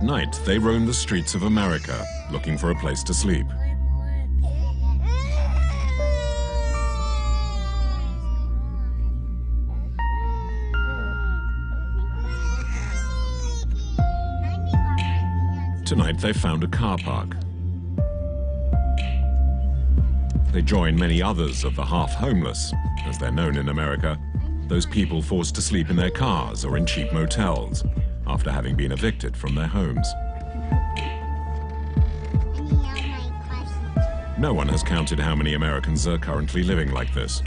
night, they roam the streets of America, looking for a place to sleep. Tonight, they found a car park. They join many others of the half-homeless, as they're known in America, those people forced to sleep in their cars or in cheap motels after having been evicted from their homes. No one has counted how many Americans are currently living like this,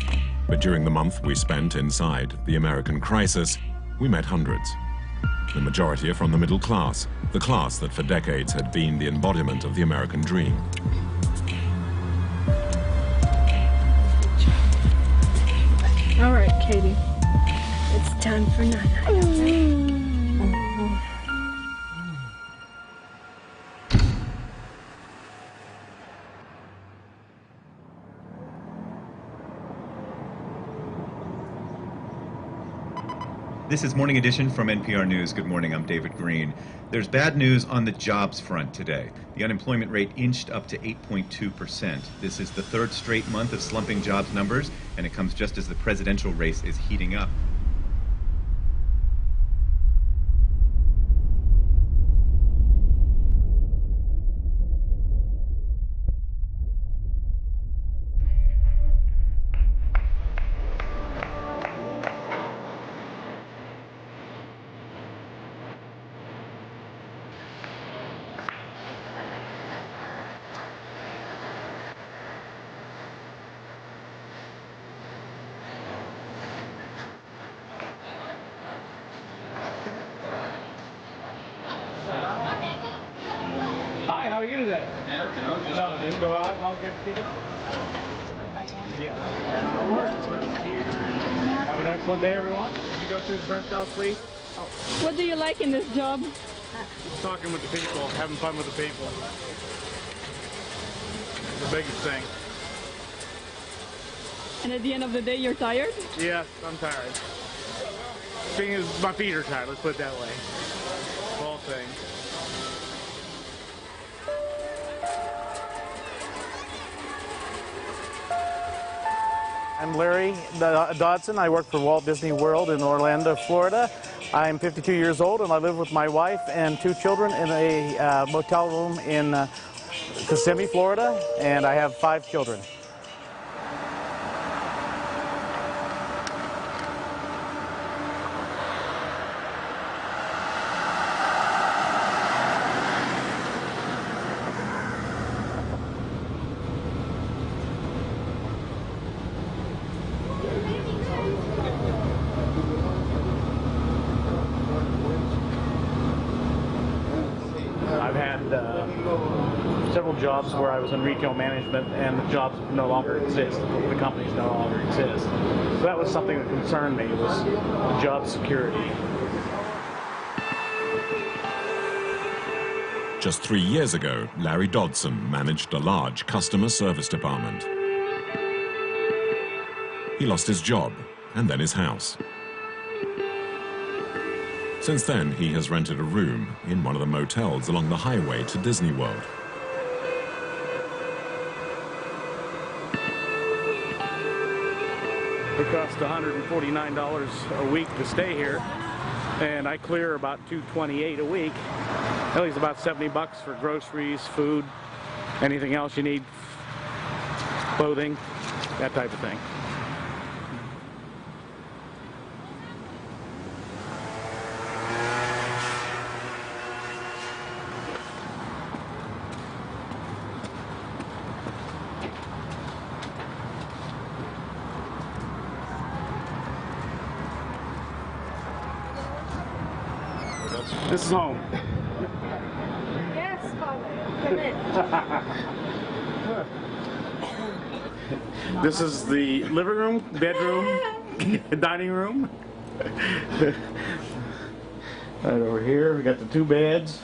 but during the month we spent inside the American crisis, we met hundreds. The majority are from the middle class, the class that for decades had been the embodiment of the American dream. All right, Katie. It's time for night-night. This is Morning Edition from NPR News. Good morning, I'm David Green. There's bad news on the jobs front today. The unemployment rate inched up to 8.2%. This is the third straight month of slumping jobs numbers, and it comes just as the presidential race is heating up. Hi, how are you today? No, didn't go out and I'll get people. Yeah. Have an excellent day, everyone. Did you go through the burnt out sleep? Oh. What do you like in this job? Talking with the people, having fun with the people. The biggest thing. And at the end of the day, you're tired? Yes, I'm tired. Thing is, my feet are tired, let's put it that way. The whole thing. I'm Larry Dodson. I work for Walt Disney World in Orlando, Florida. I'm 52 years old and I live with my wife and 2 children in a motel room in Kissimmee, Florida, and I have 5 children. I've had several jobs where I was in retail management and the jobs no longer exist. The companies no longer exist. So that was something that concerned me, was the job security. Just 3 years ago, Larry Dodson managed a large customer service department. He lost his job and then his house. Since then, he has rented a room in one of the motels along the highway to Disney World. It costs $149 a week to stay here, and I clear about $228 a week. That leaves about $70 for groceries, food, anything else you need, clothing, that type of thing. This is home. Yes, Father. Come in. This is the living room, bedroom, dining room. Right over here, we got the 2 beds.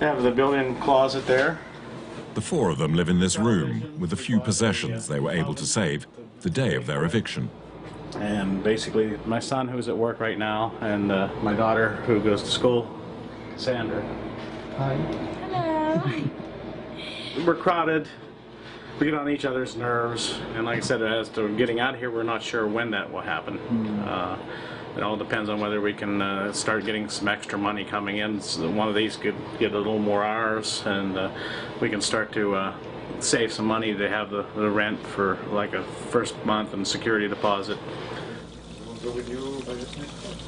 Have the built-in closet there. The 4 of them live in this room with the few possessions they were able to save the day of their eviction. And basically, my son who's at work right now, and my daughter who goes to school Sandra. Hi. Hello. We're crowded. We get on each other's nerves, and like I said, as to getting out of here, we're not sure when that will happen. It all depends on whether we can start getting some extra money coming in. So one of these could get a little more hours, and we can start to save some money to have the rent for like a first month and security deposit. We'll go with you by this next one.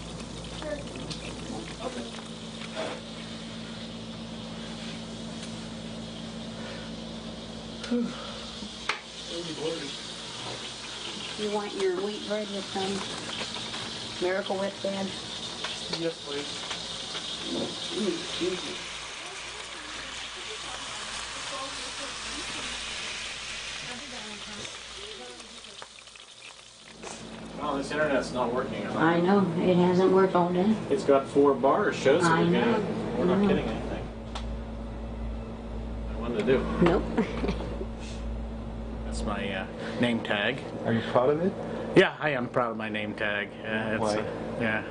You want your wheat bread with Miracle Whip bread? Yes, please. Oh, this internet's not working. I know, it hasn't worked all day. It's got 4 bars, shows that I know. we're not getting anything. I wanted to do. Nope. That's my name tag. Are you proud of it? Yeah, I am proud of my name tag. Why? Yeah.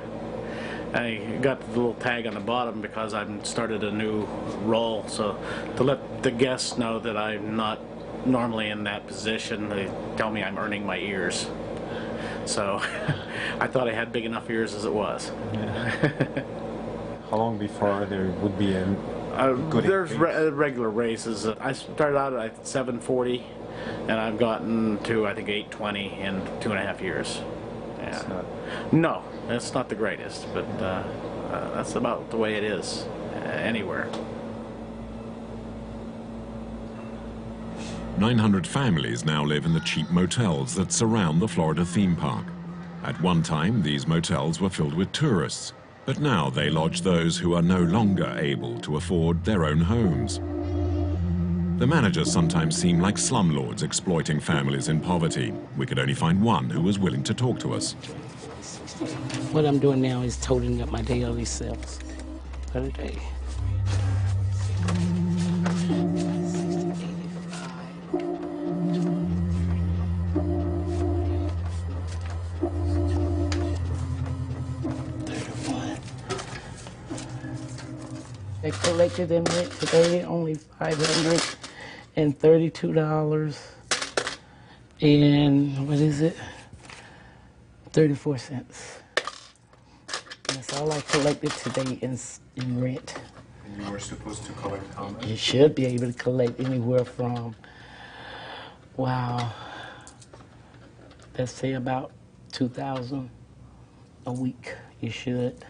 I got the little tag on the bottom because I've started a new role, so to let the guests know that I'm not normally in that position, they tell me I'm earning my ears. So I thought I had big enough ears as it was. Yeah. How long before there would be a good There's increase? regular races. I started out at 740, and I've gotten to, I think, 820 in 2.5 years. Yeah. It's not- No, it's not the greatest, but that's about the way it is anywhere. 900 families now live in the cheap motels that surround the Florida theme park. At one time, these motels were filled with tourists, but now they lodge those who are no longer able to afford their own homes. The managers sometimes seem like slumlords exploiting families in poverty. We could only find one who was willing to talk to us. What I'm doing now is totaling up my daily sales for the day. They collected in rent today only $532 and what is it? 34 cents. That's all I collected today in rent. And you were supposed to collect how much? You should be able to collect anywhere from, wow, let's say about $2,000 a week. You should.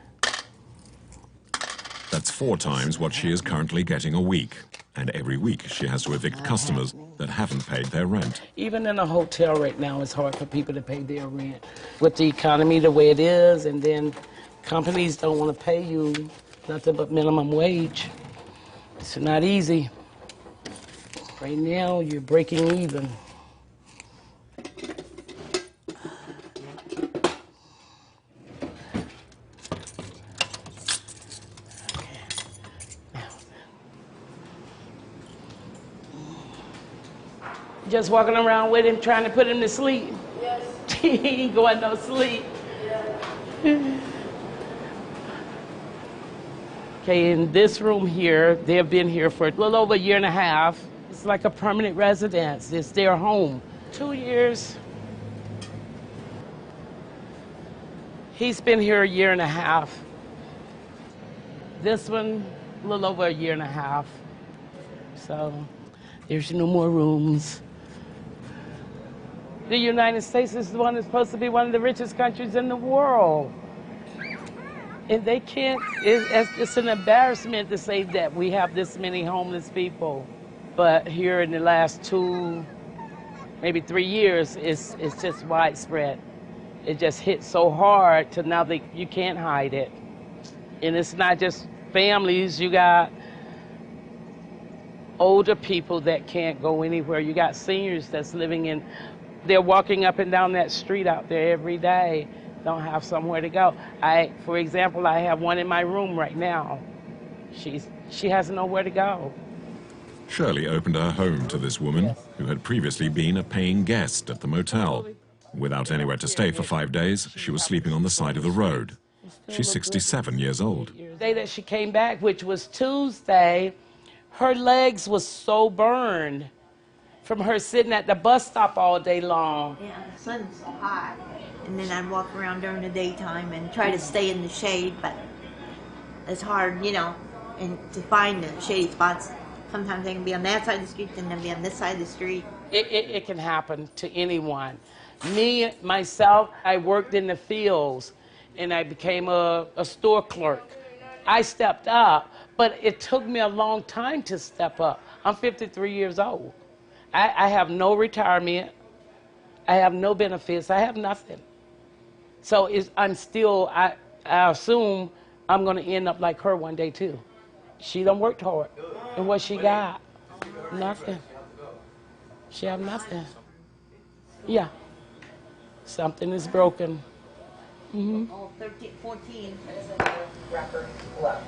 That's 4 times what she is currently getting a week. And every week she has to evict customers that haven't paid their rent. Even in a hotel right now, it's hard for people to pay their rent. With the economy the way it is, and then companies don't want to pay you nothing but minimum wage. It's not easy. Right now, you're breaking even. Just walking around with him, trying to put him to sleep. Yes. He ain't going no sleep. Yeah. Okay, in this room here, they've been here for a little over a year and a half. It's like a permanent residence. It's their home. 2 years. He's been here a year and a half. This one, a little over a year and a half. So there's no more rooms. The United States is the one that's supposed to be one of the richest countries in the world. And they can't, it's an embarrassment to say that we have this many homeless people. But here in the last 2, maybe 3 years, it's just widespread. It just hit so hard to now that you can't hide it. And it's not just families, you got older people that can't go anywhere. You got seniors that's living in, they're walking up and down that street out there every day, don't have somewhere to go. For example, I have one in my room right now. She has nowhere to go. Shirley opened her home to this woman who had previously been a paying guest at the motel. Without anywhere to stay for 5 days, she was sleeping on the side of the road. She's 67 years old. The day that she came back, which was Tuesday, her legs was so burned from her sitting at the bus stop all day long. Yeah, the sun's so hot. And then I'd walk around during the daytime and try to stay in the shade, but it's hard, you know, and to find the shady spots. Sometimes they can be on that side of the street and then be on this side of the street. It can happen to anyone. Me, myself, I worked in the fields and I became a store clerk. I stepped up, but it took me a long time to step up. I'm 53 years old. I have no retirement. I have no benefits. I have nothing. So I'm still, I assume I'm going to end up like her one day too. She done worked hard. And what she got? Nothing. She have nothing. Yeah. Something is broken. Mm-hmm. Oh, 13, 14. That is a new record low.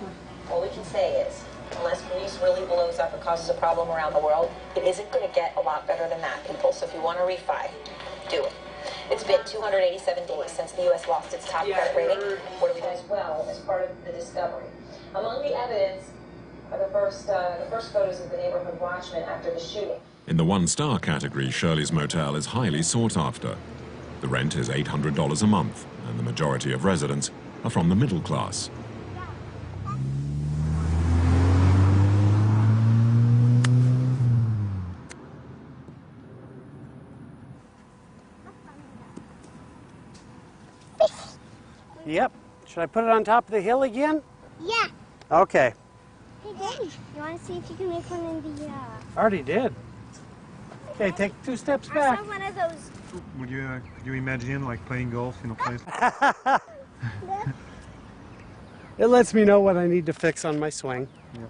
All we can say is, unless Greece really blows up and causes a problem around the world, it isn't going to get a lot better than that, people. So if you want to refi, do it. It's been 287 days since the U.S. lost its top credit rating. What do we do as well as part of the discovery? Among the evidence are the first photos of the neighborhood watchman after the shooting. In the one-star category, Shirley's motel is highly sought after. The rent is $800 a month, and the majority of residents are from the middle class. Yep. Should I put it on top of the hill again? Yeah. Okay. Hey, Daddy, you want to see if you can make one in the... Already did. Okay, take 2 steps back. I saw one of those. Would you imagine like playing golf in a place? It lets me know what I need to fix on my swing. Yeah.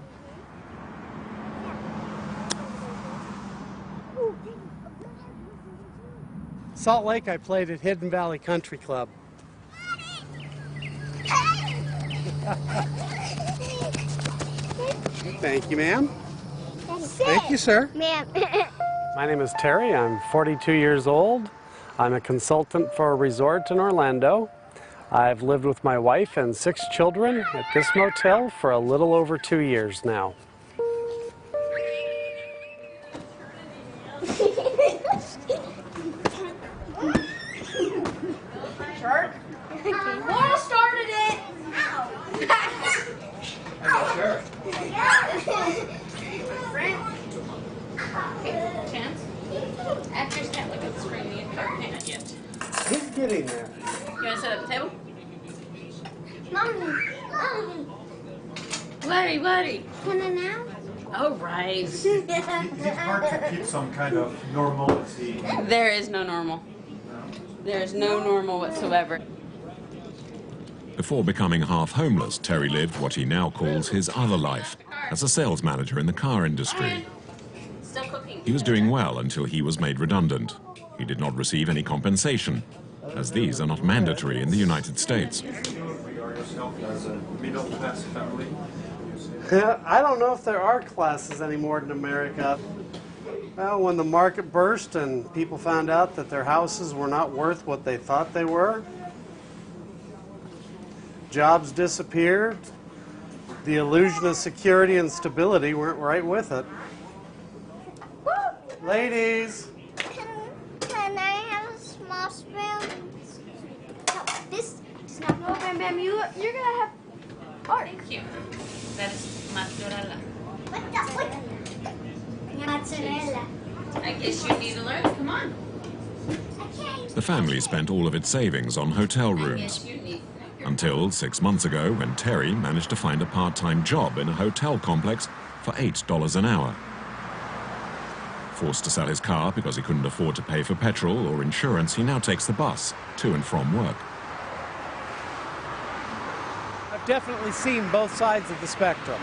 Salt Lake, I played at Hidden Valley Country Club. Thank you, ma'am. Thank you, sir. Ma'am. My name is Terry. I'm 42 years old. I'm a consultant for a resort in Orlando. I've lived with my wife and 6 children at this motel for a little over 2 years now. Shark? Laura started it! Sure. Chance? Actors can't look at the screen the entire hand yet. He's getting there. You want to sit at the table? Mommy. Buddy. Can I now? Oh, right. Is it hard to keep some kind of normality? There is no normal. There is no normal whatsoever. Before becoming half homeless, Terry lived what he now calls his other life, as a sales manager in the car industry. Still cooking. He was doing well until he was made redundant. He did not receive any compensation, as these are not mandatory in the United States. I don't know if there are classes anymore in America. Well, when the market burst and people found out that their houses were not worth what they thought they were, jobs disappeared, the illusion of security and stability weren't right with it. Ladies! Can I have a small spoon? No, this does not go. Bam, you're gonna have art. Thank you. That is mozzarella. Mozzarella. I guess you need to learn. Come on. The family spent all of its savings on hotel rooms. Until 6 months ago, when Terry managed to find a part-time job in a hotel complex for $8 an hour. Forced to sell his car because he couldn't afford to pay for petrol or insurance, he now takes the bus to and from work. I've definitely seen both sides of the spectrum.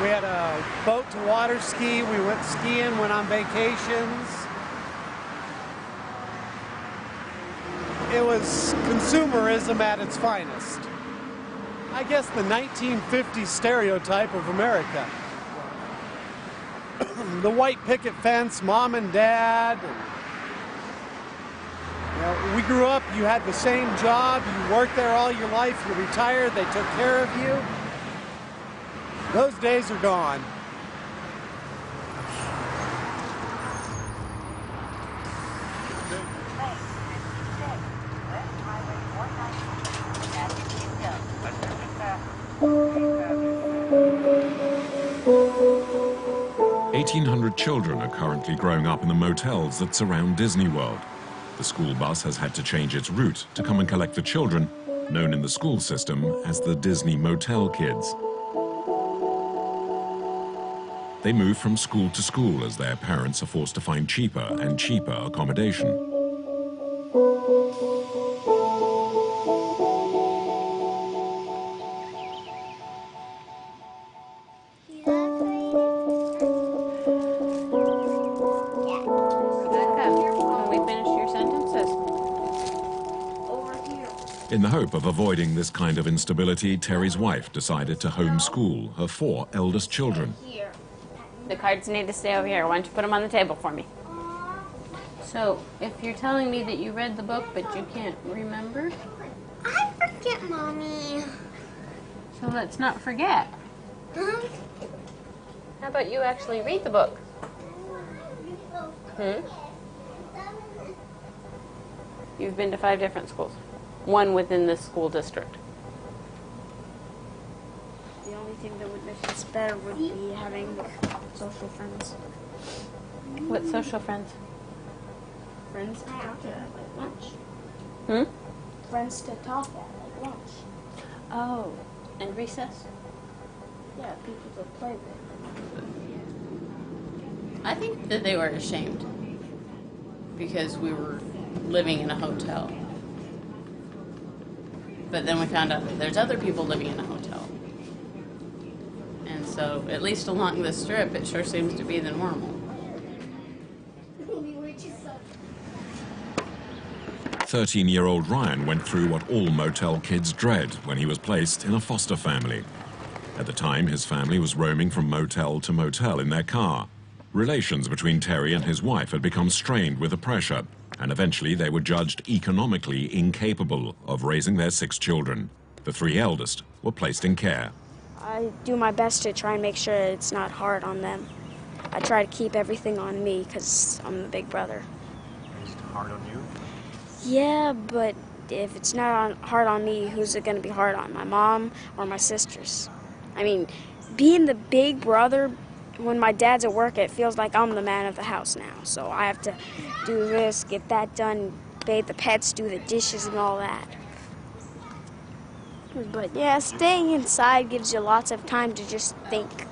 We had a boat to water ski, we went skiing, went on vacations. It was consumerism at its finest. I guess the 1950s stereotype of America. The white picket fence, mom and dad. We grew up, you had the same job, you worked there all your life, you retired, they took care of you. Those days are gone. Children are currently growing up in the motels that surround Disney World. The school bus has had to change its route to come and collect the children, known in the school system as the Disney Motel Kids. They move from school to school as their parents are forced to find cheaper and cheaper accommodation. In the hope of avoiding this kind of instability, Terry's wife decided to homeschool her 4 eldest children. The cards need to stay over here. Why don't you put them on the table for me? So, if you're telling me that you read the book but you can't remember? I forget, Mommy. So let's not forget. How about you actually read the book? You've been to 5 different schools. 1 within this school district. The only thing that would make this better would be having social friends. What social friends? Friends to talk at, like lunch. Friends to talk at, like lunch. Oh, and recess? Yeah, people to play with. I think that they were ashamed because we were living in a hotel. But then we found out that there's other people living in a hotel. And so, at least along this strip, it sure seems to be the normal. 13-year-old Ryan went through what all motel kids dread when he was placed in a foster family. At the time, his family was roaming from motel to motel in their car. Relations between Terry and his wife had become strained with the pressure, and eventually they were judged economically incapable of raising their 6 children. The 3 eldest were placed in care. I do my best to try and make sure it's not hard on them. I try to keep everything on me because I'm the big brother. Is it hard on you? Yeah, but if it's not hard on me, who's it going to be hard on? My mom or my sisters? I mean, being the big brother, when my dad's at work, it feels like I'm the man of the house now. So I have to do this, get that done, bathe the pets, do the dishes and all that. But yeah, staying inside gives you lots of time to just think.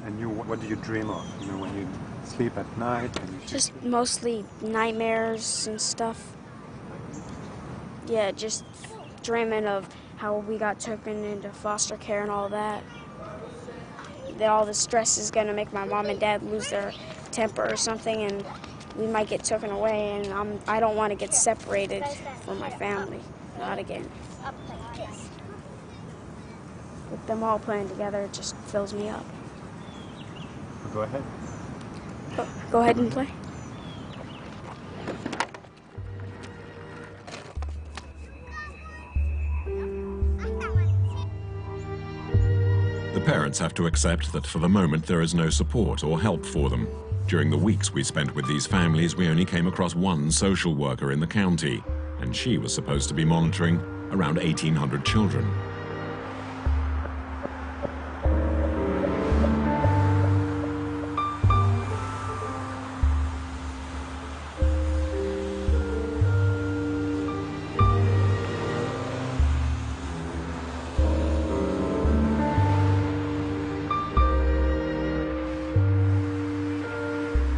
And you, what do you dream of? You know, when you sleep at night? And you just mostly nightmares and stuff. Yeah, just dreaming of how we got taken into foster care and all that. That all the stress is going to make my mom and dad lose their temper or something, and we might get taken away, and I don't want to get separated from my family. Not again. With them all playing together, it just fills me up. Go ahead. Go ahead and play. The parents have to accept that for the moment there is no support or help for them. During the weeks we spent with these families, we only came across 1 social worker in the county, and she was supposed to be monitoring around 1,800 children.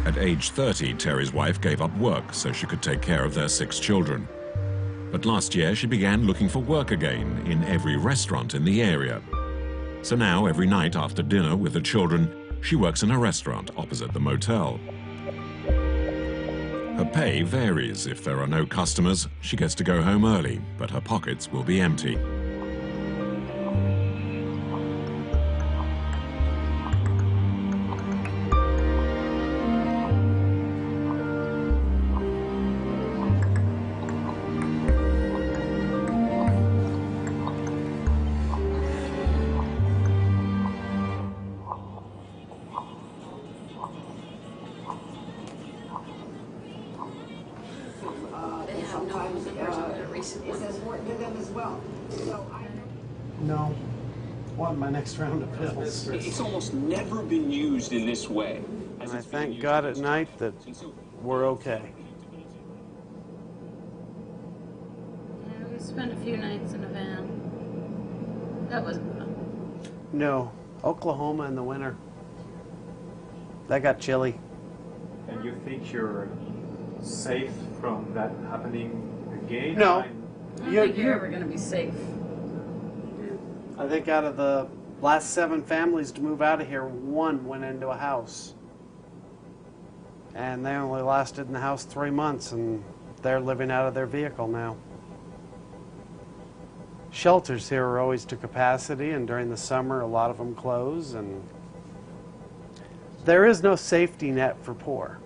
At age 30, Terry's wife gave up work so she could take care of their 6 children. But last year, she began looking for work again in every restaurant in the area. So now, every night after dinner with the children, she works in a restaurant opposite the motel. Her pay varies. If there are no customers, she gets to go home early, but her pockets will be empty. No. Want my next round of pills. It's almost never been used in this way. And I thank God at night that we're okay. Yeah, we spent a few nights in a van. That wasn't fun. No. Oklahoma in the winter. That got chilly. And you think you're safe from that happening again? No. I don't think you're ever going to be safe. I think out of the last 7 families to move out of here, 1 went into a house. And they only lasted in the house 3 months, and they're living out of their vehicle now. Shelters here are always to capacity, and during the summer a lot of them close, and there is no safety net for poor.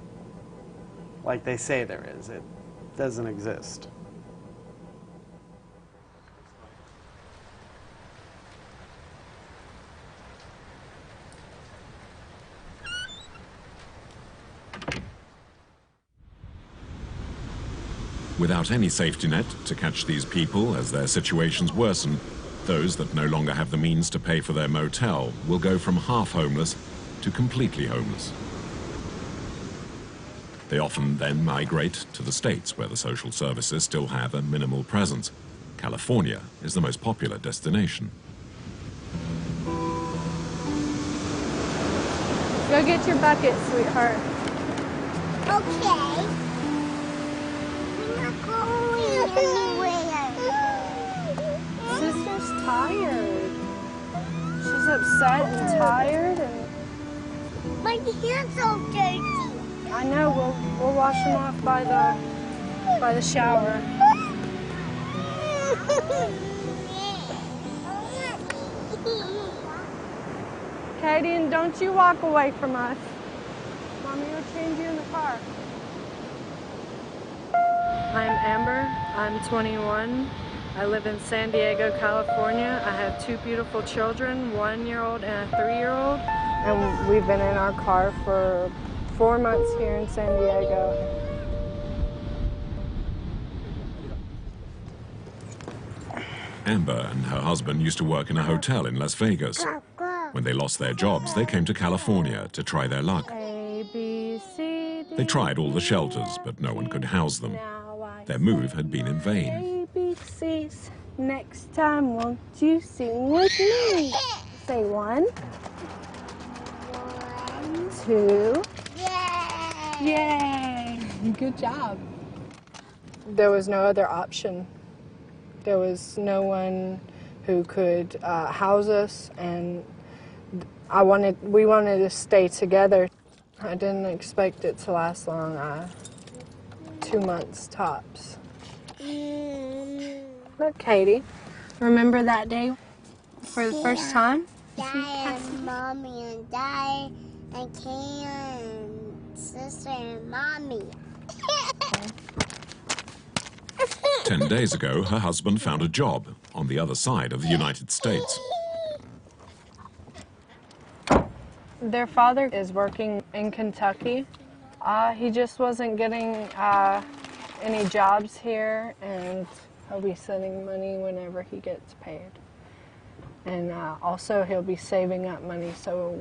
Like they say there is. It doesn't exist. Without any safety net to catch these people as their situations worsen, those that no longer have the means to pay for their motel will go from half homeless to completely homeless. They often then migrate to the States where the social services still have a minimal presence. California is the most popular destination. Go get your bucket, sweetheart. Okay. We're not going anywhere. Sister's tired. She's upset and tired, and My hands are dirty. I know we'll wash them off by the shower. Katie, and don't you walk away from us. Mommy will change you in the car. I'm Amber. I'm 21. I live in San Diego, California. I have 2 beautiful children, 1-year-old and a 3-year-old. And we've been in our car for 4 months here in San Diego. Amber and her husband used to work in a hotel in Las Vegas. When they lost their jobs, they came to California to try their luck. A, B, C, D. They tried all the shelters, but no one could house them. Their move had been in vain. A, B, C's. Next time, won't you sing with me? Say 1, 2. Yay! Good job. There was no other option. There was no one who could house us, and we wanted to stay together. I didn't expect it to last long. 2 months tops. Look, Katie, remember that day for the first time? Dad and Mommy and Dad and Kay and Sister and Mommy. 10 days ago, her husband found a job on the other side of the United States. Their father is working in Kentucky. He just wasn't getting any jobs here, and he'll be sending money whenever he gets paid. And also he'll be saving up money so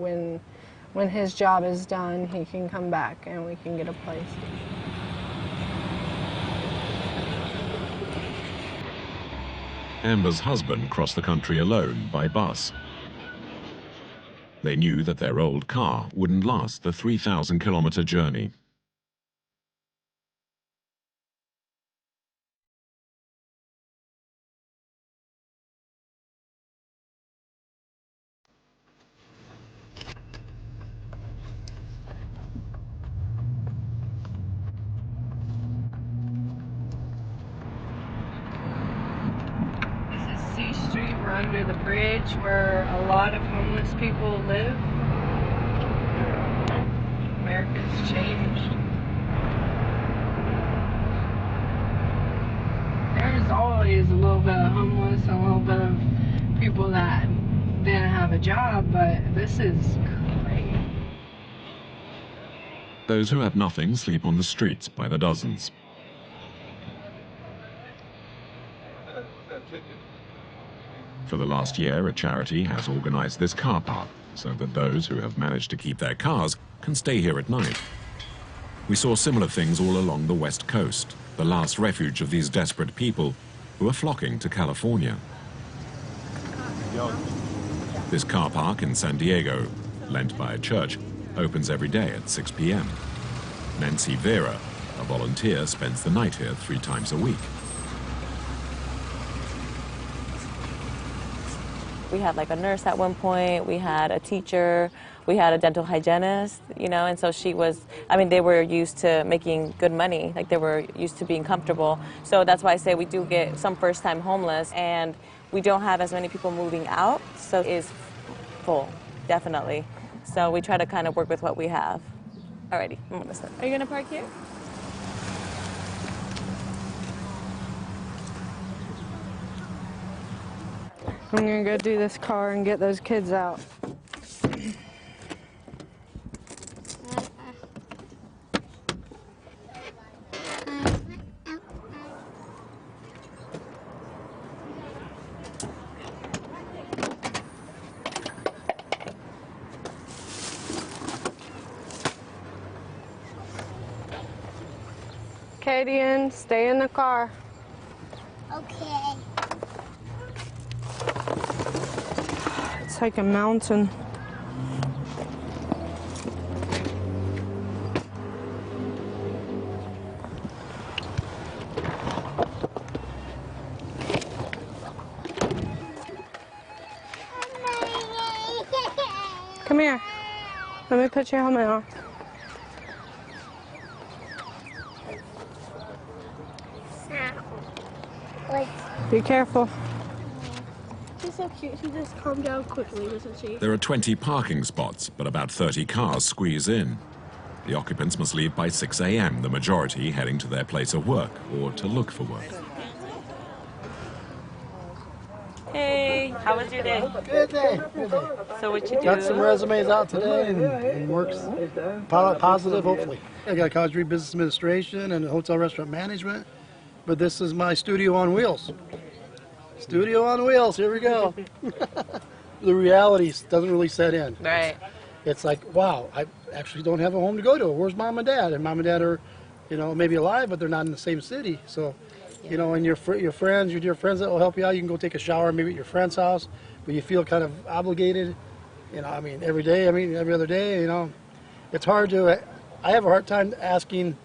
when his job is done, he can come back and we can get a place. Amber's husband crossed the country alone by bus. They knew that their old car wouldn't last the 3,000-kilometer journey. C Street, we're under the bridge where a lot of homeless people live. America's changed. There's always a little bit of homeless, a little bit of people that didn't have a job, but this is great. Those who have nothing sleep on the streets by the dozens. That's it. For the last year, a charity has organized this car park so that those who have managed to keep their cars can stay here at night. We saw similar things all along the West Coast, the last refuge of these desperate people who are flocking to California. This car park in San Diego, lent by a church, opens every day at 6 p.m. Nancy Vera, a volunteer, spends the night here 3 times a week. We had like a nurse at one point, we had a teacher, we had a dental hygienist, you know, and so she was, I mean, they were used to making good money, like they were used to being comfortable. So that's why I say we do get some first-time homeless, and we don't have as many people moving out, so it is full, definitely. So we try to kind of work with what we have. Alrighty, I'm gonna sit. Are you gonna park here? I'm gonna go do this car and get those kids out. Kadian, stay in the car. Okay. It's like a mountain. Come here. Let me put your helmet on. Be careful. She's so cute. She just calmed down quickly, doesn't she? There are 20 parking spots, but about 30 cars squeeze in. The occupants must leave by 6 a.m., the majority heading to their place of work or to look for work. Hey, how was your day? Good day. Good day. So what you do? Got some resumes out today and works positive, hopefully. I got a college degree in business administration and hotel restaurant management, but this is my studio on wheels. Studio on wheels, here we go. The reality doesn't really set in. Right. It's like, wow, I actually don't have a home to go to. Where's mom and dad? And mom and dad are, you know, maybe alive, but they're not in the same city. So, you know, and your friends, your dear friends that will help you out, you can go take a shower maybe at your friend's house, but you feel kind of obligated, you know, I mean, every day, I mean, every other day, you know. It's hard to, I have a hard time asking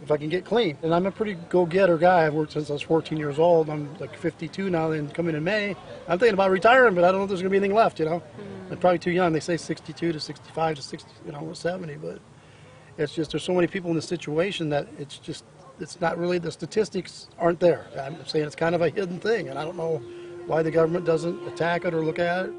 if I can get clean. And I'm a pretty go-getter guy. I've worked since I was 14 years old. I'm like 52 now, and coming in May. I'm thinking about retiring, but I don't know if there's going to be anything left, you know. I'm probably too young. They say 62 to 65 to 60, you know, 70, but it's just there's so many people in this situation that it's just, it's not really, the statistics aren't there. I'm saying it's kind of a hidden thing, and I don't know why the government doesn't attack it or look at it.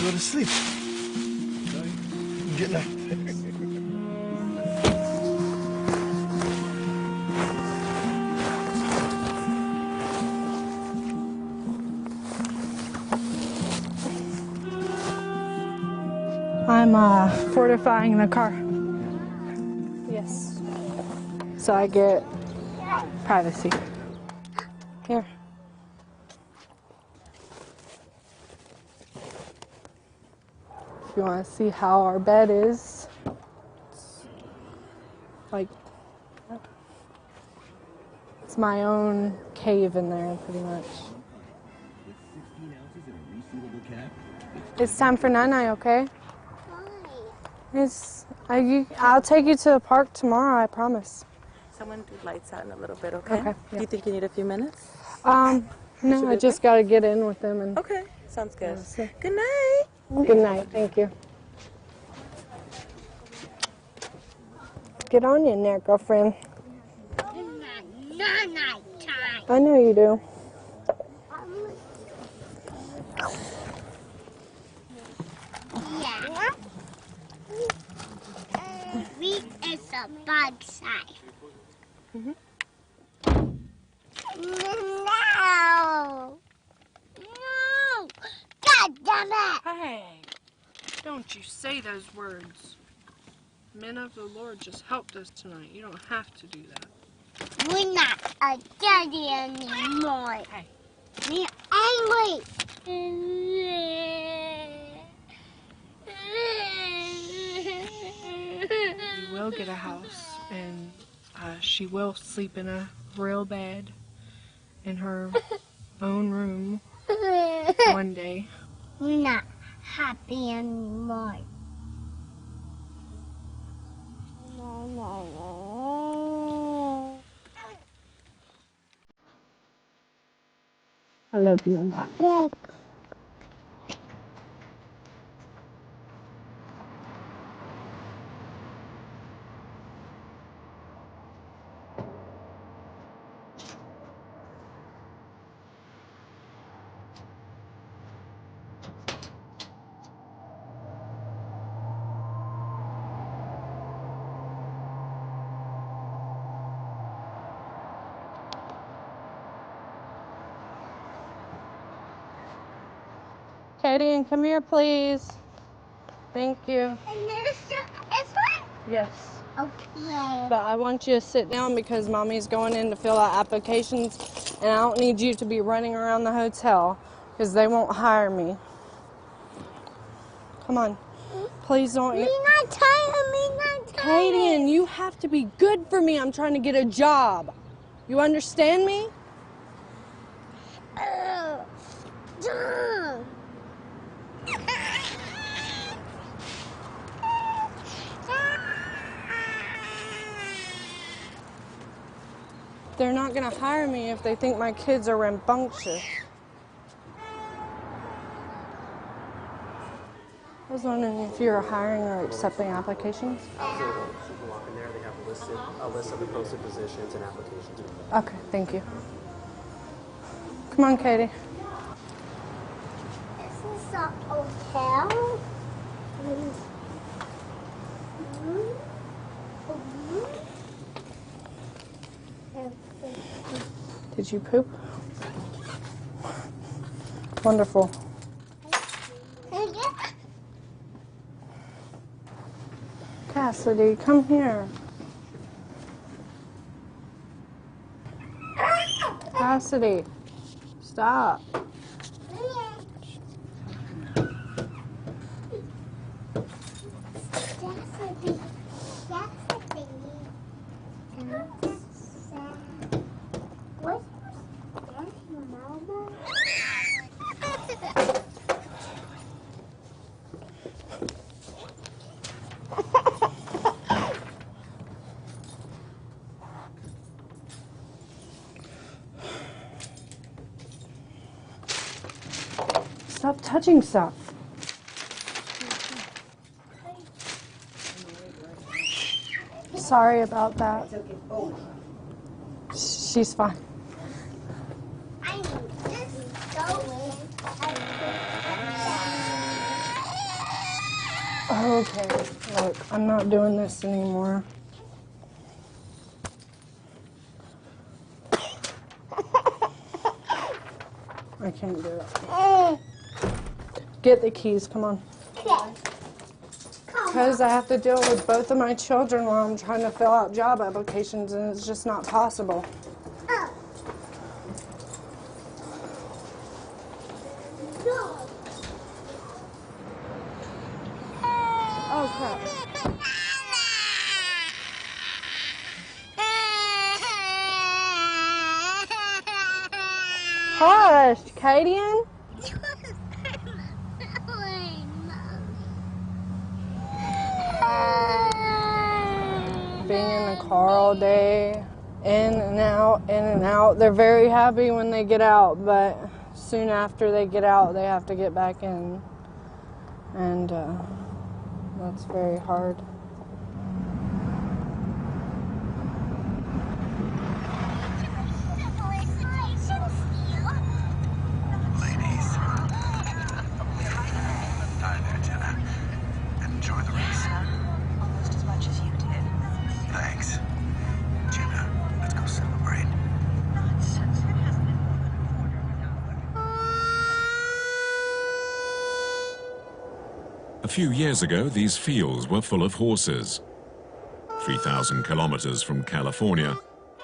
To sleep. Good night. I'm fortifying the car. Yes. So I get privacy. Here. If you want to see how our bed is, like, it's my own cave in there, pretty much. It's time for night-night, okay? I'll take you to the park tomorrow, I promise. Someone do lights out in a little bit, okay? Okay. Do you think you need a few minutes? No, I just got to get in with them. And okay, sounds good. Good night. Good night, thank you. Get on in there, girlfriend. Night time. I know you do. the bug side. Mm-hmm. No! No! God damn it! Hey, don't you say those words. Men of the Lord just helped us tonight. You don't have to do that. We're not a daddy anymore. Hey. We're angry. We will get a house, and she will sleep in a real bed in her own room one day. We're not happy anymore. I love you. Yeah. Katie, come here, please. Thank you. And there's this one? Yes. Okay. But I want you to sit down because Mommy's going in to fill out applications, and I don't need you to be running around the hotel because they won't hire me. Come on. Please don't. Me not tired, me not tired. Katie, you have to be good for me. I'm trying to get a job. You understand me? They're not going to hire me if they think my kids are rambunctious. I was wondering if you're hiring or accepting applications. Absolutely. You can walk in there. They have a list of the posted positions and applications. Okay, thank you. Come on, Katie. Is this a hotel? Did you poop? Wonderful. Cassidy, come here. Cassidy, stop. Stop touching stuff. Sorry about that. She's fine. Okay, look, I'm not doing this anymore. I can't do it. Get the keys, come on. Because I have to deal with both of my children while I'm trying to fill out job applications, and it's just not possible. Oh, crap. Hush, Kadian. Being in the car all day, in and out, in and out. They're very happy when they get out, but soon after they get out, they have to get back in. And that's very hard. Ladies. Hi there, Jenna. Enjoy the race. Almost as much as you did. A few years ago, these fields were full of horses. 3,000 kilometers from California,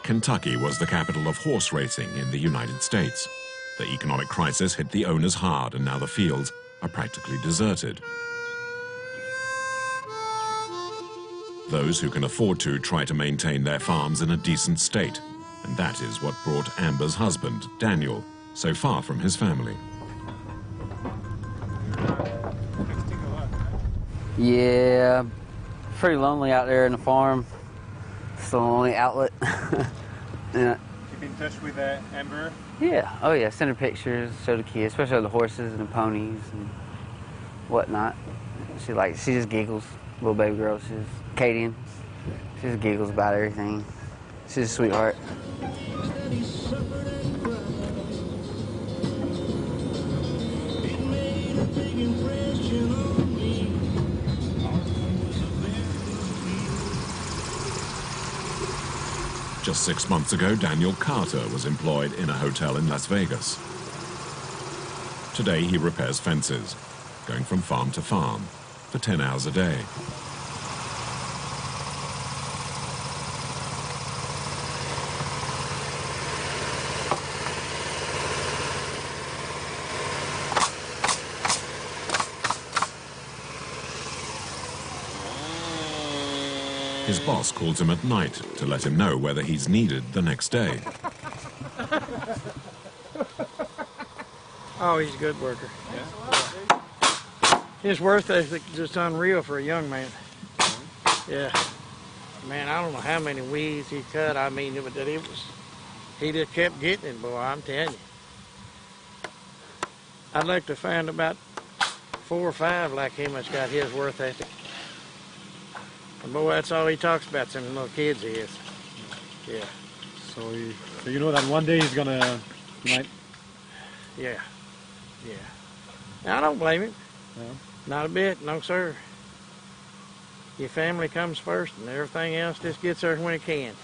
Kentucky was the capital of horse racing in the United States. The economic crisis hit the owners hard, and now the fields are practically deserted. Those who can afford to try to maintain their farms in a decent state, and that is what brought Amber's husband, Daniel, so far from his family. Yeah, pretty lonely out there in the farm. It's the only outlet. Yeah. Keep in touch with Amber? Yeah, oh yeah, send her pictures, show the kids, especially the horses and the ponies and whatnot. She just giggles, little baby girl, she's Acadian. She just giggles about everything. She's a sweetheart. Just 6 months ago, Daniel Carter was employed in a hotel in Las Vegas. Today, he repairs fences, going from farm to farm for 10 hours a day. His boss calls him at night to let him know whether he's needed the next day. Oh, he's a good worker. Yeah. His work ethic is just unreal for a young man. Yeah. Man, I don't know how many weeds he cut. I mean, he just kept getting it, boy, I'm telling you. I'd like to find about 4 or 5 like him that's got his work ethic. And boy, that's all he talks about, some little kids he is. Yeah. So you know that one day he's gonna, might... Yeah. Yeah. Now, I don't blame him. No. Not a bit, no sir. Your family comes first and everything else just gets there when it can.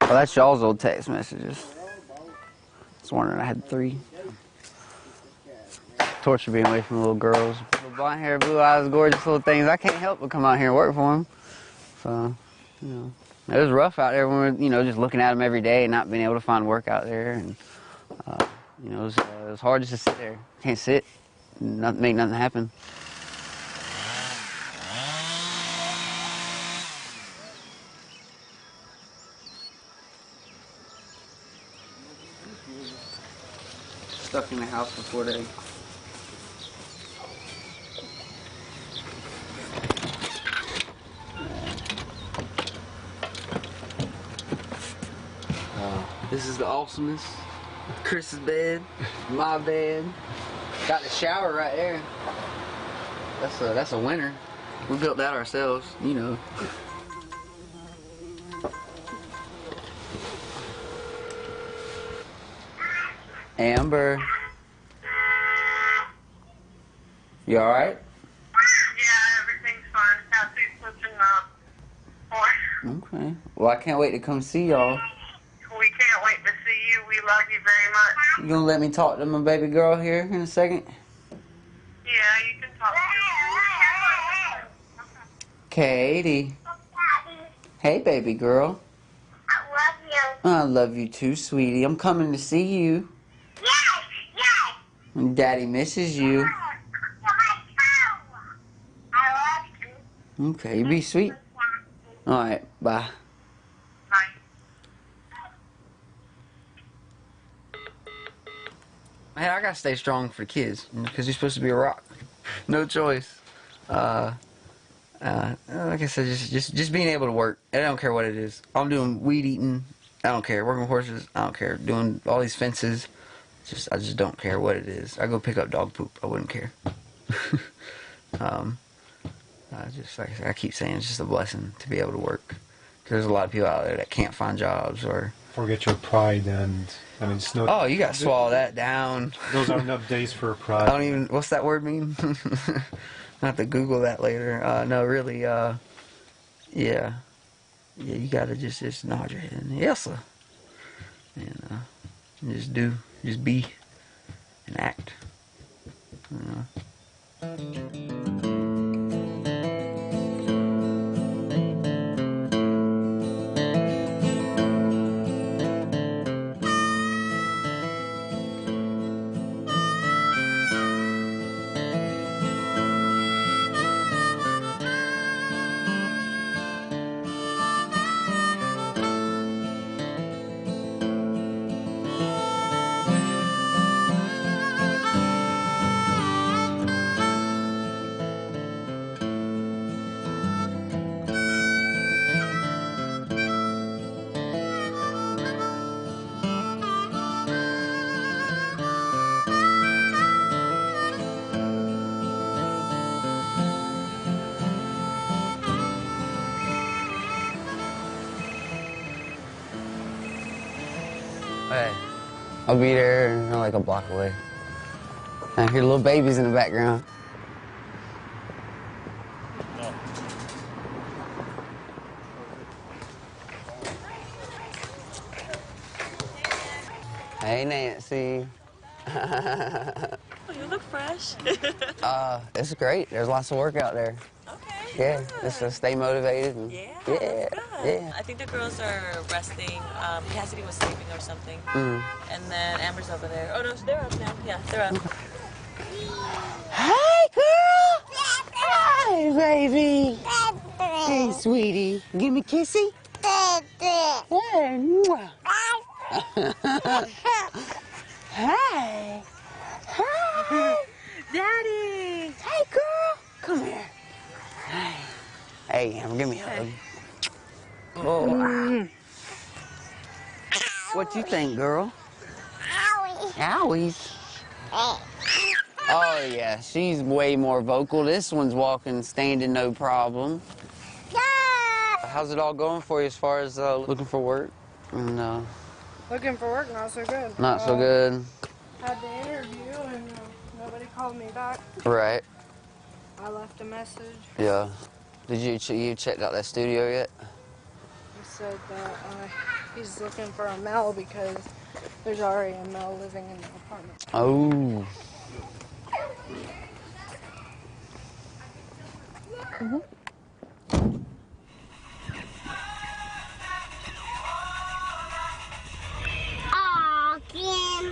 Well, that's y'all's old text messages. I was wondering I had 3. Torture being away from little girls. Little blonde hair, blue eyes, gorgeous little things. I can't help but come out here and work for them. So, you know, it was rough out there when we were, you know, just looking at them every day and not being able to find work out there. And, you know, it was hard just to sit there. Can't sit and make nothing happen. Stuck in the house for 4 days. This is the awesomeness. Chris's bed, my bed. Got the shower right there. That's a winner. We built that ourselves, you know. Amber. You alright? Yeah, everything's fine. How's Okay. Well, I can't wait to come see y'all. We can't wait to see you. We love you very much. You gonna let me talk to my baby girl here in a second? Yeah, you can talk to Katie. Hey, baby girl. I love you. I love you too, sweetie. I'm coming to see you. Yes, yes. And Daddy misses you. I love you. Okay, you be sweet. All right, bye. Man, I gotta stay strong for the kids, because you're supposed to be a rock. No choice. Like I said, just being able to work. I don't care what it is. I'm doing weed eating. I don't care. Working with horses. I don't care. Doing all these fences. I just don't care what it is. I go pick up dog poop. I wouldn't care. I keep saying, it's just a blessing to be able to work. Because there's a lot of people out there that can't find jobs or. Forget your pride and, I mean, it's not... Oh, you gotta swallow that down. Those are not days for pride. I don't even, what's that word mean? I have to Google that later. No, really, yeah. Yeah, you gotta just nod your head. Yes, sir. And just do. Just be and act. You know? Hey, I'll be there like a block away. I hear little babies in the background. Hey, Nancy. You look fresh. It's great. There's lots of work out there. Okay. Yeah, just to stay motivated. And, yeah. I think the girls are resting. Cassidy was sleeping or something. Mm. And then Amber's over there. Oh, no, they're up now. Yeah, they're up. Hey, girl! Hey, baby! Hey, sweetie. Give me a kissy. Hey, mwah. Hey! Hey! Daddy! Hey, girl! Come here. Hey, Amber, give me a hug. Oh. What you think, girl? Owies. Oh, yeah, she's way more vocal. This one's walking, standing, no problem. How's it all going for you as far as looking for work? No. Looking for work, not so good. Not so good. Had the interview and nobody called me back. Right. I left a message. Yeah. Did you checked out that studio yet? He said that he's looking for a male because there's already a male living in the apartment. Oh. Mm-hmm. Again.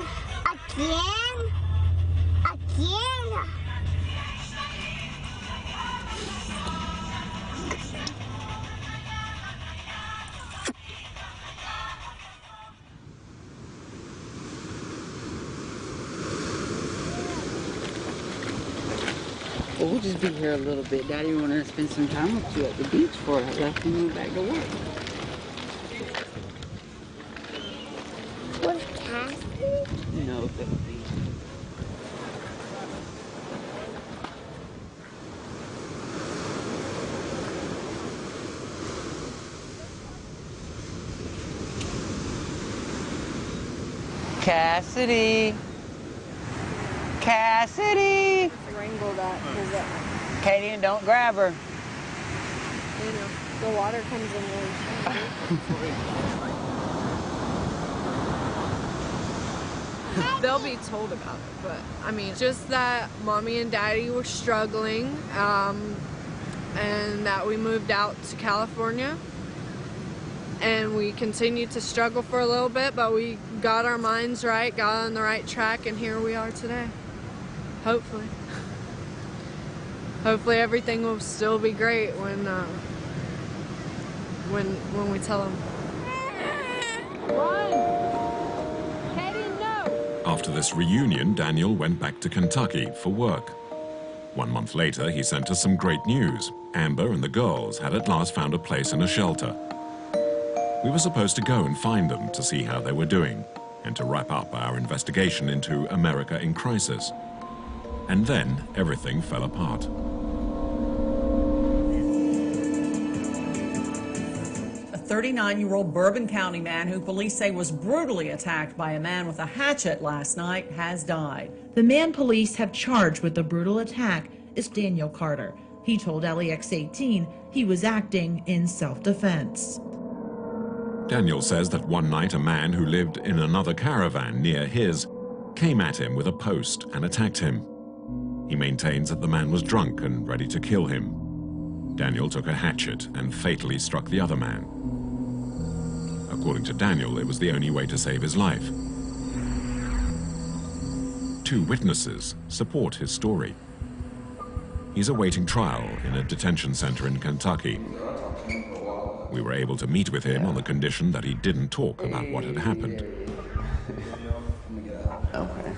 Well, we'll just be here a little bit. Daddy wanted to spend some time with you at the beach before I left and went back to work. With Cassie? No, that would be... Cassidy! Cassidy! Wrangle that because Katie, don't grab her. you know the water comes in really. They'll be told about it, but I mean, just that mommy and daddy were struggling, and that we moved out to California. And we continued to struggle for a little bit, but we got our minds right, got on the right track, and here we are today. Hopefully. Hopefully everything will still be great when we tell them. Run! Katie, no! After this reunion, Daniel went back to Kentucky for work. 1 month later, he sent us some great news. Amber and the girls had at last found a place in a shelter. We were supposed to go and find them to see how they were doing and to wrap up our investigation into America in crisis. And then everything fell apart. A 39-year-old Bourbon County man who police say was brutally attacked by a man with a hatchet last night has died. The man police have charged with the brutal attack is Daniel Carter. He told LEX 18 he was acting in self-defense. Daniel says that one night a man who lived in another caravan near his came at him with a post and attacked him. He maintains that the man was drunk and ready to kill him. Daniel took a hatchet and fatally struck the other man. According to Daniel, it was the only way to save his life. 2 witnesses support his story. He's awaiting trial in a detention center in Kentucky. We were able to meet with him on the condition that he didn't talk about what had happened. Okay.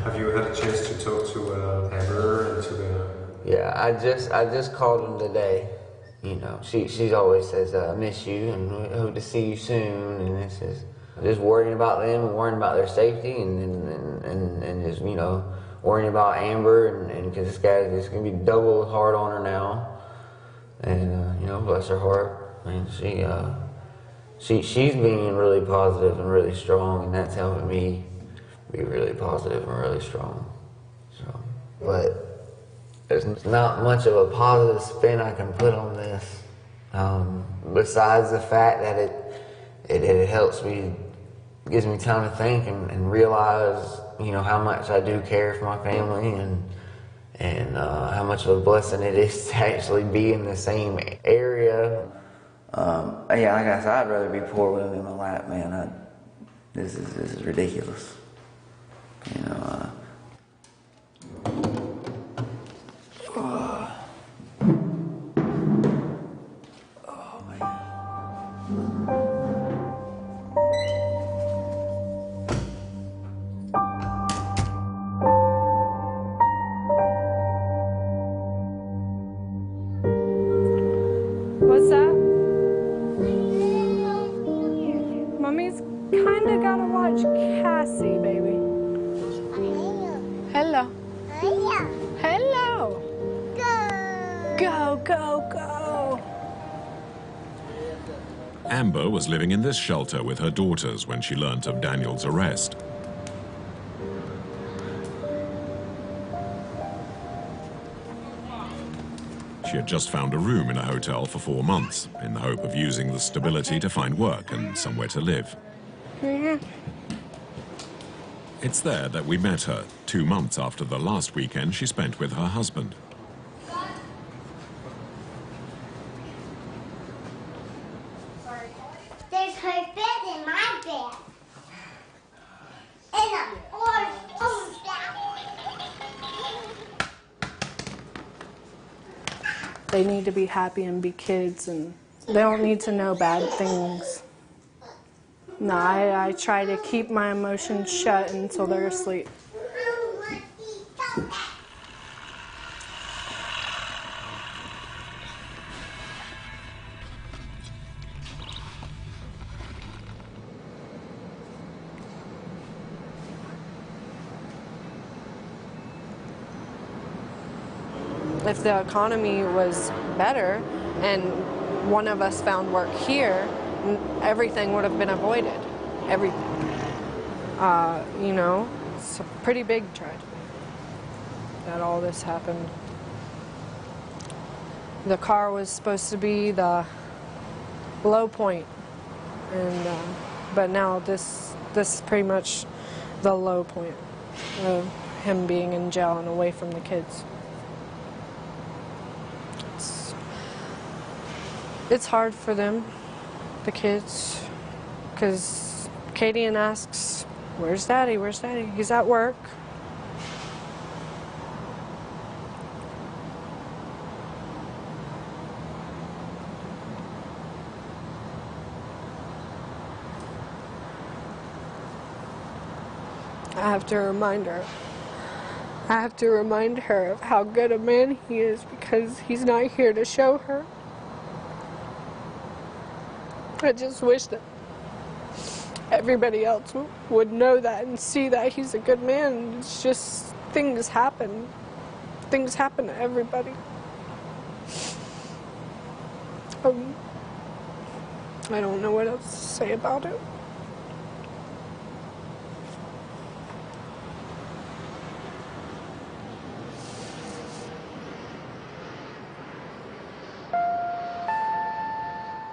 Have you had a chance to talk to Amber and to the... Yeah, I just called him today. You know, she always says, I miss you and hope to see you soon. And it's just worrying about them and worrying about their safety and just, you know, worrying about Amber and because this guy is going to be double hard on her now. And, you know, bless her heart. And she's being really positive and really strong, and that's helping me be really positive and really strong. So, but there's not much of a positive spin I can put on this, besides the fact that it helps me, gives me time to think and realize, you know, how much I do care for my family and how much of a blessing it is to actually be in the same area. Yeah, like I said, I'd rather be poor with him in my lap, man. This is ridiculous. You know. What's that? Mommy's kinda gotta watch Cassie, baby. Hello. Hello. Go, go, go. Amber was living in this shelter with her daughters when she learnt of Daniel's arrest. She had just found a room in a hotel for 4 months in the hope of using the stability to find work and somewhere to live. It's there that we met her 2 months after the last weekend she spent with her husband. There's her bed in my bed. And a They need to be happy and be kids, and they don't need to know bad things. No, I try to keep my emotions shut until they're asleep. If the economy was better and one of us found work here, everything would have been avoided. Everything. You know, it's a pretty big tragedy that all this happened. The car was supposed to be the low point, and but now this is pretty much the low point of him being in jail and away from the kids. It's hard for them, the kids, because Katie asks, "Where's Daddy? Where's Daddy?" He's at work. I have to remind her. I have to remind her of how good a man he is because he's not here to show her. I just wish that everybody else would know that and see that he's a good man. It's just things happen. Things happen to everybody. I don't know what else to say about it.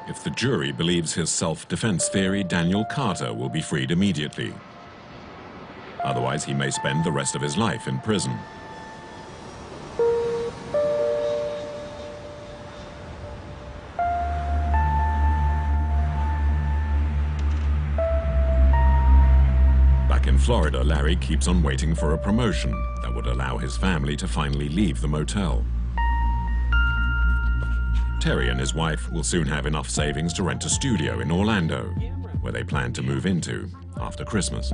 If the jury believes his self-defense theory, Daniel Carter will be freed immediately. Otherwise, he may spend the rest of his life in prison. Back in Florida, Larry keeps on waiting for a promotion that would allow his family to finally leave the motel. Terry and his wife will soon have enough savings to rent a studio in Orlando, where they plan to move into after Christmas.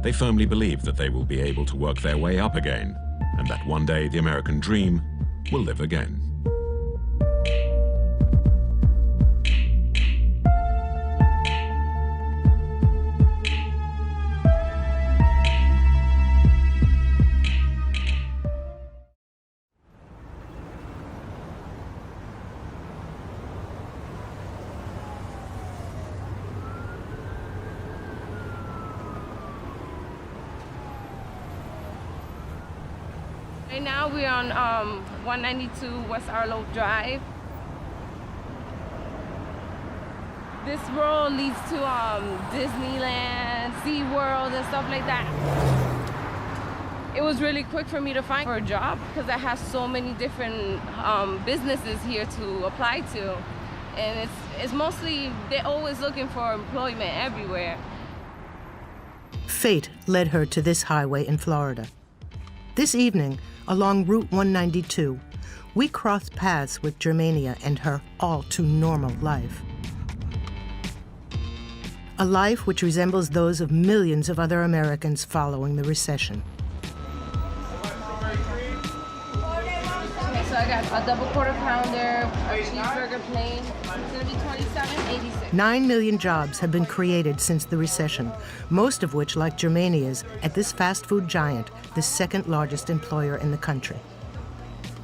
They firmly believe that they will be able to work their way up again, and that one day the American dream will live again. Right now we're on 192 West Arlo Drive. This road leads to Disneyland, SeaWorld, and stuff like that. It was really quick for me to find a job because I have so many different businesses here to apply to. And it's mostly, they're always looking for employment everywhere. Fate led her to this highway in Florida. This evening, along Route 192, we crossed paths with Germania and her all-too-normal life. A life which resembles those of millions of other Americans following the recession. Okay, so I got a double quarter pounder, a cheeseburger plain. It's gonna be $27.86. 9 million jobs have been created since the recession, most of which, like Germania's, at this fast food giant, the second largest employer in the country.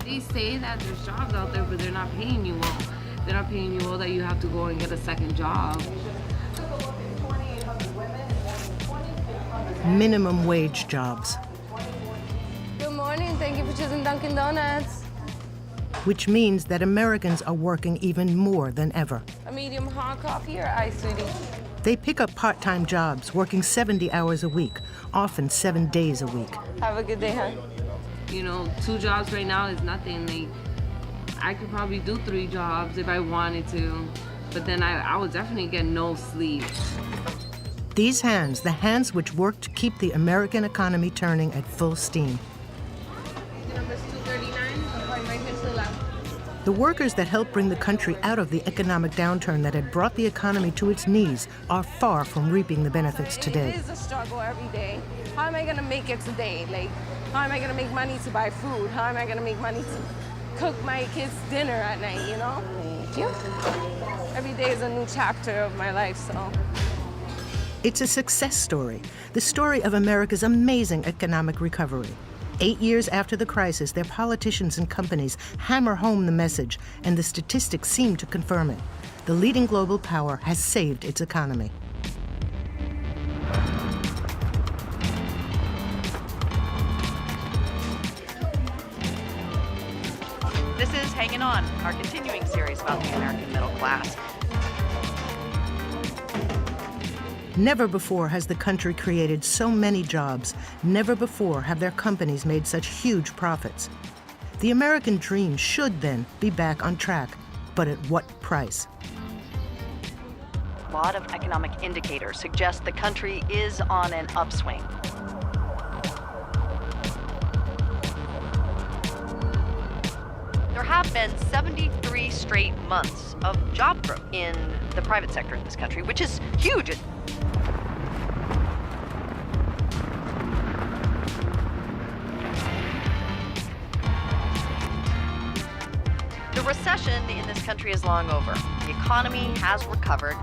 They say that there's jobs out there, but they're not paying you well. They're not paying you well that you have to go and get a second job. Minimum wage jobs. Good morning, thank you for choosing Dunkin' Donuts. Which means that Americans are working even more than ever. A medium hot coffee or ice, sweetie? They pick up part-time jobs, working 70 hours a week, often 7 days a week. Have a good day, hon. You know, 2 jobs right now is nothing. Like, I could probably do 3 jobs if I wanted to, but then I would definitely get no sleep. These hands, the hands which work to keep the American economy turning at full steam. The number's 239, right here to the left. The workers that helped bring the country out of the economic downturn that had brought the economy to its knees are far from reaping the benefits today. It is a struggle every day. How am I gonna make it today? Like, how am I gonna make money to buy food? How am I gonna make money to cook my kids dinner at night, you know? Thank you. Every day is a new chapter of my life, so. It's a success story, the story of America's amazing economic recovery. 8 years after the crisis, their politicians and companies hammer home the message, and the statistics seem to confirm it. The leading global power has saved its economy. This is Hanging On, our continuing series about the American middle class. Never before has the country created so many jobs. Never before have their companies made such huge profits. The American dream should then be back on track, but at what price? A lot of economic indicators suggest the country is on an upswing. There have been 73 straight months of job growth in the private sector in this country, which is huge. The recession in this country is long over. The economy has recovered.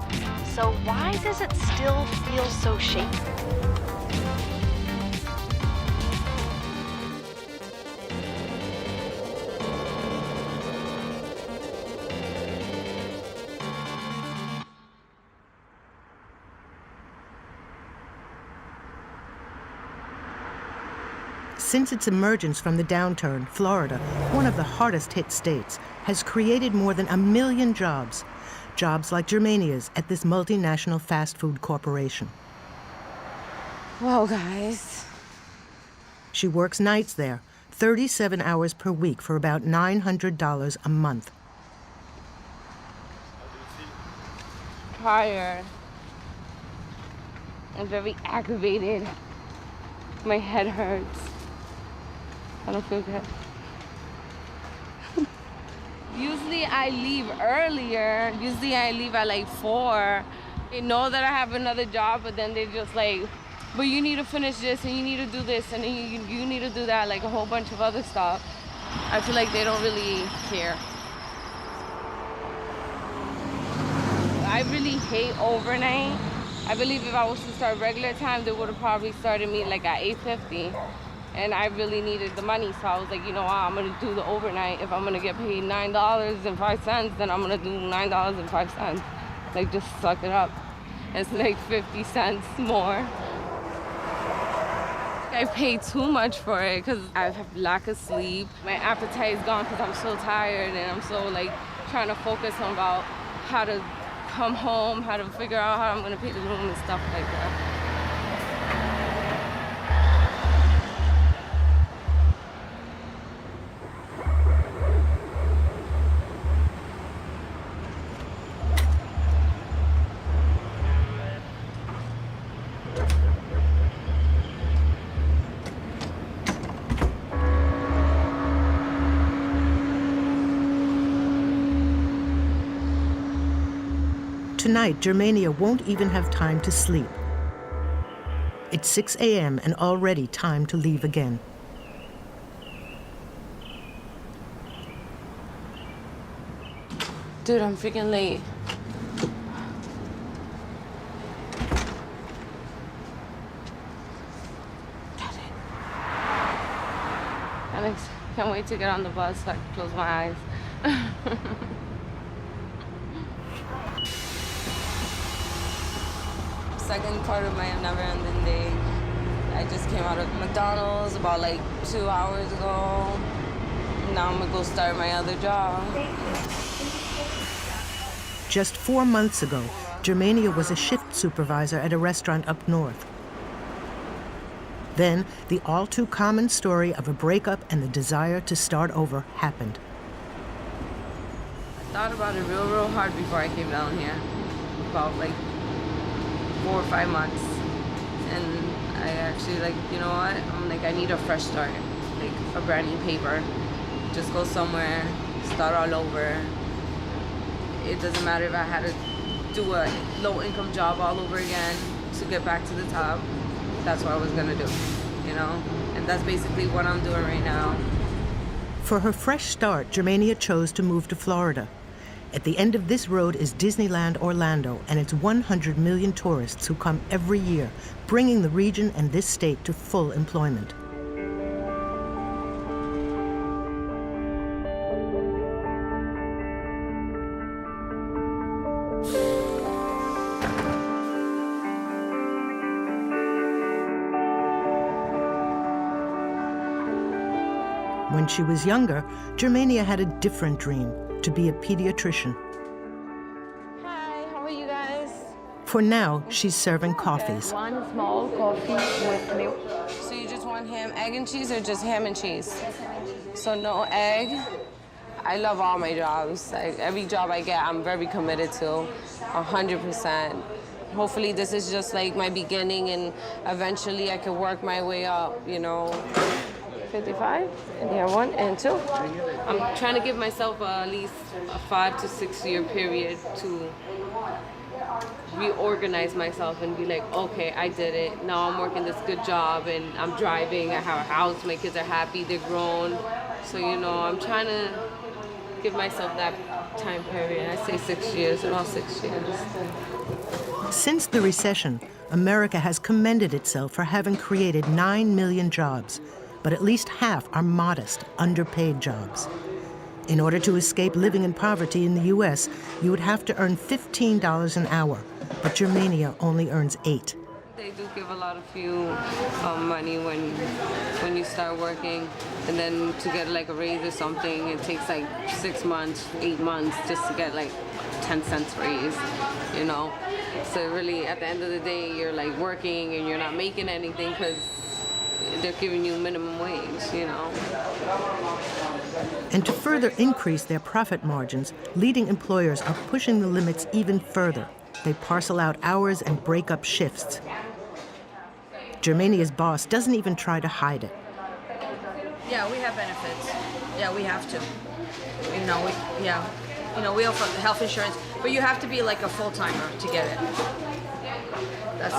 So why does it still feel so shaky? Since its emergence from the downturn, Florida, one of the hardest hit states, has created more than 1 million jobs. jobs like Germania's at this multinational fast food corporation. Whoa, guys. She works nights there, 37 hours per week for about $900 a month. Tired. I'm very aggravated. My head hurts. I don't feel good. Usually I leave earlier. Usually I leave at like 4. They know that I have another job, but then they just like, but you need to finish this and you need to do this and you need to do that, like a whole bunch of other stuff. I feel like they don't really care. I really hate overnight. I believe if I was to start regular time, they would have probably started me like at 8:50. And I really needed the money, so I was like, you know what, I'm gonna do the overnight. If I'm gonna get paid $9.05, then I'm gonna do $9.05. Like, just suck it up. It's like 50 cents more. I pay too much for it because I have lack of sleep. My appetite is gone because I'm so tired and I'm so like trying to focus on about how to come home, how to figure out how I'm gonna pay the room and stuff like that. Tonight, Germania won't even have time to sleep. It's 6 a.m. and already time to leave again. Dude, I'm freaking late. Alex, can't wait to get on the bus so I can close my eyes. Second part of my never-ending day. I just came out of McDonald's about like 2 hours ago. Now I'm gonna go start my other job. Just 4 months ago, Germania was a shift supervisor at a restaurant up north. Then, the all-too-common story of a breakup and the desire to start over happened. I thought about it real hard before I came down here. About like 4 or 5 months. And I actually like, you know what? I'm like, I need a fresh start. Like a brand new paper. Just go somewhere, start all over. It doesn't matter if I had to do a low-income job all over again to get back to the top. That's what I was gonna do, you know? And that's basically what I'm doing right now. For her fresh start, Germania chose to move to Florida. At the end of this road is Disneyland Orlando and its 100 million tourists who come every year, bringing the region and this state to full employment. When she was younger, Germania had a different dream, to be a pediatrician. Hi, how are you guys? For now, she's serving coffees. One small coffee with milk. So you just want ham, egg, and cheese, or just ham and cheese? So no egg. I love all my jobs. Like, every job I get, I'm very committed to, 100%. Hopefully this is just like my beginning and eventually I can work my way up, you know. 55, and yeah, 1 and 2. I'm trying to give myself at least a 5 to 6 year period to reorganize myself and be like, okay, I did it. Now I'm working this good job and I'm driving, I have a house, my kids are happy, they're grown. So, you know, I'm trying to give myself that time period. I say 6 years, about 6 years. Since the recession, America has commended itself for having created 9 million jobs, but at least half are modest, underpaid jobs. In order to escape living in poverty in the U.S., you would have to earn $15 an hour, but Germania only earns $8. They do give a lot of you money when you start working, and then to get like a raise or something, it takes like 6 months, 8 months just to get like 10 cents raise, you know. So really, at the end of the day, you're like working and you're not making anything because they're giving you minimum wage, you know. And to further increase their profit margins, leading employers are pushing the limits even further. They parcel out hours and break up shifts. Germania's boss doesn't even try to hide it. Yeah, we have benefits. Yeah, we have to. You know, we offer health insurance, but you have to be like a full-timer to get it. That's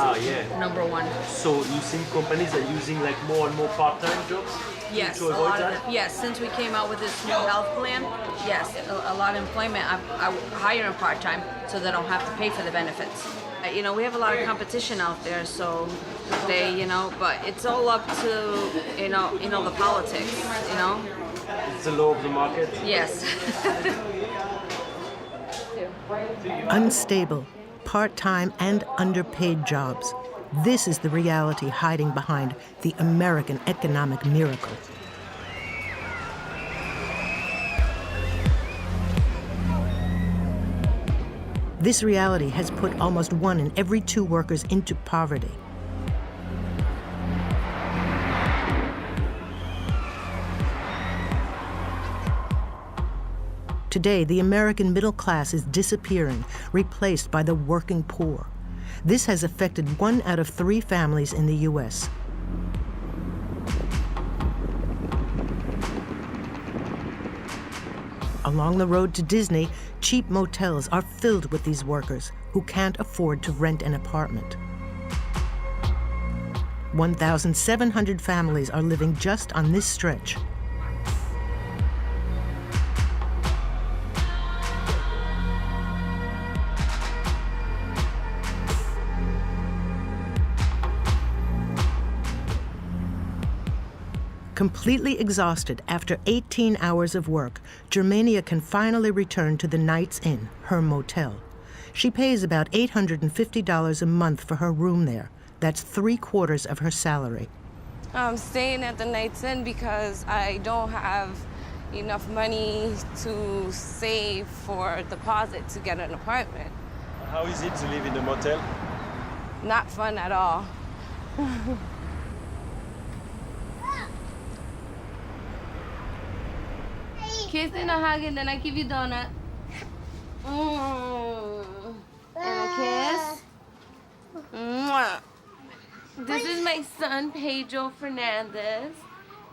number one. So you think companies are using like more and more part-time jobs? Yes, to a avoid lot that? of them. Yes, since we came out with this new health plan, yes, a lot of employment. I hire them part-time so they don't have to pay for the benefits. You know, we have a lot of competition out there, so they, you know, but it's all up to, you know, the politics, you know. It's the law of the market. Yes. Unstable, part-time, and underpaid jobs. This is the reality hiding behind the American economic miracle. This reality has put almost 1 in every 2 workers into poverty. Today, the American middle class is disappearing, replaced by the working poor. This has affected 1 out of 3 families in the U.S. Along the road to Disney, cheap motels are filled with these workers who can't afford to rent an apartment. 1,700 families are living just on this stretch. Completely exhausted after 18 hours of work, Germania can finally return to the Night's Inn, her motel. She pays about $850 a month for her room there. That's 3/4 of her salary. I'm staying at the Night's Inn because I don't have enough money to save for a deposit to get an apartment. How is it to live in a motel? Not fun at all. Kiss and a hug, and then I give you donut. And a kiss. Mwah. This is my son, Pedro Fernandez.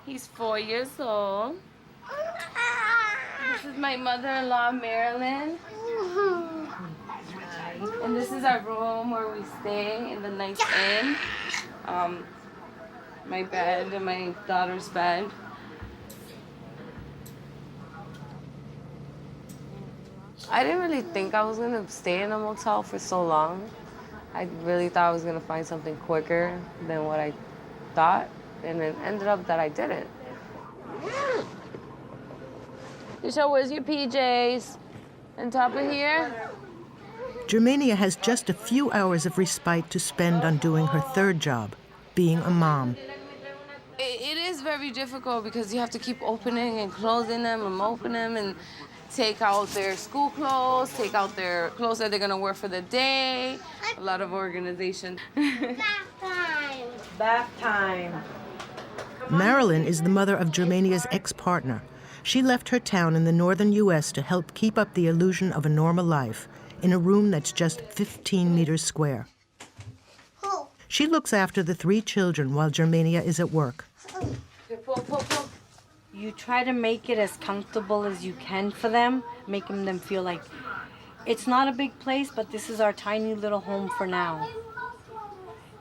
He's 4 years old. This is my mother-in-law, Marilyn. And this is our room where we stay in the Night's Inn. My bed and my daughter's bed. I didn't really think I was gonna stay in a motel for so long. I really thought I was gonna find something quicker than what I thought, and it ended up that I didn't. Isha, where's your PJs? On top of here? Germania has just a few hours of respite to spend on doing her 3rd job, being a mom. It is very difficult because you have to keep opening and closing them and opening them and take out their school clothes, take out their clothes that they're gonna wear for the day. A lot of organization. Bath time. Bath time. Marilyn is the mother of Germania's ex-partner. She left her town in the northern U.S. to help keep up the illusion of a normal life in a room that's just 15 meters square. She looks after the 3 children while Germania is at work. You try to make it as comfortable as you can for them, making them feel like it's not a big place, but this is our tiny little home for now.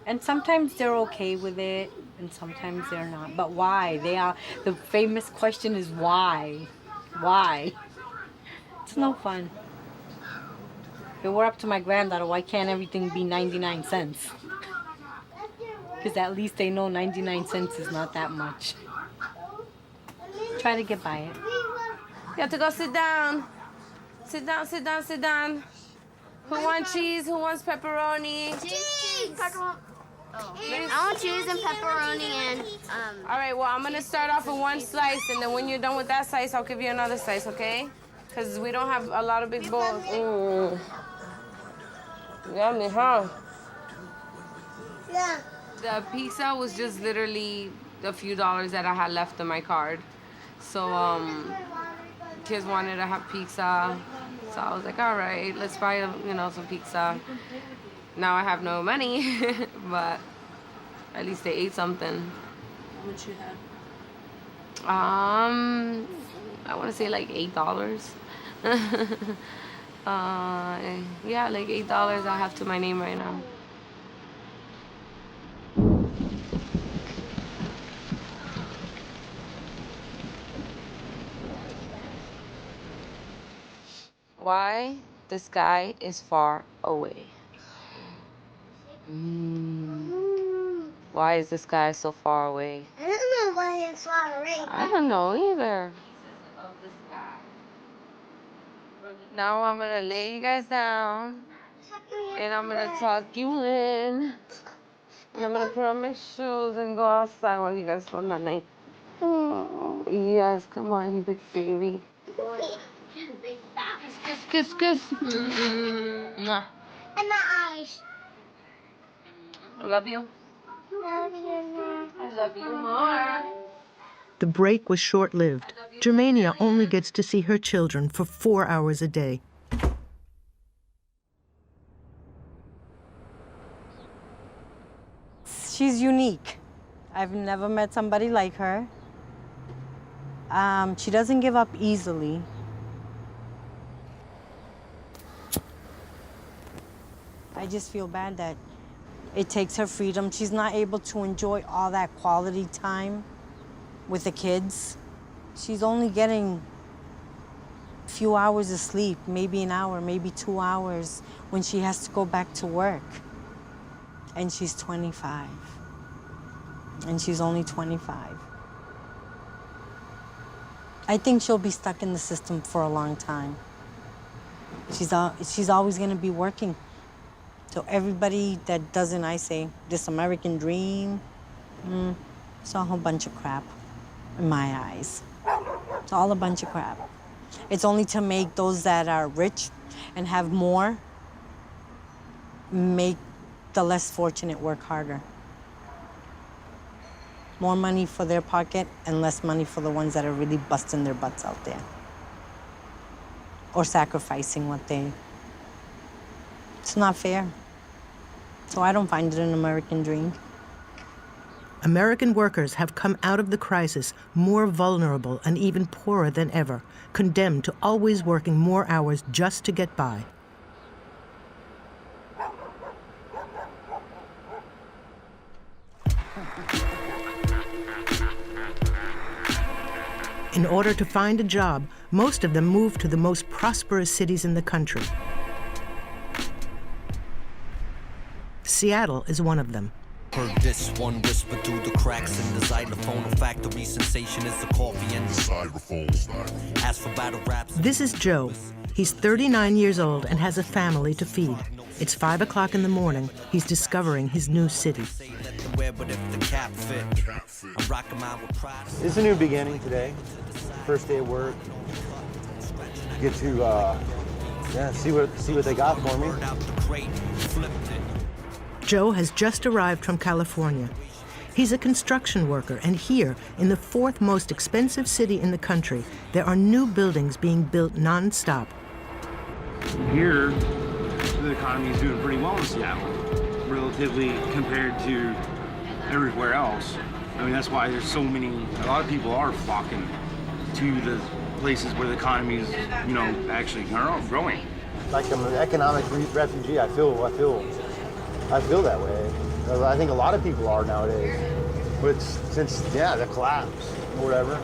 And sometimes they're okay with it, and sometimes they're not. But why? The famous question is why? Why? It's no fun. If it were up to my granddaughter, why can't everything be 99 cents? Because at least they know 99 cents is not that much. Try to get by it. You have to go sit down. Sit down, sit down, sit down. Who wants cheese? Who wants pepperoni? Cheese! Pepperoni. Oh. I want cheese and pepperoni and All right, well, I'm gonna start off with 1 slice, and then when you're done with that slice, I'll give you another slice, okay? Because we don't have a lot of big bowls. Yummy, huh? Yeah. The pizza was just literally a few dollars that I had left on my card. So, kids wanted to have pizza. So I was like, all right, let's buy, some pizza. Now I have no money, but at least they ate something. How much you had? I want to say like $8. Yeah, like $8 I have to my name right now. Why the sky is far away? Why is the sky so far away? I don't know why it's far away. I don't know either. Now I'm gonna lay you guys down and I'm gonna tuck you in. And I'm gonna put on my shoes and go outside while you guys spend the night. Oh, yes, come on, you big baby. Kiss, kiss, kiss. Mwah. And my eyes. I love you. Love you. I love you more. The break was short-lived. Germania only gets to see her children for 4 hours a day. She's unique. I've never met somebody like her. She doesn't give up easily. I just feel bad that it takes her freedom. She's not able to enjoy all that quality time with the kids. She's only getting a few hours of sleep, maybe an hour, maybe 2 hours, when she has to go back to work. And she's 25. And she's only 25. I think she'll be stuck in the system for a long time. She's always gonna be working. So everybody that doesn't, I say, this American dream, it's a whole bunch of crap in my eyes. It's all a bunch of crap. It's only to make those that are rich and have more, make the less fortunate work harder. More money for their pocket and less money for the ones that are really busting their butts out there. Or sacrificing what they... It's not fair. So I don't find it an American dream. American workers have come out of the crisis more vulnerable and even poorer than ever, condemned to always working more hours just to get by. In order to find a job, most of them move to the most prosperous cities in the country. Seattle is one of them. Heard this one whisper through the cracks in the xylophone. A factory sensation is the coffee and the styrofoam. As for battle raps. This is Joe. He's 39 years old and has a family to feed. It's 5 o'clock in the morning. He's discovering his new city. It's a new beginning today. First day of work. Get to see what they got for me. Joe has just arrived from California. He's a construction worker, and here, in the 4th most expensive city in the country, there are new buildings being built non-stop. Here, the economy is doing pretty well in Seattle, relatively compared to everywhere else. I mean, that's why there's a lot of people are flocking to the places where the economy is, actually growing. Like I'm an economic refugee, I feel that way. I think a lot of people are nowadays. But since, the collapse or whatever,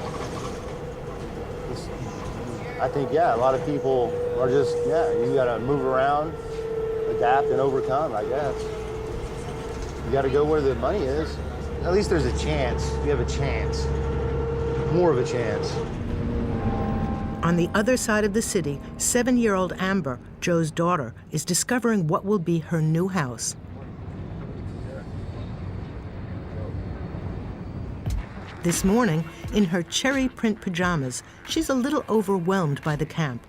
I think, a lot of people are just, you gotta move around, adapt and overcome, I guess. You gotta go where the money is. At least there's a chance. You have a chance. More of a chance. On the other side of the city, 7-year-old Amber, Joe's daughter, is discovering what will be her new house. This morning, in her cherry print pajamas, she's a little overwhelmed by the camp.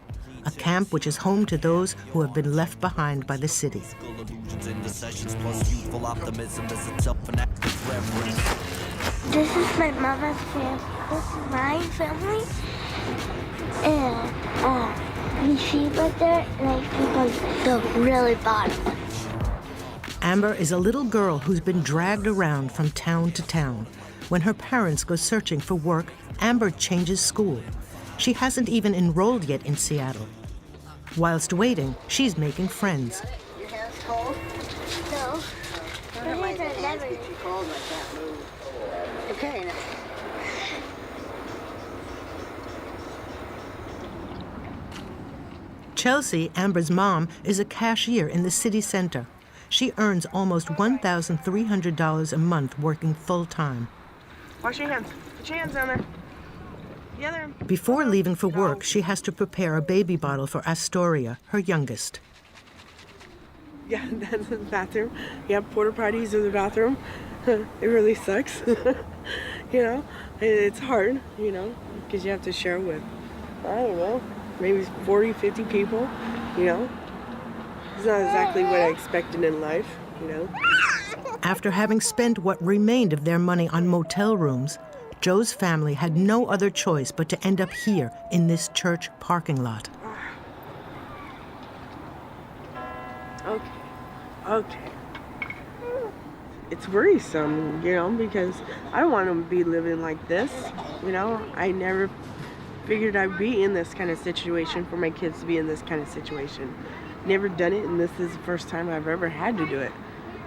a camp which is home to those who have been left behind by the city. This is my mother's family. This is my family. And we sleep right there, and I sleep on the really bottom. Amber is a little girl who's been dragged around from town to town. When her parents go searching for work, Amber changes school. She hasn't even enrolled yet in Seattle. Whilst waiting, she's making friends. Your hands cold? No. My hands get too cold and I can't move. Okay. Chelsea, Amber's mom, is a cashier in the city center. She earns almost $1,300 a month working full-time. Wash your hands. Put your hands down there. Together. Before leaving for work, she has to prepare a baby bottle for Astoria, her youngest. Yeah, that's the bathroom. Yeah, porta potties in the bathroom. It really sucks. You know, it's hard, you know, because you have to share with, I don't know, maybe 40, 50 people, you know. It's not exactly what I expected in life, you know. After having spent what remained of their money on motel rooms, Joe's family had no other choice but to end up here in this church parking lot. Okay. It's worrisome, you know, because I don't want to be living like this, you know. I never figured I'd be in this kind of situation, for my kids to be in this kind of situation. Never done it, and this is the first time I've ever had to do it,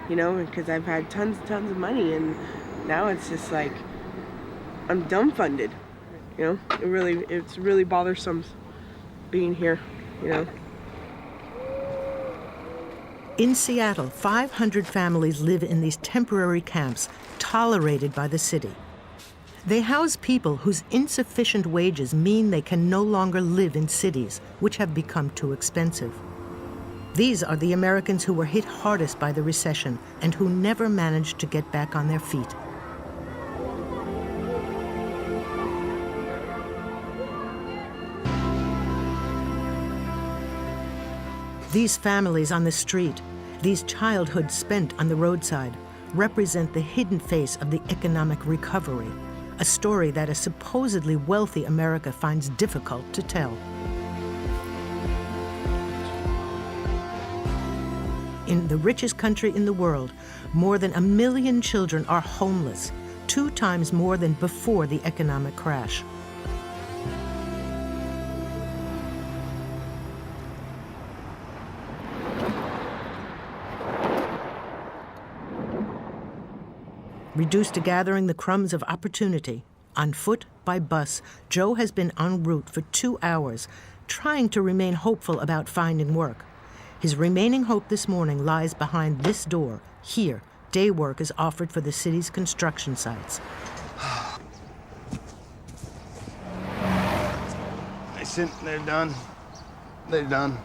you know, because I've had tons of money, and now it's just like I'm dumbfounded, you know. It's really bothersome being here, you know. In Seattle, 500 families live in these temporary camps tolerated by the city. They house people whose insufficient wages mean they can no longer live in cities, which have become too expensive. These are the Americans who were hit hardest by the recession and who never managed to get back on their feet. These families on the street, these childhoods spent on the roadside, represent the hidden face of the economic recovery, a story that a supposedly wealthy America finds difficult to tell. In the richest country in the world, more than 1 million children are homeless, 2 times more than before the economic crash. Reduced to gathering the crumbs of opportunity, on foot, by bus, Joe has been en route for 2 hours, trying to remain hopeful about finding work. His remaining hope this morning lies behind this door. Here, day work is offered for the city's construction sites. They're done. They're done.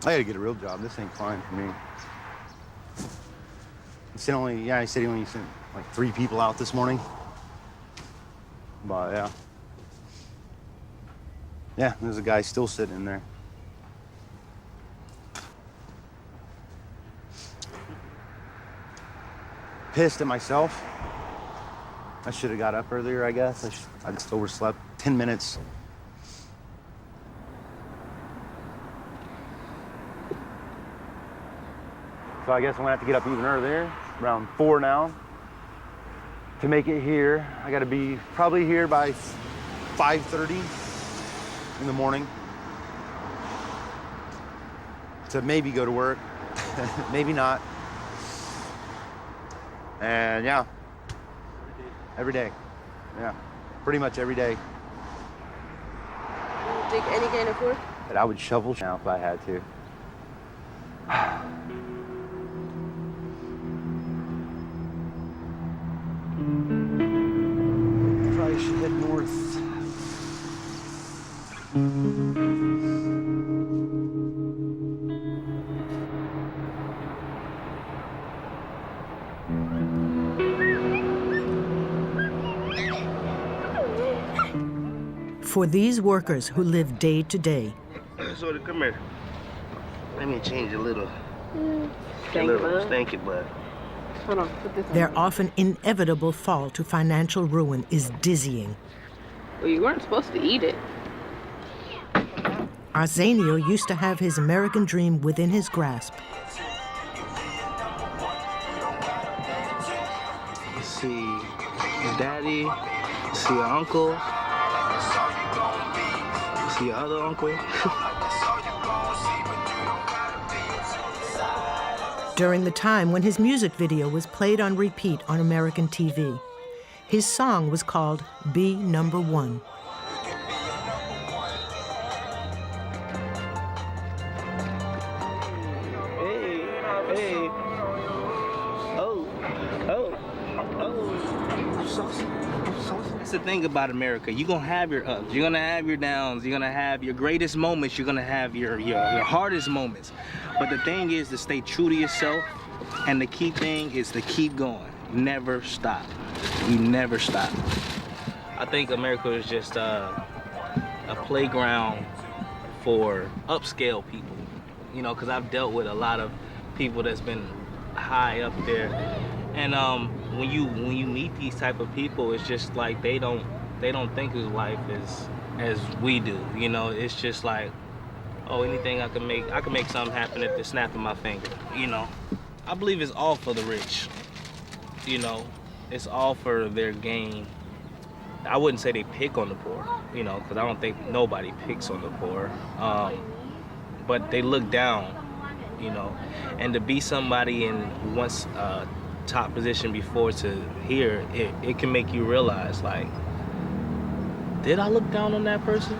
I gotta get a real job. This ain't fine for me. He said he only sent like 3 people out this morning. But yeah. Yeah, there's a guy still sitting in there. Pissed at myself. I should have got up earlier, I guess. I just overslept 10 minutes. So I guess I'm gonna have to get up even earlier, around 4 now, to make it here. I gotta be probably here by 5:30 in the morning to maybe go to work, maybe not. And yeah, every day. Yeah, pretty much every day. You don't think any kind of work? But I would shovel now if I had to. Probably should head north. For these workers who live day to day, So come here. Let me change a little. Stinky butt. Hold on, put this on. their often inevitable fall to financial ruin is dizzying. Well, you weren't supposed to eat it. Arsenio used to have his American dream within his grasp. See your daddy, see your uncle, see your other uncle. During the time when his music video was played on repeat on American TV, his song was called Be Number One. That's the thing about America. You're gonna have your ups, you're gonna have your downs, you're gonna have your greatest moments, you're gonna have your hardest moments. But the thing is to stay true to yourself, and the key thing is to keep going. Never stop. You never stop. I think America is just a playground for upscale people. You know, because I've dealt with a lot of people that's been high up there, and when you meet these type of people, it's just like they don't think of life as we do. You know, it's just like, oh, anything I can make something happen at the snap of my finger. You know, I believe it's all for the rich. You know, it's all for their gain. I wouldn't say they pick on the poor, you know, because I don't think nobody picks on the poor. But they look down, you know, and to be somebody in once top position before to here, it can make you realize, like, did I look down on that person?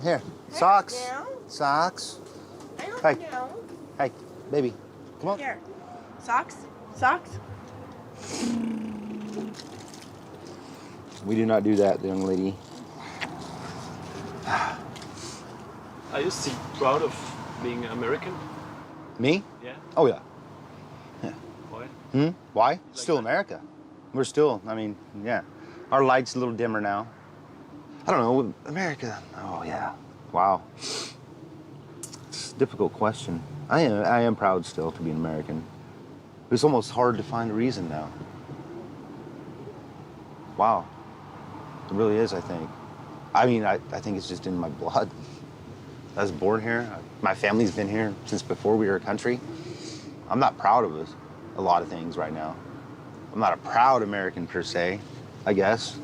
Here, socks. Socks. Hey, hey, baby, come on. Here, socks, socks. We do not do that, young lady. Are you still proud of being American? Me? Yeah. Oh, yeah. Why? Why? Still America. We're still, I mean, yeah. Our light's a little dimmer now. I don't know, America. Oh, yeah. Wow. It's a difficult question. I am proud still to be an American. It's almost hard to find a reason now. Wow. It really is, I think. I mean, I think it's just in my blood. I was born here. My family's been here since before we were a country. I'm not proud of us, a lot of things right now. I'm not a proud American per se, I guess.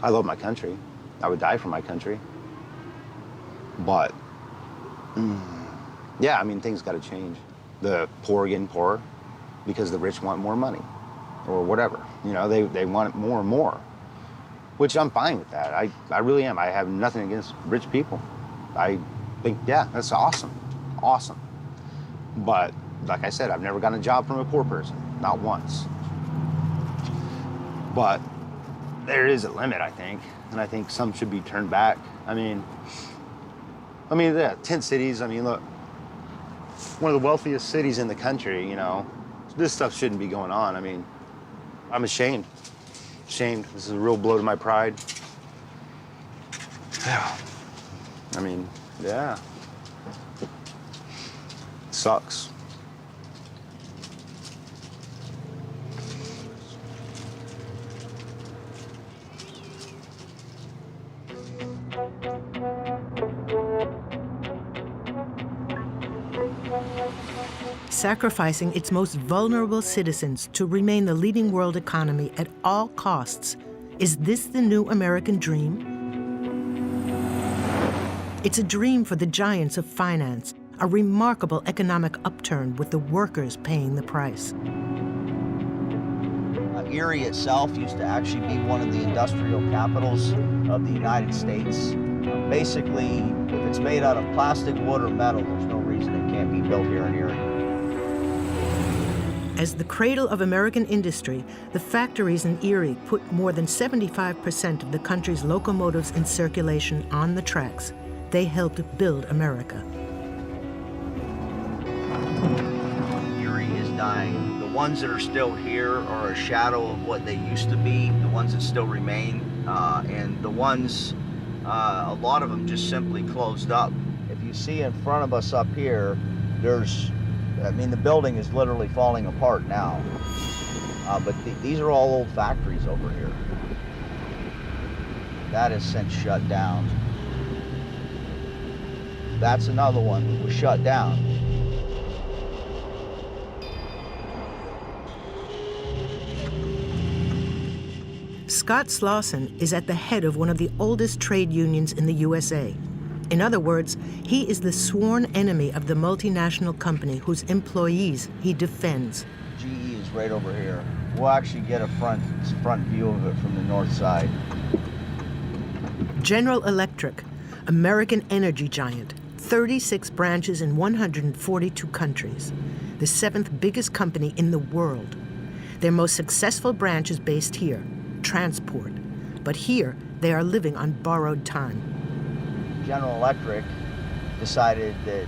I love my country. I would die for my country. But, yeah, I mean, things got to change. The poor are getting poorer because the rich want more money or whatever. You know, they want it more and more, which I'm fine with that. I really am. I have nothing against rich people. I think, yeah, that's awesome. Awesome. But, like I said, I've never gotten a job from a poor person, not once. But there is a limit, I think, and I think some should be turned back. I mean, yeah, tent cities, I mean, look, one of the wealthiest cities in the country, you know, this stuff shouldn't be going on. I mean, I'm ashamed. Ashamed. This is a real blow to my pride. Yeah. I mean, yeah. It sucks. Sacrificing its most vulnerable citizens to remain the leading world economy at all costs. Is this the new American dream? It's a dream for the giants of finance, a remarkable economic upturn with the workers paying the price. Erie itself used to actually be one of the industrial capitals of the United States. Basically, if it's made out of plastic, wood, or metal, there's no reason it can't be built here in Erie. As the cradle of American industry, the factories in Erie put more than 75% of the country's locomotives in circulation on the tracks, They helped build America. Erie is dying. The ones that are still here are a shadow of what they used to be, the ones that still remain, and the ones, a lot of them just simply closed up. If you see in front of us up here, the building is literally falling apart now. But these are all old factories over here. That has since shut down. That's another one that was shut down. Scott Slauson is at the head of one of the oldest trade unions in the USA. In other words, he is the sworn enemy of the multinational company whose employees he defends. GE is right over here. We'll actually get a front view of it from the north side. General Electric, American energy giant, 36 branches in 142 countries, the 7th biggest company in the world. Their most successful branch is based here, transport. But here, they are living on borrowed time. General Electric decided that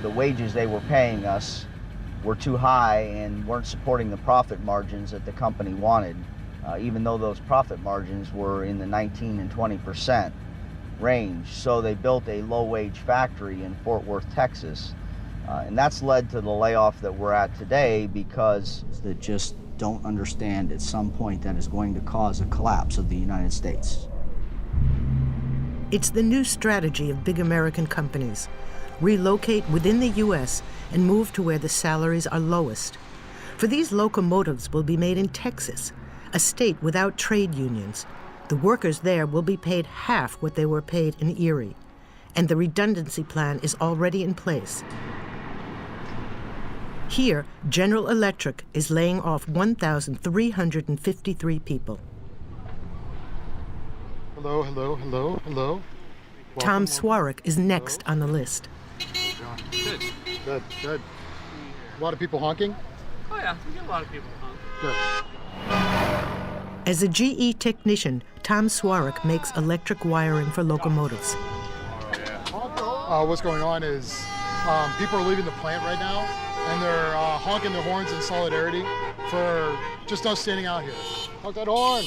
the wages they were paying us were too high and weren't supporting the profit margins that the company wanted, even though those profit margins were in the 19 and 20% range. So they built a low-wage factory in Fort Worth, Texas. And that's led to the layoff that we're at today, because they just don't understand at some point that is going to cause a collapse of the United States. It's the new strategy of big American companies. Relocate within the U.S. and move to where the salaries are lowest. For these locomotives will be made in Texas, a state without trade unions. The workers there will be paid half what they were paid in Erie. And the redundancy plan is already in place. Here, General Electric is laying off 1,353 people. Hello, hello, hello, hello. Tom Swarrick is next on the list. Good, good, good. A lot of people honking? Oh yeah, we get a lot of people honking. Good. As a GE technician, Tom Swarrick makes electric wiring for locomotives. What's going on is people are leaving the plant right now, and they're honking their horns in solidarity for just us standing out here. Honk that horn!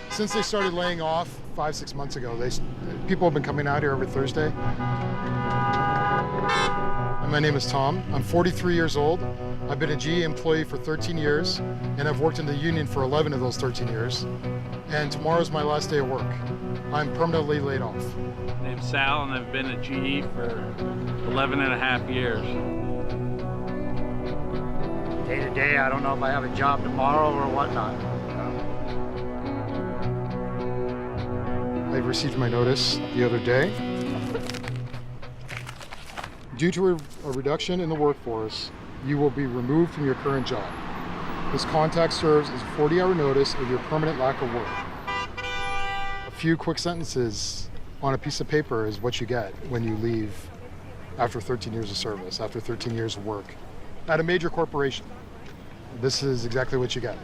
Since they started laying off 5-6 months ago, people have been coming out here every Thursday. My name is Tom. I'm 43 years old. I've been a GE employee for 13 years, and I've worked in the union for 11 of those 13 years. And tomorrow's my last day of work. I'm permanently laid off. My name's Sal, and I've been at GE for 11 and a half years. Day to day, I don't know if I have a job tomorrow or whatnot. I received my notice the other day. Due to a reduction in the workforce, you will be removed from your current job. This contact serves as a 40-hour notice of your permanent lack of work. A few quick sentences on a piece of paper is what you get when you leave after 13 years of service, after 13 years of work at a major corporation. This is exactly what you get.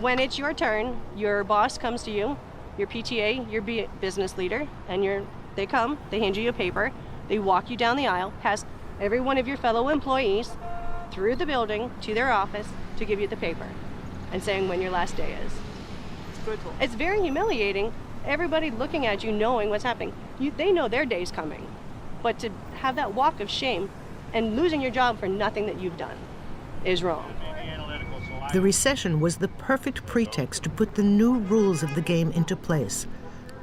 When it's your turn, your boss comes to you, your PTA, your business leader, and they come, they hand you a paper, they walk you down the aisle, past every one of your fellow employees, through the building to their office to give you the paper and saying when your last day is. It's brutal. It's very humiliating. Everybody looking at you, knowing what's happening. They know their day's coming. But to have that walk of shame and losing your job for nothing that you've done is wrong. The recession was the perfect pretext to put the new rules of the game into place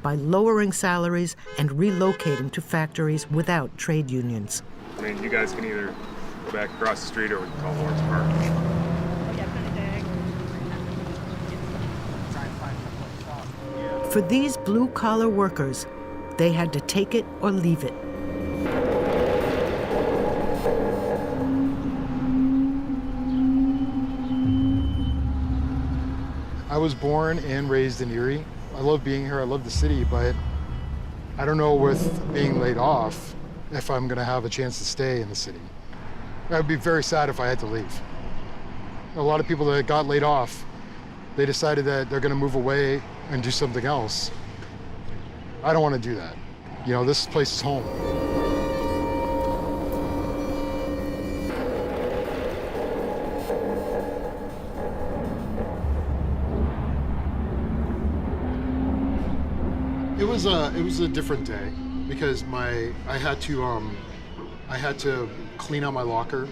by lowering salaries and relocating to factories without trade unions. I mean, you guys can either go back across the street or we can call Lawrence Park. For these blue-collar workers, they had to take it or leave it. I was born and raised in Erie. I love being here, I love the city, but I don't know with being laid off if I'm gonna have a chance to stay in the city. I would be very sad if I had to leave. A lot of people that got laid off, they decided that they're gonna move away and do something else. I don't wanna do that. You know, this place is home. It was a different day because I had to clean out my locker.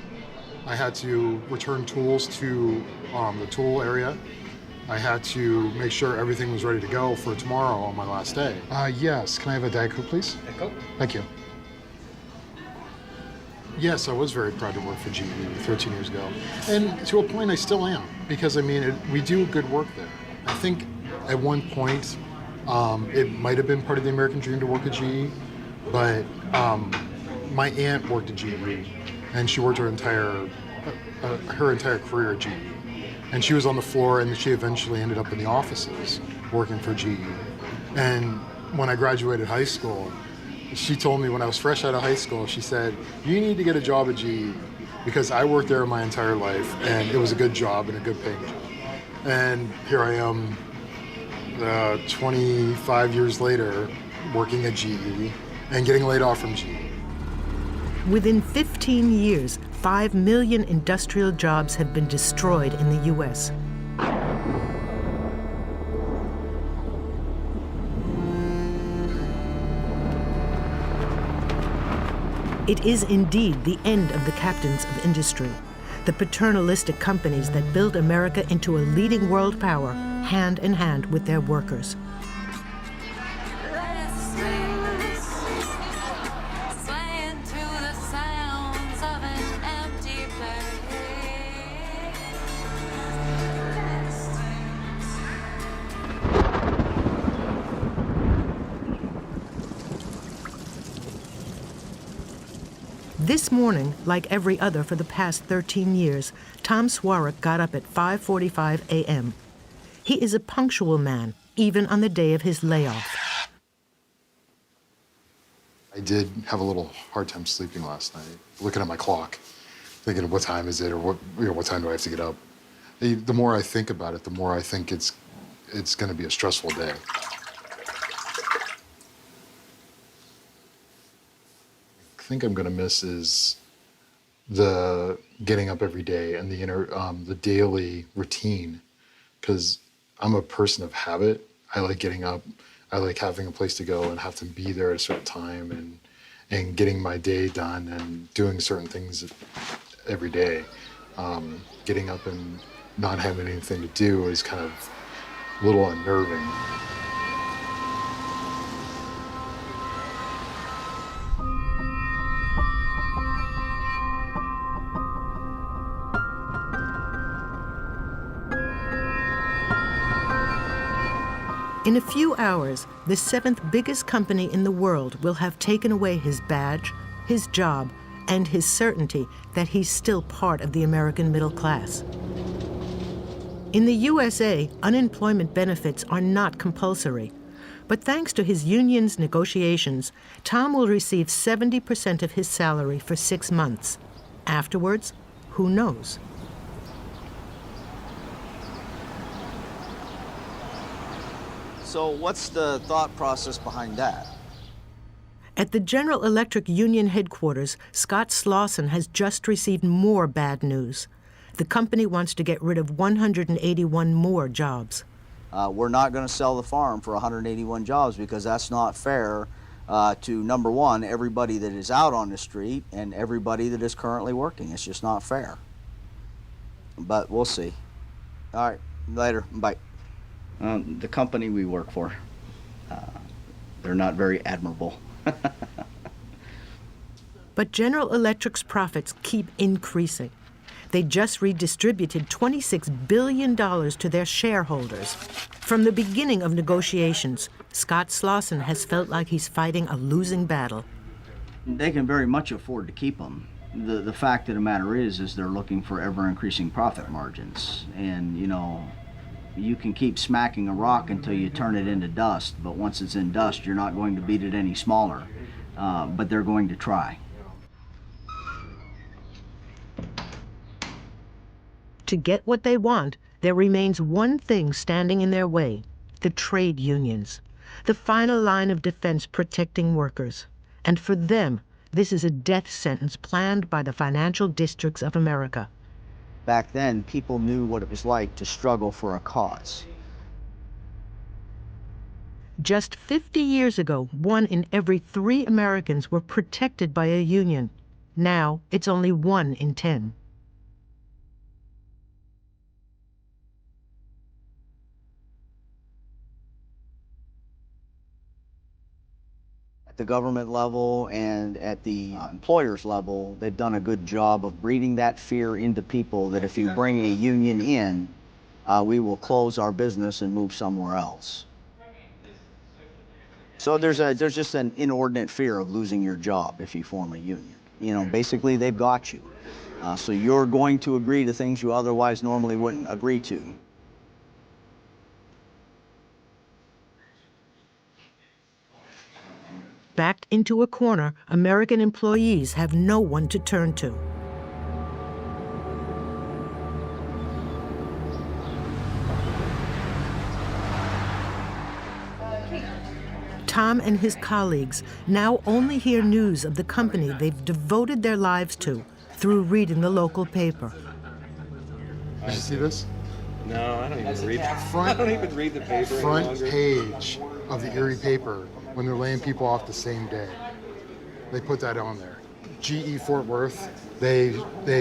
I had to return tools to the tool area. I had to make sure everything was ready to go for tomorrow on my last day. Yes, can I have a Diet Coke, please? Diet Coke? Thank you. Yes, I was very proud to work for GE 13 years ago. And to a point, I still am, because I mean, we do good work there. I think at one point, it might have been part of the American dream to work at GE, but my aunt worked at GE, and she worked her entire career at GE. And she was on the floor, and she eventually ended up in the offices working for GE. And when I graduated high school, she told me when I was fresh out of high school, she said, you need to get a job at GE because I worked there my entire life, and it was a good job and a good paying job. And here I am 25 years later working at GE and getting laid off from GE. Within 15 years, 5 million industrial jobs have been destroyed in the U.S. It is indeed the end of the captains of industry, the paternalistic companies that built America into a leading world power, hand in hand with their workers. This morning, like every other for the past 13 years, Tom Swarrick got up at 5:45 a.m. He is a punctual man, even on the day of his layoff. I did have a little hard time sleeping last night, looking at my clock, thinking, what time is it, or what time do I have to get up? The more I think about it, the more I think it's going to be a stressful day. I think I'm going to miss is the getting up every day and the daily routine, because I'm a person of habit. I like getting up. I like having a place to go and have to be there at a certain time and getting my day done and doing certain things every day. Getting up and not having anything to do is kind of a little unnerving. In a few hours, the 7th biggest company in the world will have taken away his badge, his job, and his certainty that he's still part of the American middle class. In the USA, unemployment benefits are not compulsory, but thanks to his union's negotiations, Tom will receive 70% of his salary for 6 months. Afterwards, who knows? So what's the thought process behind that? At the General Electric Union headquarters, Scott Slauson has just received more bad news. The company wants to get rid of 181 more jobs. We're not going to sell the farm for 181 jobs because that's not fair to, number one, everybody that is out on the street and everybody that is currently working. It's just not fair. But we'll see. All right, later, bye. The company we work for, they're not very admirable. But General Electric's profits keep increasing. They just redistributed $26 billion to their shareholders. From the beginning of negotiations, Scott Slauson has felt like he's fighting a losing battle. They can very much afford to keep them. The fact of the matter is they're looking for ever-increasing profit margins. And, you know, you can keep smacking a rock until you turn it into dust, but once it's in dust, you're not going to beat it any smaller. But they're going to try. To get what they want, there remains one thing standing in their way: the trade unions. the final line of defense protecting workers. And for them, this is a death sentence planned by the financial districts of America. Back then, people knew what it was like to struggle for a cause. Just 50 years ago, 1 in every 3 Americans were protected by a union. Now, it's only 1 in 10. At the government level and at the employer's level, they've done a good job of breeding that fear into people that if you bring a union in, we will close our business and move somewhere else. So there's just an inordinate fear of losing your job if you form a union. You know, basically they've got you. So you're going to agree to things you otherwise normally wouldn't agree to. Backed into a corner, American employees have no one to turn to. Tom and his colleagues now only hear news of the company they've devoted their lives to through reading the local paper. Did you see this? No, I don't even read that. I don't even read the paper Front any longer. page of the Erie paper when they're laying people off the same day. They put that on there. GE Fort Worth, they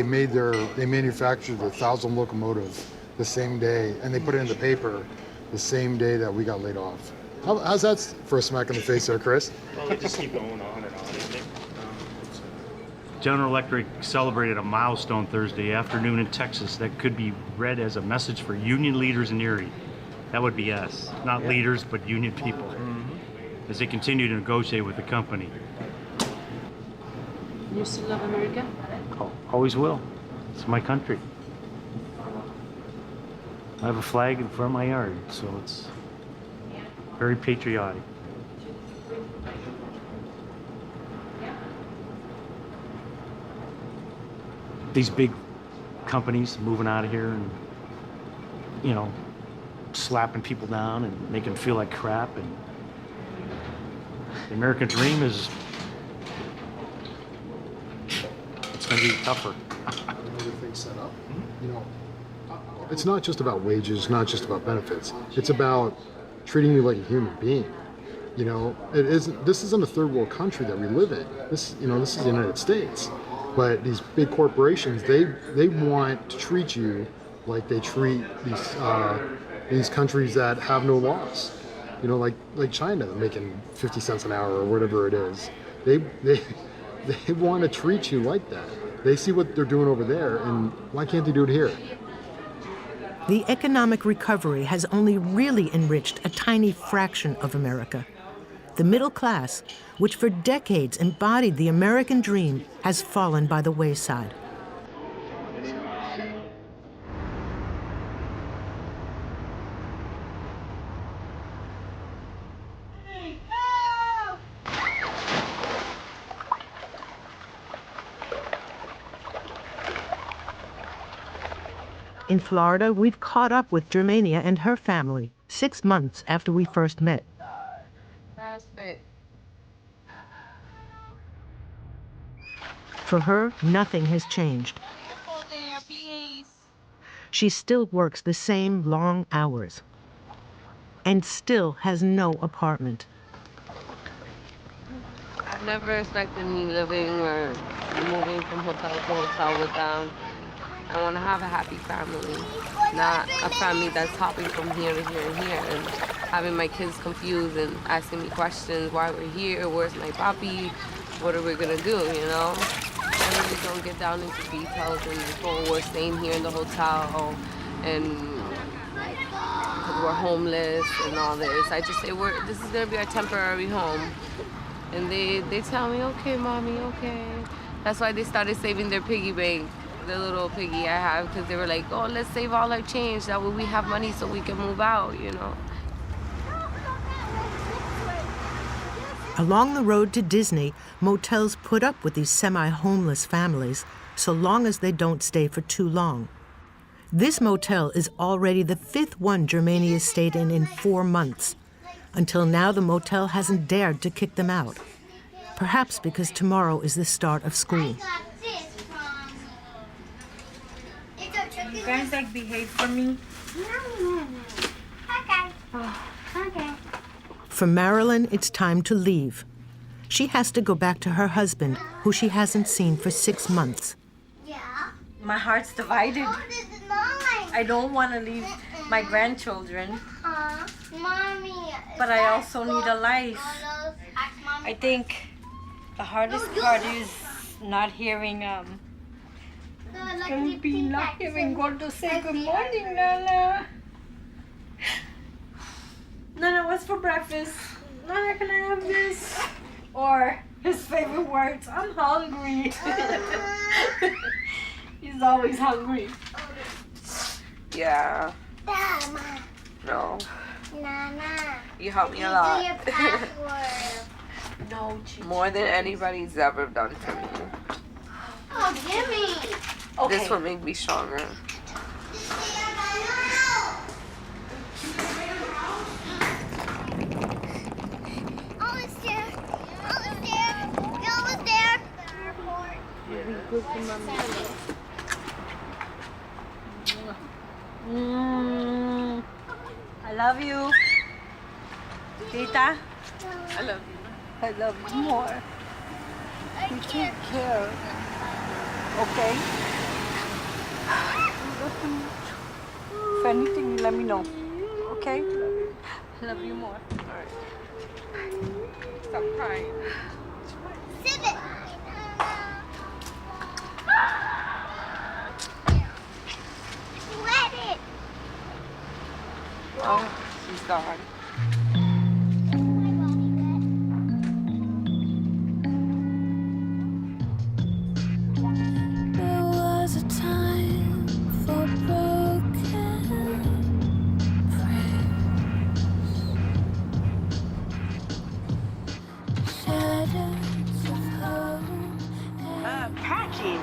manufactured 1,000 locomotives the same day, and they put it in the paper the same day that we got laid off. How's that for a smack in the face there, Chris? Well, they just keep going on and on. General Electric celebrated a milestone Thursday afternoon in Texas that could be read as a message for union leaders in Erie. That would be us, not leaders, but union people, as they continue to negotiate with the company. You still love America? Always will. It's my country. I have a flag in front of my yard, so it's very patriotic. These big companies moving out of here and, you know, slapping people down and making them feel like crap. And the American dream is, it's going to be tougher. Another thing set up. You know, it's not just about wages, not just about benefits. It's about treating you like a human being. You know, this isn't a third world country that we live in. This is the United States. But these big corporations, they want to treat you like they treat these countries that have no laws. You know, like China, making 50 cents an hour or whatever it is. They want to treat you like that. They see what they're doing over there, and why can't they do it here? The economic recovery has only really enriched a tiny fraction of America. The middle class, which for decades embodied the American dream, has fallen by the wayside. In Florida, we've caught up with Germania and her family 6 months after we first met. For her, nothing has changed. She still works the same long hours and still has no apartment. I've never expected me living or moving from hotel to hotel with them. I want to have a happy family, not a family that's hopping from here to here and here and having my kids confused and asking me questions, why we're here, where's my papi, what are we gonna do, you know? I really don't get down into details and oh, we're staying here in the hotel and because we're homeless and all this. I just say this is gonna be our temporary home. And they tell me, okay, mommy, okay. That's why they started saving their piggy bank. The little piggy I have, because they were like, oh, let's save all our change. That way we have money so we can move out, you know. Along the road to Disney, motels put up with these semi-homeless families so long as they don't stay for too long. This motel is already the 5th one Germania stayed in 4 months. Until now, the motel hasn't dared to kick them out. Perhaps because tomorrow is the start of school. You guys behave for me? Okay. For Marilyn, it's time to leave. She has to go back to her husband, who she hasn't seen for 6 months. My heart's divided. I don't want to leave my grandchildren, but I also need a life. I think the hardest part is not hearing, gonna be not hearing God to say good morning, Nana. Nana, what's for breakfast? Nana, can I have this? Or his favorite words, I'm hungry. He's always hungry. Yeah. No. Nana. You help me a lot. No, more than anybody's ever done for me. Oh, gimme. Okay. This will make me stronger. Almost there. Almost there. You're almost there. I love you. Tita, I love you. I love you more. You take care. Okay? If anything, you let me know. Okay? I love you more. Alright. Stop crying. Sit it. Let it. Oh, she's gone. There was a time for broken prayers, shadows of hope. Packing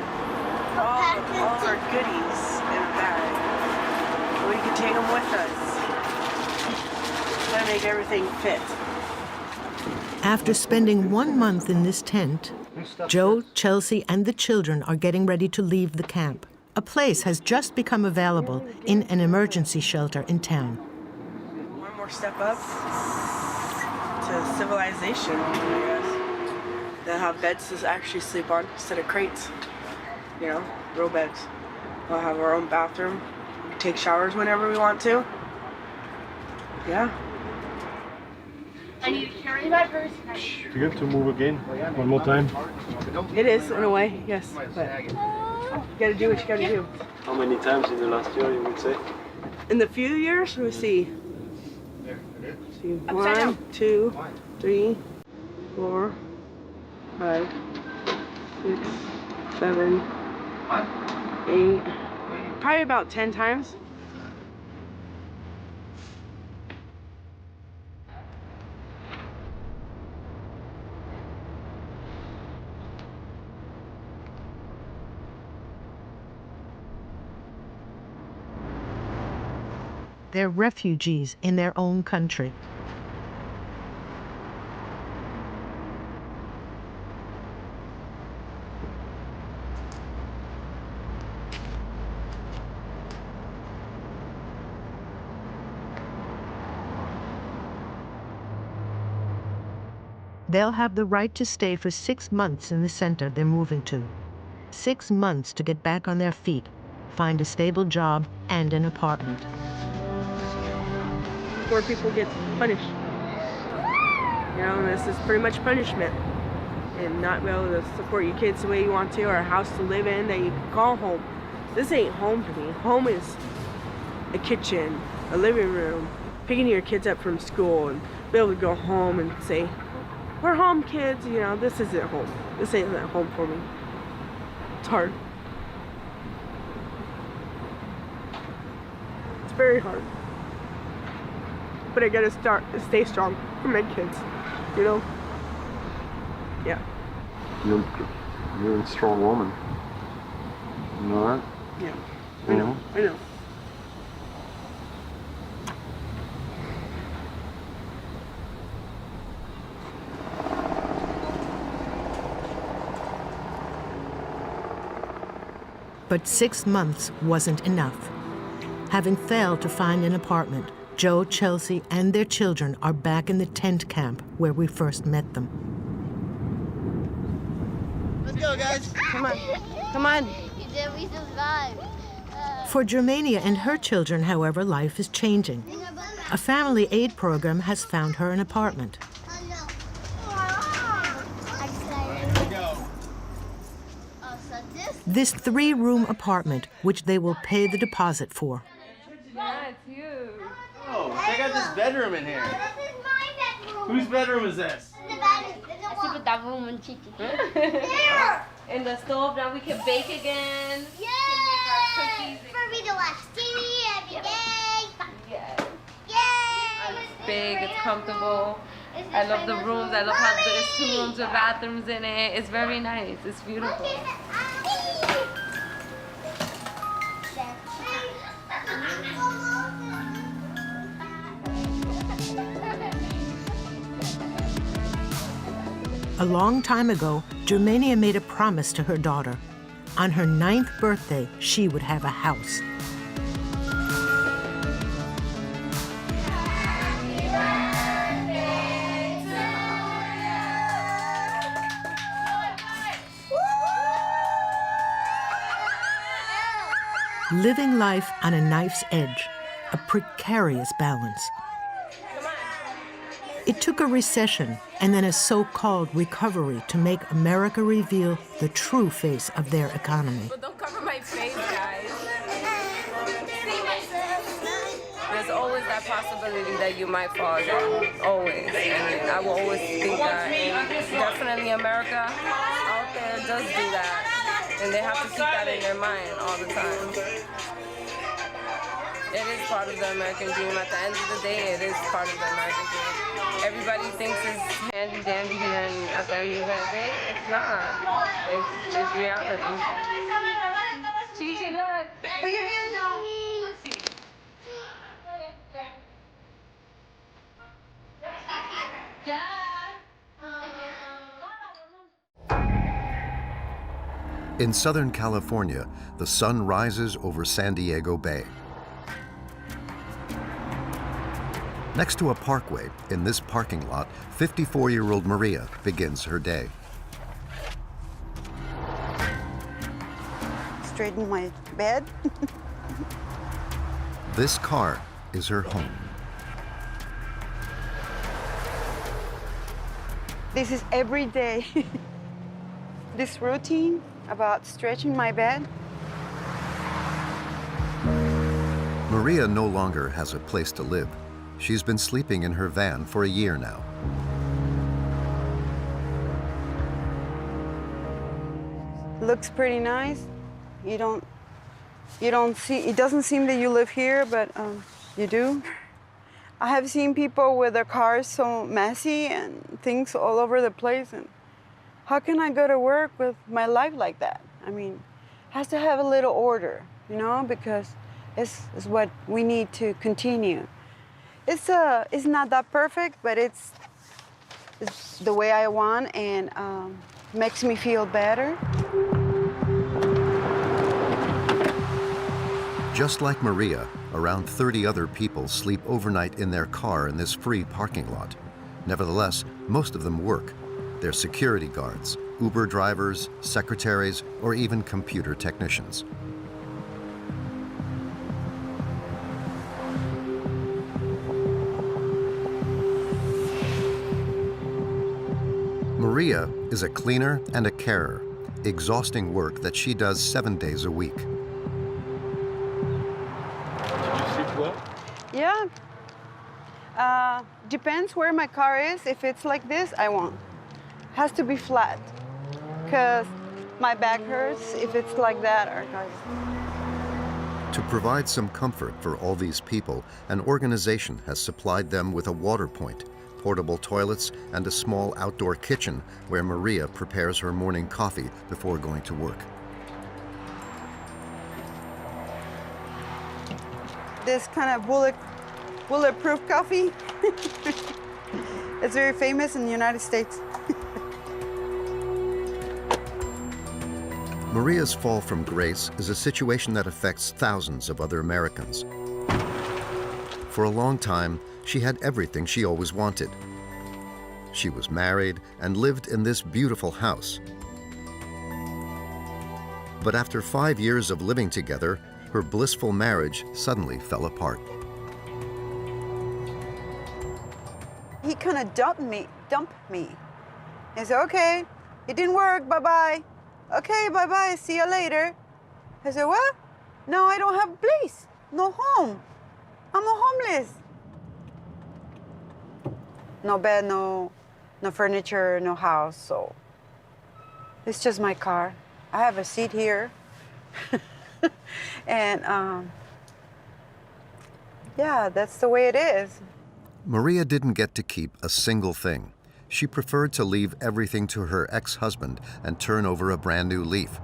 all our goodies in a bag. We can take them with us. Try to make everything fit. After spending 1 month in this tent, Joe, Chelsea, and the children are getting ready to leave the camp. A place has just become available in an emergency shelter in town. One more step up to civilization, I guess. They'll have beds to actually sleep on instead of crates. You know, real beds. We'll have our own bathroom. We can take showers whenever we want to. Yeah. I need to carry my purse. Do you have to move again? One more time? It is, in a way, yes. But you gotta do what you gotta do. How many times in the last year, you would say? In the few years, let's see. 1, 2, 3, 4, 5, 6, 7, 8. Probably about 10 times. They're refugees in their own country. They'll have the right to stay for 6 months in the center they're moving to. 6 months to get back on their feet, find a stable job and an apartment. Poor people get punished. You know, this is pretty much punishment. And not be able to support your kids the way you want to, or a house to live in that you can call home. This ain't home for me. Home is a kitchen, a living room, picking your kids up from school and be able to go home and say, we're home, kids. You know, this isn't home. This ain't home for me. It's hard. It's very hard. But I gotta stay strong for my kids, you know? Yeah. You're a strong woman. You know that? Yeah. I know. I know. But 6 months wasn't enough. Having failed to find an apartment, Joe, Chelsea, and their children are back in the tent camp where we first met them. Let's go, guys. Come on. Come on. We survived. For Germania and her children, however, life is changing. A family aid program has found her an apartment. This 3-room apartment, which they will pay the deposit for. Yeah, it's huge. Oh, check out this bedroom in here. This is my bedroom. Whose bedroom is this? In the stove, now we can bake again. Yay! Cookies. For me to watch TV every day. Yes. Yay! It's big, it's comfortable. I love the rooms. I love how there's 2 rooms with bathrooms in it. It's very nice. It's beautiful. A long time ago, Germania made a promise to her daughter. On her 9th birthday, she would have a house. Living life on a knife's edge, a precarious balance. It took a recession and then a so-called recovery to make America reveal the true face of their economy. But don't cover my face, guys. There's always that possibility that you might fall down. Always. And I will always think that. And definitely America out there does do that. And they have to keep that in their mind all the time. It is part of the American dream. At the end of the day, it is part of the American dream. Everybody thinks it's handy dandy here in USA. It's not. It's reality. Gigi, look. Put your hands down. In Southern California, the sun rises over San Diego Bay. Next to a parkway, in this parking lot, 54-year-old Maria begins her day. Straighten my bed. This car is her home. This is every day. This routine about stretching my bed. Maria no longer has a place to live. She's been sleeping in her van for a year now. Looks pretty nice. You don't see, it doesn't seem that you live here, but you do. I have seen people with their cars so messy and things all over the place, and how can I go to work with my life like that? I mean, it has to have a little order, you know, because it's what we need to continue. It's not that perfect, but it's the way I want, and makes me feel better. Just like Maria, around 30 other people sleep overnight in their car in this free parking lot. Nevertheless, most of them work. They're security guards, Uber drivers, secretaries, or even computer technicians. Maria is a cleaner and a carer, exhausting work that she does 7 days a week. Yeah. Depends where my car is. If it's like this, I won't. Has to be flat, because my back hurts if it's like that. Or To provide some comfort for all these people, an organization has supplied them with a water point, portable toilets, and a small outdoor kitchen where Maria prepares her morning coffee before going to work. this kind of bulletproof coffee. It's very famous in the United States. Maria's fall from grace is a situation that affects thousands of other Americans. For a long time, she had everything she always wanted. She was married and lived in this beautiful house. But after 5 years of living together, her blissful marriage suddenly fell apart. He kind of dumped me. I said, okay, it didn't work, bye-bye. Okay, bye-bye, see you later. I said, what? No, I don't have a place, no home. I'm a homeless. No bed, no furniture, no house, so it's just my car. I have a seat here. And yeah, that's the way it is. Maria didn't get to keep a single thing. She preferred to leave everything to her ex-husband and turn over a brand new leaf.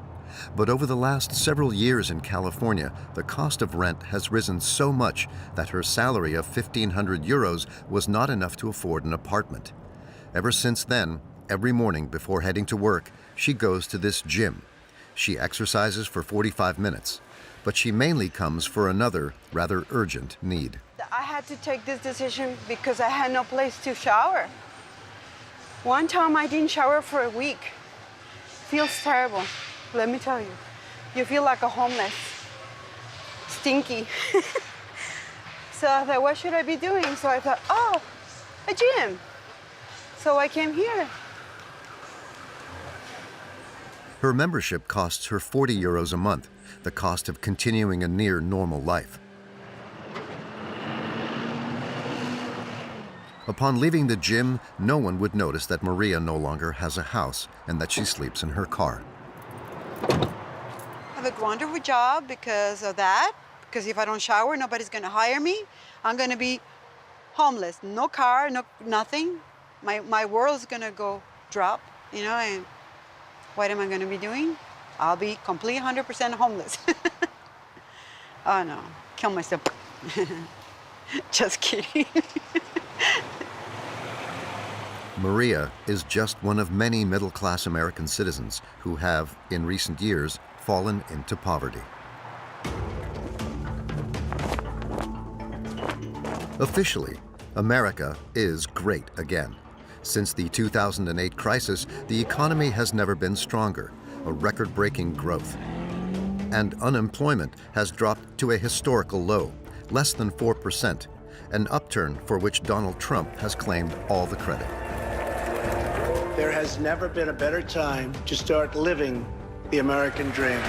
But over the last several years in California, the cost of rent has risen so much that her salary of 1,500 euros was not enough to afford an apartment. Ever since then, every morning before heading to work, she goes to this gym. She exercises for 45 minutes, but she mainly comes for another, rather urgent need. I had to take this decision because I had no place to shower. One time I didn't shower for a week. Feels terrible, let me tell you. You feel like a homeless, stinky. So I thought, what should I be doing? So I thought, oh, a gym. So I came here. Her membership costs her 40 euros a month, the cost of continuing a near normal life. Upon leaving the gym, no one would notice that Maria no longer has a house and that she sleeps in her car. I have a wonderful job because of that. Because if I don't shower, nobody's gonna hire me. I'm gonna be homeless. No car, no nothing. My world's gonna go drop, you know, and what am I gonna be doing? I'll be completely 100% homeless. Oh no, kill myself. Just kidding. Maria is just one of many middle-class American citizens who have, in recent years, fallen into poverty. Officially, America is great again. Since the 2008 crisis, the economy has never been stronger, a record-breaking growth. And unemployment has dropped to a historical low, less than 4%, an upturn for which Donald Trump has claimed all the credit. There has never been a better time to start living the American dream.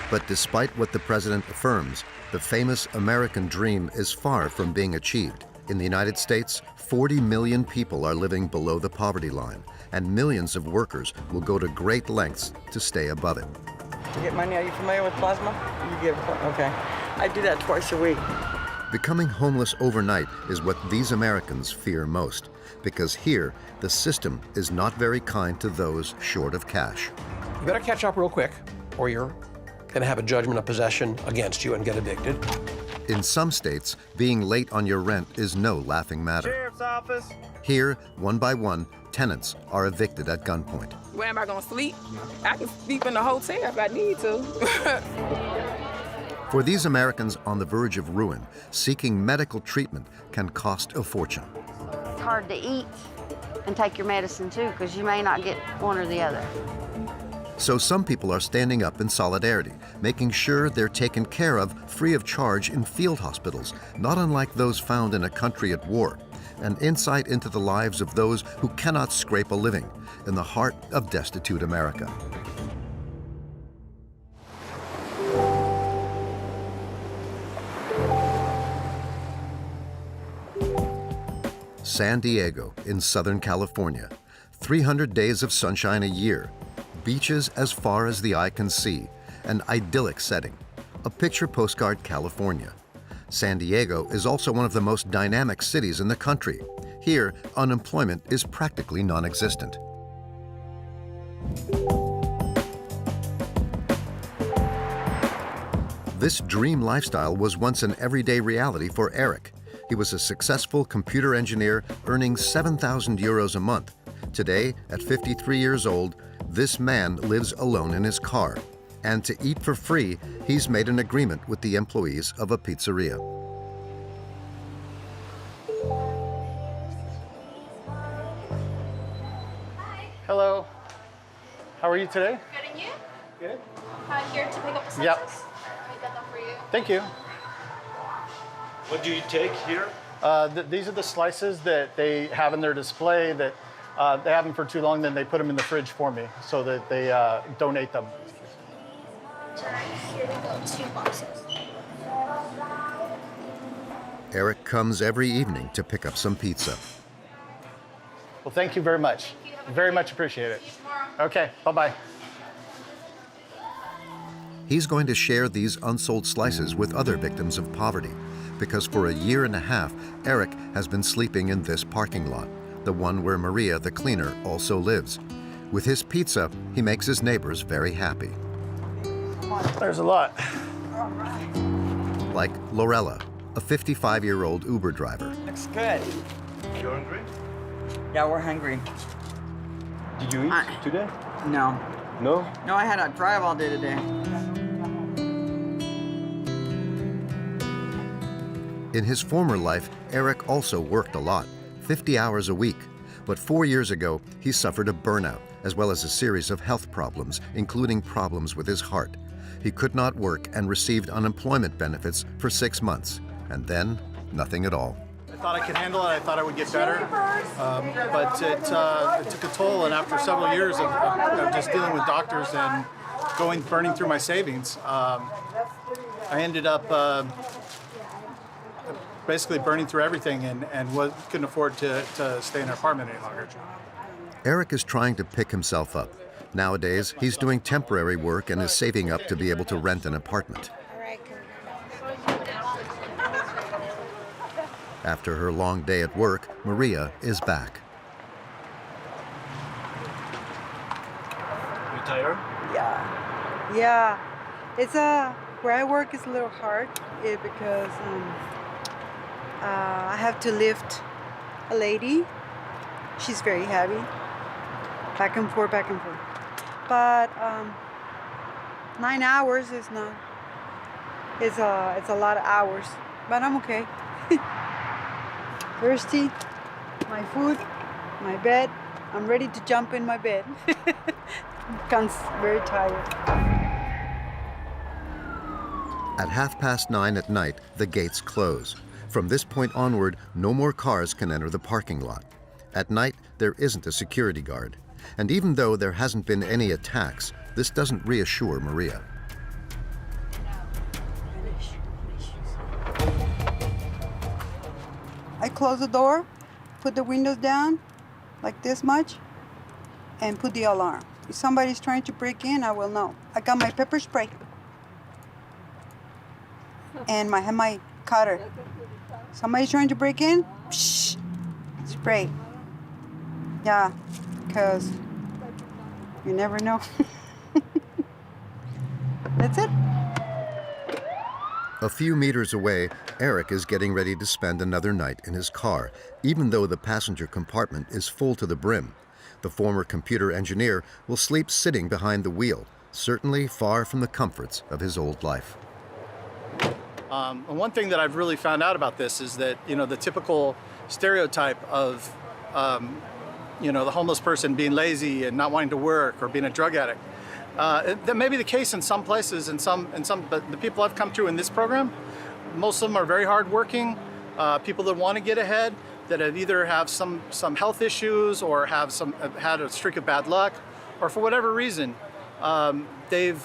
But despite what the president affirms, the famous American dream is far from being achieved. In the United States, 40 million people are living below the poverty line, and millions of workers will go to great lengths to stay above it. To get money, are you familiar with plasma? You get, okay. I do that twice a week. Becoming homeless overnight is what these Americans fear most, because here, the system is not very kind to those short of cash. You better catch up real quick, or you're going to have a judgment of possession against you and get evicted. In some states, being late on your rent is no laughing matter. Sheriff's office. Here, one by one, tenants are evicted at gunpoint. Where am I going to sleep? I can sleep in the hotel if I need to. For these Americans on the verge of ruin, seeking medical treatment can cost a fortune. It's hard to eat and take your medicine too, because you may not get one or the other. So some people are standing up in solidarity, making sure they're taken care of free of charge in field hospitals, not unlike those found in a country at war, an insight into the lives of those who cannot scrape a living in the heart of destitute America. San Diego in Southern California, 300 days of sunshine a year, beaches as far as the eye can see, an idyllic setting, a picture postcard California. San Diego is also one of the most dynamic cities in the country. Here, unemployment is practically non-existent. This dream lifestyle was once an everyday reality for Eric. He was a successful computer engineer earning 7,000 euros a month. Today, at 53 years old, this man lives alone in his car. And to eat for free, he's made an agreement with the employees of a pizzeria. Hello. How are you today? Good, and you? Good. Here to pick up the slices. Yep. Let me get them for you. Thank you. What do you take here? These are the slices that they have in their display that they have them for too long, then they put them in the fridge for me so that they donate them. Here we go, 2 boxes. Eric comes every evening to pick up some pizza. Well, thank you very much. Very much appreciate it. Okay, bye-bye. He's going to share these unsold slices with other victims of poverty, because for a year and a half, Eric has been sleeping in this parking lot, the one where Maria, the cleaner, also lives. With his pizza, he makes his neighbors very happy. There's a lot. Like Lorella, a 55-year-old Uber driver. Looks good. You hungry? Yeah, we're hungry. Did you eat today? No. No? No, I had to drive all day today. In his former life, Eric also worked a lot, 50 hours a week. But 4 years ago, he suffered a burnout, as well as a series of health problems, including problems with his heart. He could not work and received unemployment benefits for 6 months, and then nothing at all. I thought I could handle it. I thought I would get better, but it took a toll. And after several years of just dealing with doctors and burning through my savings, I ended up basically burning through everything and couldn't afford to stay in an apartment any longer. Eric is trying to pick himself up. Nowadays, he's doing temporary work and is saving up to be able to rent an apartment. After her long day at work, Maria is back. You tired? Yeah. It's where I work is a little hard because I have to lift a lady. She's very heavy. Back and forth. But 9 hours is not. It's a lot of hours, but I'm okay. Thirsty, my food, my bed. I'm ready to jump in my bed. I'm very tired. At 9:30 at night, the gates close. From this point onward, no more cars can enter the parking lot. At night, there isn't a security guard. And even though there hasn't been any attacks, this doesn't reassure Maria. I close the door, put the windows down, like this much, and put the alarm. If somebody's trying to break in, I will know. I got my pepper spray. And I have my cutter. Somebody's trying to break in, psh, spray. Yeah, because you never know. That's it. A few meters away, Eric is getting ready to spend another night in his car, even though the passenger compartment is full to the brim. The former computer engineer will sleep sitting behind the wheel, certainly far from the comforts of his old life. And one thing that I've really found out about this is that, the typical stereotype of, the homeless person being lazy and not wanting to work or being a drug addict. That may be the case in some places, but the people I've come through in this program, most of them are very hardworking, people that want to get ahead, that either have some health issues or have had a streak of bad luck, or for whatever reason, they've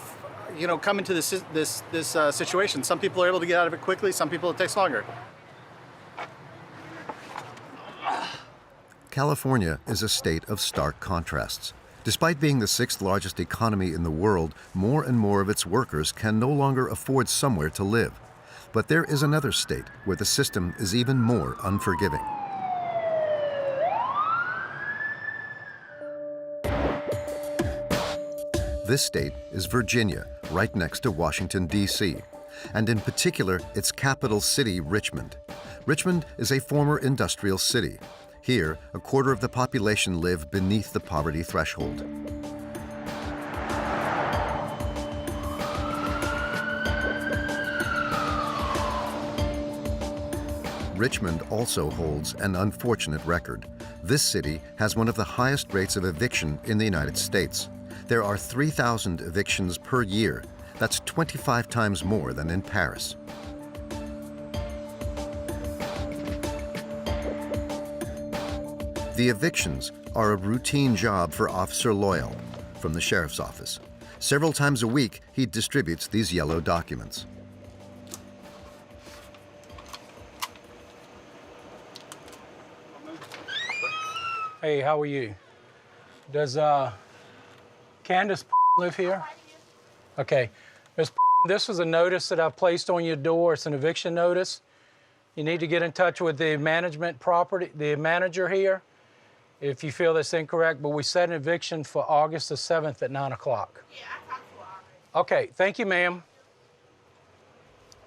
come into this situation. Some people are able to get out of it quickly. Some people it takes longer. California is a state of stark contrasts. Despite being the 6th largest economy in the world, more and more of its workers can no longer afford somewhere to live. But there is another state where the system is even more unforgiving. This state is Virginia, right next to Washington, D.C., and in particular, its capital city, Richmond. Richmond is a former industrial city. Here, a quarter of the population live beneath the poverty threshold. Richmond also holds an unfortunate record. This city has one of the highest rates of eviction in the United States. There are 3,000 evictions per year. That's 25 times more than in Paris. The evictions are a routine job for Officer Loyal from the sheriff's office. Several times a week, he distributes these yellow documents. Hey, how are you? Does Candace live here? Okay. Ms. This was a notice that I've placed on your door. It's an eviction notice. You need to get in touch with the the manager here, if you feel that's incorrect, but we set an eviction for August the 7th at 9 o'clock. Yeah, I talked to her. Okay, thank you, ma'am.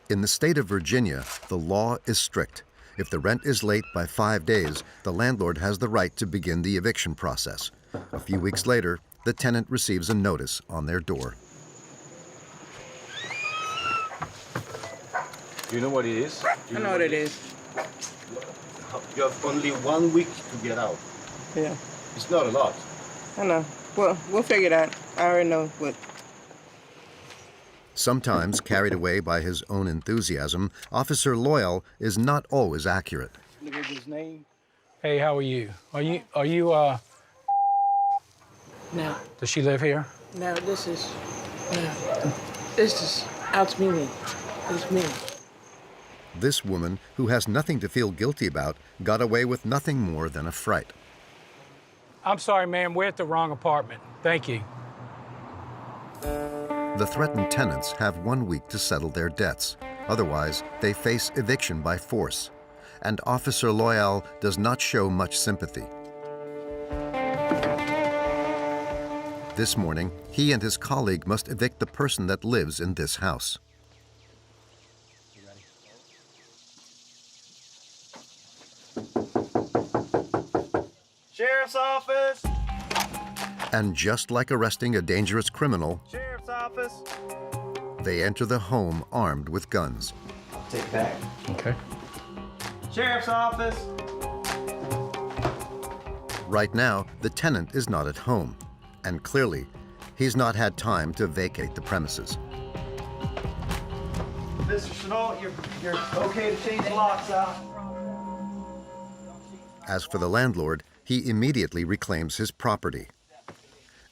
In the state of Virginia, the law is strict. If the rent is late by 5 days, the landlord has the right to begin the eviction process. A few weeks later, the tenant receives a notice on their door. Do you know what it is? I know what it is. You have only 1 week to get out. Yeah. It's not a lot. I know. Well, we'll figure it out. I already know what. Sometimes, carried away by his own enthusiasm, Officer Loyal is not always accurate. Look at his name. Hey, how are you? Are you, No. Does she live here? No, this is out me. It's me. This woman, who has nothing to feel guilty about, got away with nothing more than a fright. I'm sorry, ma'am, we're at the wrong apartment. Thank you. The threatened tenants have 1 week to settle their debts. Otherwise, they face eviction by force. And Officer Loyal does not show much sympathy. This morning, he and his colleague must evict the person that lives in this house. Sheriff's office! And just like arresting a dangerous criminal, Sheriff's office! they enter the home armed with guns. Take it back. Okay. Sheriff's office! Right now, the tenant is not at home, and clearly, he's not had time to vacate the premises. Mr. Chenault, you're okay to change the locks out. As for the landlord, he immediately reclaims his property.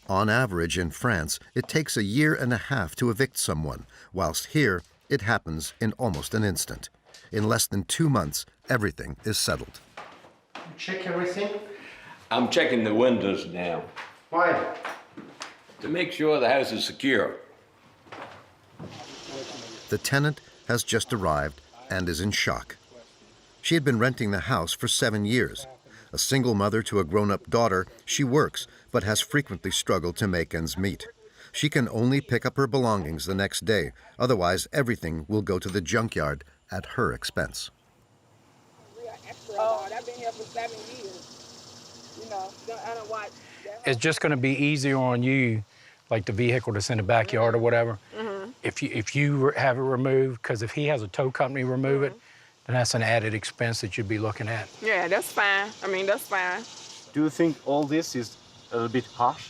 On average in France, it takes 1.5 years to evict someone, whilst here, it happens in almost an instant. In less than 2 months, everything is settled. Check everything? I'm checking the windows now. Why? To make sure the house is secure. The tenant has just arrived and is in shock. She had been renting the house for 7 years. A single mother to a grown-up daughter, she works, but has frequently struggled to make ends meet. She can only pick up her belongings the next day. Otherwise, everything will go to the junkyard at her expense. I've been here for 7 years. You know, I don't watch. It's just going to be easier on you, like the vehicle that's in the backyard or whatever, if you have it removed, because if he has a tow company remove it, then that's an added expense that you'd be looking at. Yeah, that's fine. I mean, that's fine. Do you think all this is a little bit harsh?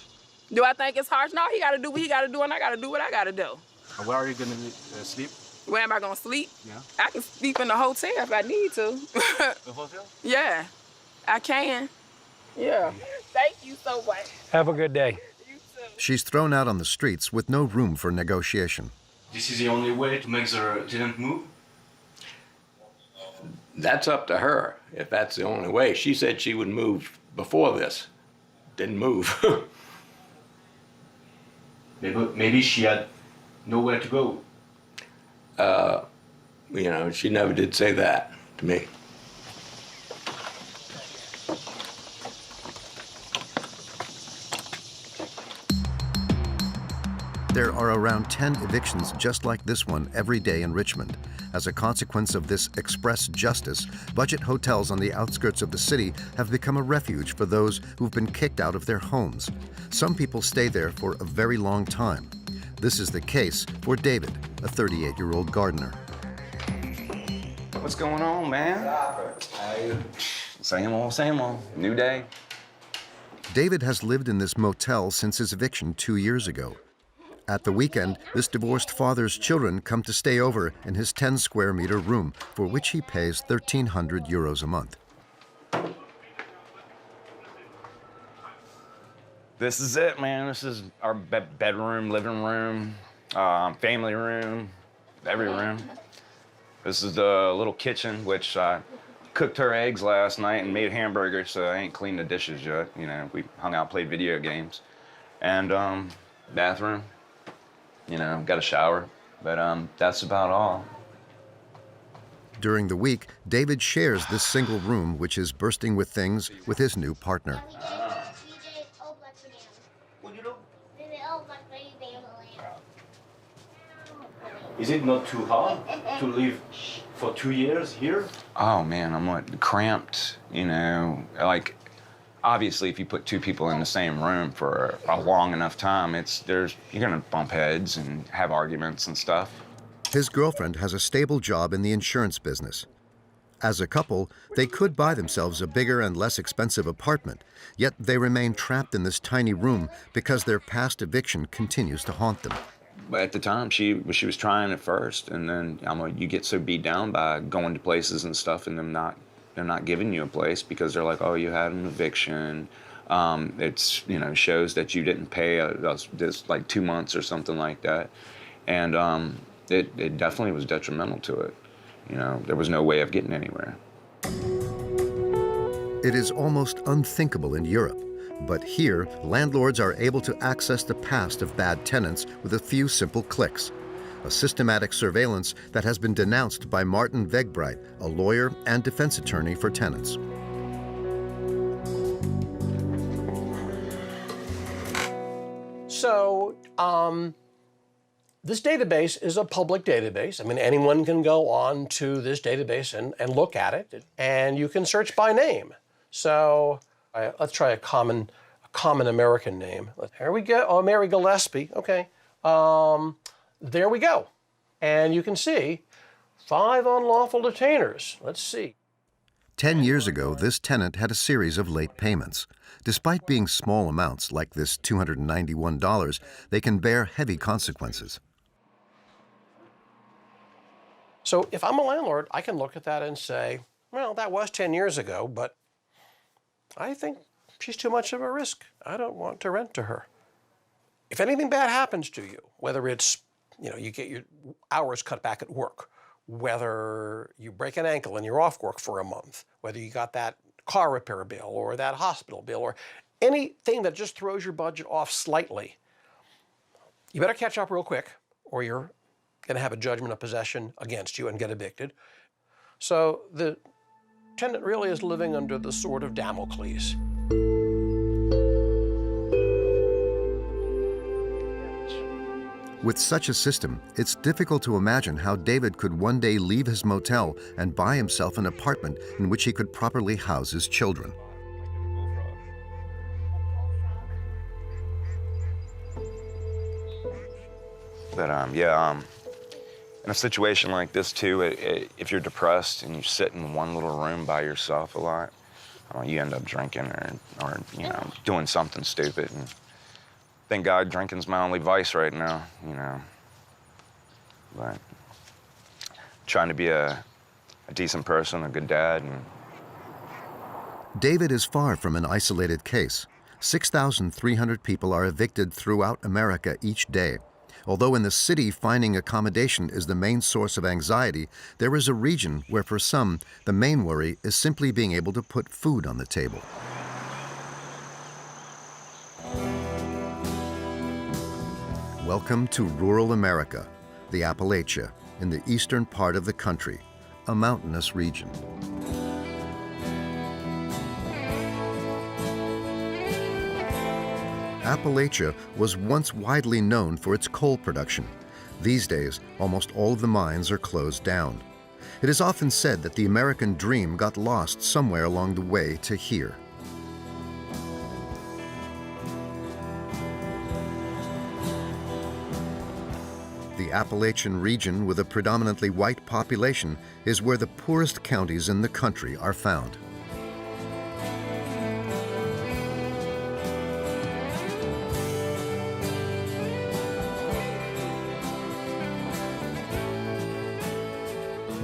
Do I think it's harsh? No, he got to do what he got to do, and I got to do what I got to do. Where are you going to sleep? Where am I going to sleep? Yeah. I can sleep in the hotel if I need to. The hotel? Yeah, I can. Yeah. Thank you so much. Have a good day. She's thrown out on the streets with no room for negotiation. This is the only way to make the tenant move? That's up to her, if that's the only way. She said she would move before this. Didn't move. Maybe she had nowhere to go. You know, she never did say that to me. There are around 10 evictions just like this one every day in Richmond. As a consequence of this express justice, budget hotels on the outskirts of the city have become a refuge for those who've been kicked out of their homes. Some people stay there for a very long time. This is the case for David, a 38-year-old gardener. What's going on, man? Same old, new day. David has lived in this motel since his eviction 2 years ago. At the weekend, this divorced father's children come to stay over in his 10-square-meter room, for which he pays 1,300 euros a month. This is it, man. This is our bedroom, living room, family room, every room. This is the little kitchen, which I cooked her eggs last night and made hamburgers, so I ain't cleaned the dishes yet. You know, we hung out, played video games. And bathroom, you know, got a shower, but that's about all. During the week, David shares this single room, which is bursting with things, with his new partner. Is it not too hard to live for 2 years here? Oh man, I'm like cramped, you know, like obviously if you put two people in the same room for a long enough time, you're gonna bump heads and have arguments and stuff. His girlfriend has a stable job in the insurance business. As a couple, they could buy themselves a bigger and less expensive apartment, yet they remain trapped in this tiny room because their past eviction continues to haunt them. But at the time, she was trying at first, and then you get so beat down by going to places and stuff, and they're not giving you a place because they're like, oh, you had an eviction. It's, you know, shows that you didn't pay this like 2 months or something like that, and it definitely was detrimental to it. You know, there was no way of getting anywhere. It is almost unthinkable in Europe. But here, landlords are able to access the past of bad tenants with a few simple clicks. A systematic surveillance that has been denounced by Martin Vegbright, a lawyer and defense attorney for tenants. So, this database is a public database. I mean, anyone can go on to this database and look at it, and you can search by name. So, let's try a common American name. Here we go. Oh, Mary Gillespie. Okay. There we go. And you can see 5 unlawful detainers. Let's see. 10 years ago, this tenant had a series of late payments. Despite being small amounts, like this $291, they can bear heavy consequences. So if I'm a landlord, I can look at that and say, well, that was 10 years ago, but I think she's too much of a risk. I don't want to rent to her. If anything bad happens to you, whether it's, you know, you get your hours cut back at work, whether you break an ankle and you're off work for a month, whether you got that car repair bill or that hospital bill or anything that just throws your budget off slightly, you better catch up real quick or you're going to have a judgment of possession against you and get evicted. So the tenant really is living under the sword of Damocles. With such a system, it's difficult to imagine how David could one day leave his motel and buy himself an apartment in which he could properly house his children. But in a situation like this too, if you're depressed and you sit in one little room by yourself a lot, you end up drinking or you know, doing something stupid. And thank God drinking's my only vice right now, you know. But trying to be a decent person, a good dad. And David is far from an isolated case. 6,300 people are evicted throughout America each day. Although in the city finding accommodation is the main source of anxiety, there is a region where for some, the main worry is simply being able to put food on the table. Welcome to rural America, the Appalachia, in the eastern part of the country, a mountainous region. Appalachia was once widely known for its coal production. These days, almost all of the mines are closed down. It is often said that the American dream got lost somewhere along the way to here. The Appalachian region, with a predominantly white population, is where the poorest counties in the country are found.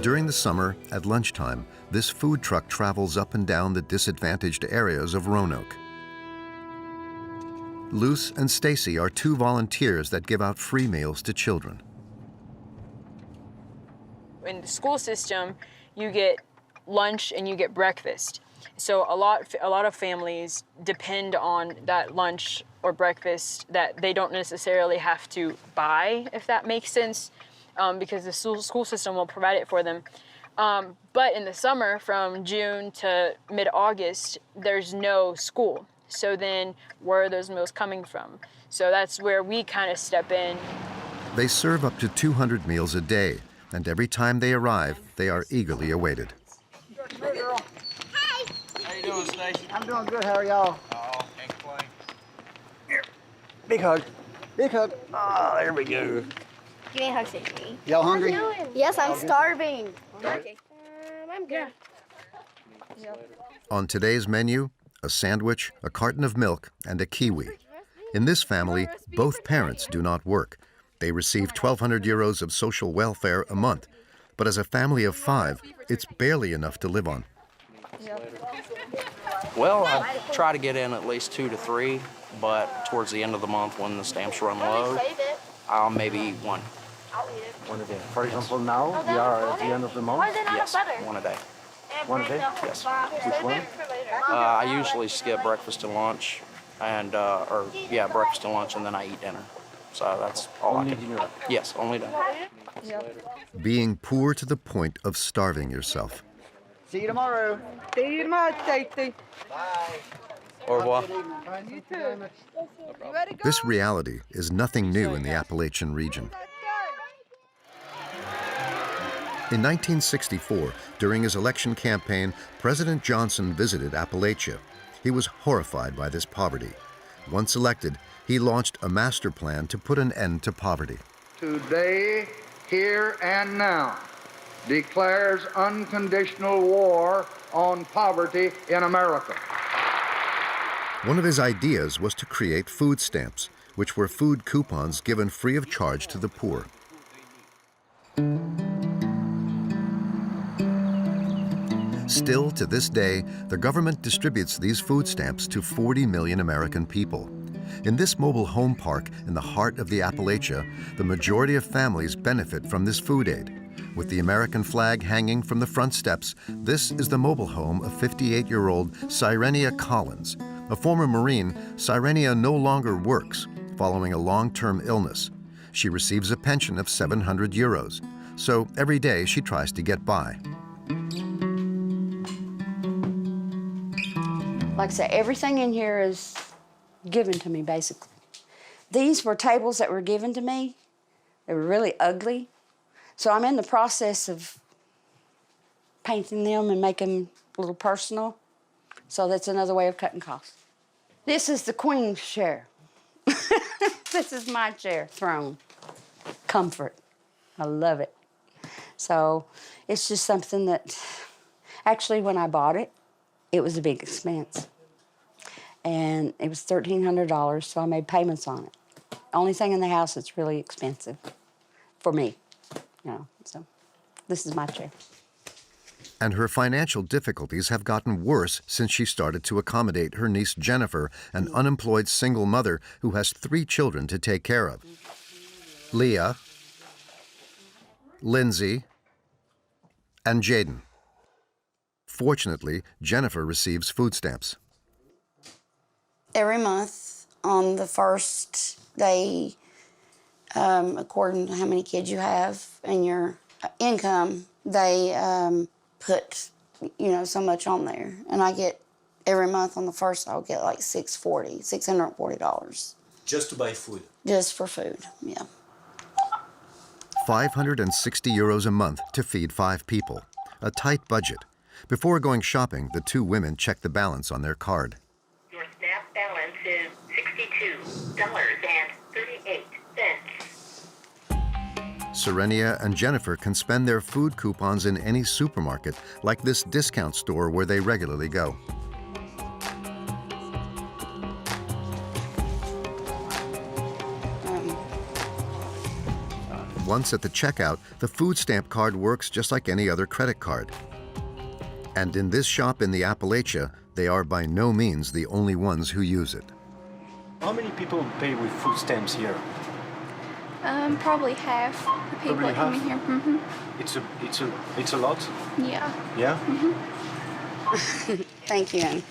During the summer, at lunchtime, this food truck travels up and down the disadvantaged areas of Roanoke. Luce and Stacy are two volunteers that give out free meals to children. In the school system, you get lunch and you get breakfast. So a lot of families depend on that lunch or breakfast that they don't necessarily have to buy, if that makes sense, because the school system will provide it for them. But in the summer, from June to mid-August, there's no school. So then where are those meals coming from? So that's where we kind of step in. They serve up to 200 meals a day, and every time they arrive, they are eagerly awaited. Hey, girl. Hi. How you doing, Stacy? I'm doing good. How are y'all? Oh, can't complain. Here. Big hug. Big hug. Oh, there we go. Give me a hug, Stacy. Y'all hungry? Yes, I'm starving. Okay. I'm good. On today's menu, a sandwich, a carton of milk, and a kiwi. In this family, both parents do not work. They receive 1,200 euros of social welfare a month. But as a family of 5, it's barely enough to live on. Well, I try to get in at least 2 to 3, but towards the end of the month when the stamps run low, I'll maybe eat one. One a day. For example, now we are at the end of the month. Yes, one a day. One a day? Yes. Which one? I usually skip breakfast and lunch, and breakfast and lunch, and then I eat dinner. So that's all Only I can. dinner? Yes, only dinner. Being poor to the point of starving yourself. See you tomorrow. See you tomorrow, Stacy. Bye. Au revoir. You too. This reality is nothing new in the Appalachian region. In 1964, during his election campaign, President Johnson visited Appalachia. He was horrified by this poverty. Once elected, he launched a master plan to put an end to poverty. Today, here and now, declares unconditional war on poverty in America. One of his ideas was to create food stamps, which were food coupons given free of charge to the poor. Still, to this day, the government distributes these food stamps to 40 million American people. In this mobile home park in the heart of the Appalachia, the majority of families benefit from this food aid. With the American flag hanging from the front steps, this is the mobile home of 58-year-old Cyrenia Collins. A former Marine, Cyrenia no longer works, following a long-term illness. She receives a pension of 700 euros. So every day she tries to get by. Like I said, everything in here is given to me, basically. These were tables that were given to me. They were really ugly. So I'm in the process of painting them and making them a little personal. So that's another way of cutting costs. This is the Queen's chair. This is my chair, throne. Comfort. I love it. So it's just something that, actually, when I bought it, it was a big expense. And it was $1,300, so I made payments on it. Only thing in the house that's really expensive for me, so this is my chair. And her financial difficulties have gotten worse since she started to accommodate her niece Jennifer, an unemployed single mother who has 3 children to take care of. Leah, Lindsay, and Jaden. Fortunately, Jennifer receives food stamps. Every month, on the first day, according to how many kids you have and your income, they put, so much on there. And I get, every month on the first, I'll get like $640. Just to buy food? Just for food, yeah. 560 euros a month to feed 5 people. A tight budget. Before going shopping, the 2 women check the balance on their card. Your SNAP balance is $62.38. Serenia and Jennifer can spend their food coupons in any supermarket, like this discount store where they regularly go. Once at the checkout, the food stamp card works just like any other credit card. And in this shop in the Appalachia, they are by no means the only ones who use it. How many people pay with food stamps here? Probably half the people Probably that come in half? here. It's a lot? Yeah. Yeah? Thank you.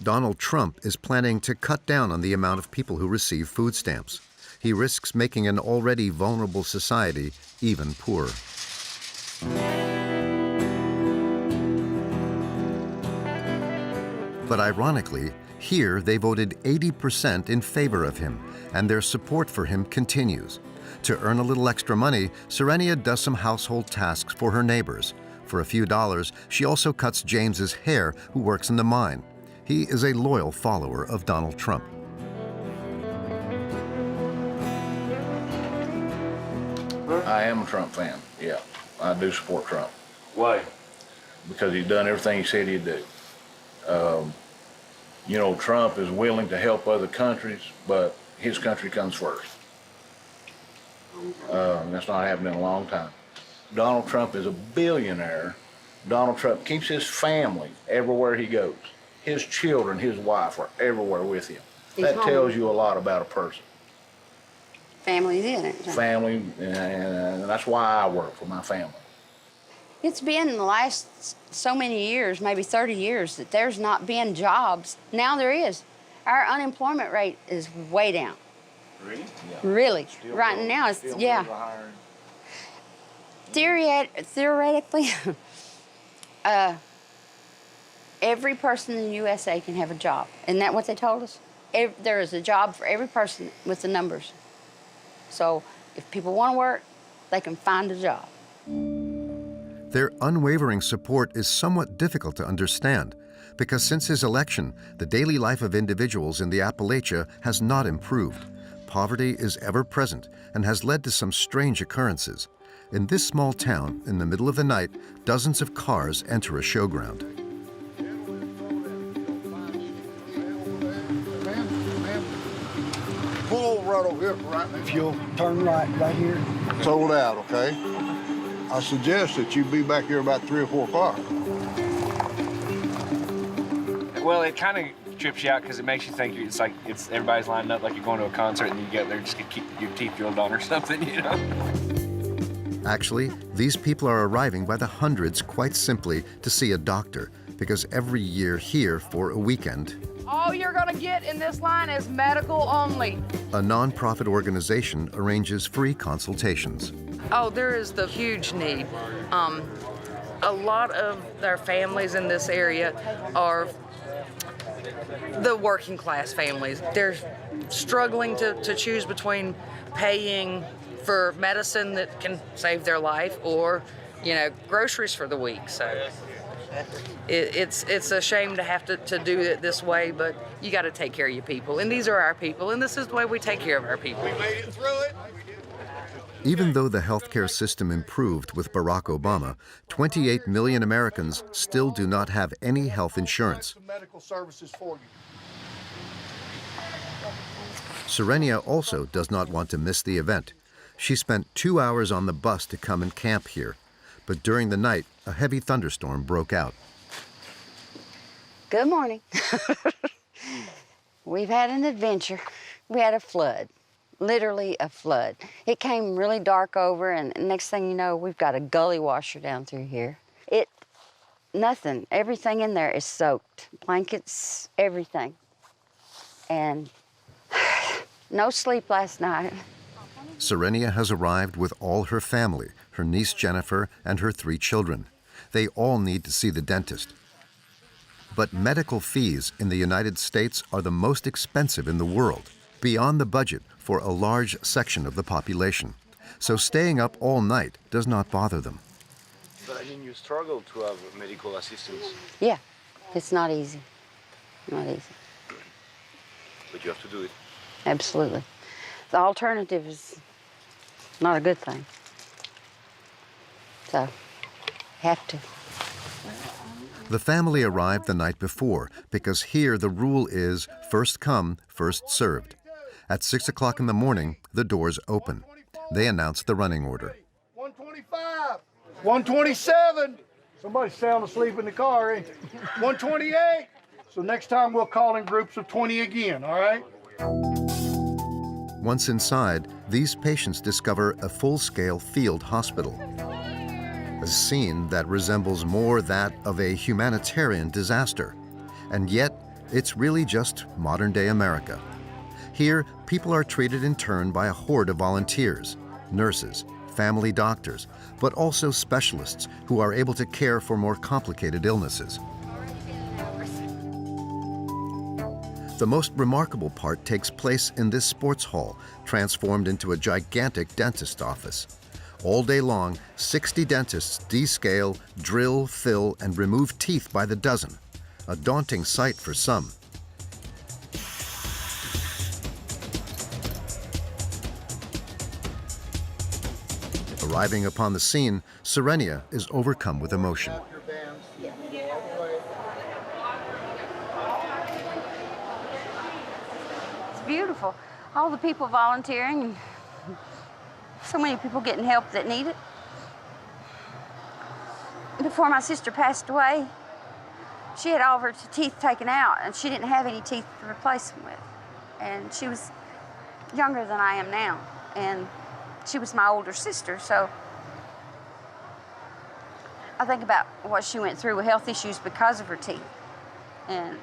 Donald Trump is planning to cut down on the amount of people who receive food stamps. He risks making an already vulnerable society even poorer. But ironically, here they voted 80% in favor of him, and their support for him continues. To earn a little extra money, Serenia does some household tasks for her neighbors. For a few dollars, she also cuts James's hair, who works in the mine. He is a loyal follower of Donald Trump. I am a Trump fan, yeah. I do support Trump. Why? Because he's done everything he said he'd do. You know, Trump is willing to help other countries, but his country comes first. That's not happened in a long time. Donald Trump is a billionaire. Donald Trump keeps his family everywhere he goes. His children, his wife are everywhere with him. That tells you a lot about a person. Family's in it. Family, and that's why I work for my family. It's been in the last so many years, maybe 30 years, that there's not been jobs. Now there is. Our unemployment rate is way down. Really? Yeah. Really. Right now, it's, yeah. Theoretically, every person in the USA can have a job. Isn't that what they told us? There is a job for every person with the numbers. So if people want to work, they can find a job. Their unwavering support is somewhat difficult to understand, because since his election, the daily life of individuals in the Appalachia has not improved. Poverty is ever present and has led to some strange occurrences. In this small town, in the middle of the night, dozens of cars enter a showground. Pull over right over here, right? If you'll turn right here. Sold out, okay? I suggest that you be back here about 3 or 4 o'clock. Well, it kind of trips you out because it makes you think it's like everybody's lining up like you're going to a concert and then you get there just to keep your teeth drilled on or something, you know? Actually, these people are arriving by the hundreds quite simply to see a doctor, because every year here for a weekend, all you're gonna get in this line is medical only. a nonprofit organization arranges free consultations. Oh, there is the huge need. A lot of their families in this area are the working class families. They're struggling to choose between paying for medicine that can save their life or, you know, groceries for the week. So it's a shame to have to do it this way, but you got to take care of your people. And these are our people, and this is the way we take care of our people. We made it through it. Even though the healthcare system improved with Barack Obama, 28 million Americans still do not have any health insurance. Medical services for you. Serenia also does not want to miss the event. She spent 2 hours on the bus to come and camp here, but during the night, a heavy thunderstorm broke out. Good morning. We've had an adventure. We had a flood. Literally a flood. It came really dark over, and next thing you know, we've got a gully washer down through here. Nothing, everything in there is soaked. Blankets, everything. And no sleep last night. Serenia has arrived with all her family, her niece Jennifer and her 3 children. They all need to see the dentist. But medical fees in the United States are the most expensive in the world, beyond the budget for a large section of the population. So staying up all night does not bother them. But I mean, you struggle to have medical assistance. Yeah, it's not easy. Not easy. But you have to do it. Absolutely. The alternative is not a good thing. So, have to. The family arrived the night before because here the rule is first come, first served. At 6 o'clock in the morning, the doors open. They announce the running order. 125, 127. Somebody's sound asleep in the car, ain't they? 128. So next time we'll call in groups of 20 again, all right? Once inside, these patients discover a full-scale field hospital. A scene that resembles more that of a humanitarian disaster. And yet, it's really just modern-day America. Here, people are treated in turn by a horde of volunteers, nurses, family doctors, but also specialists who are able to care for more complicated illnesses. The most remarkable part takes place in this sports hall, transformed into a gigantic dentist office. All day long, 60 dentists descale, drill, fill, and remove teeth by the dozen. A daunting sight for some. Arriving upon the scene, Serenia is overcome with emotion. It's beautiful. All the people volunteering and so many people getting help that need it. Before my sister passed away, she had all of her teeth taken out and she didn't have any teeth to replace them with. And she was younger than I am now. And she was my older sister, so I think about what she went through with health issues because of her teeth. And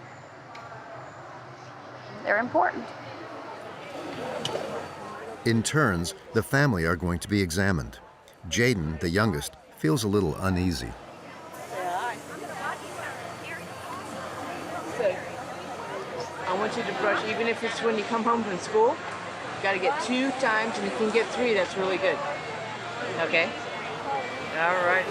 they're important. In turns, the family are going to be examined. Jaden, the youngest, feels a little uneasy. So, I want you to brush, even if it's when you come home from school, you gotta get 2 times, and you can get 3, that's really good. Okay? All right.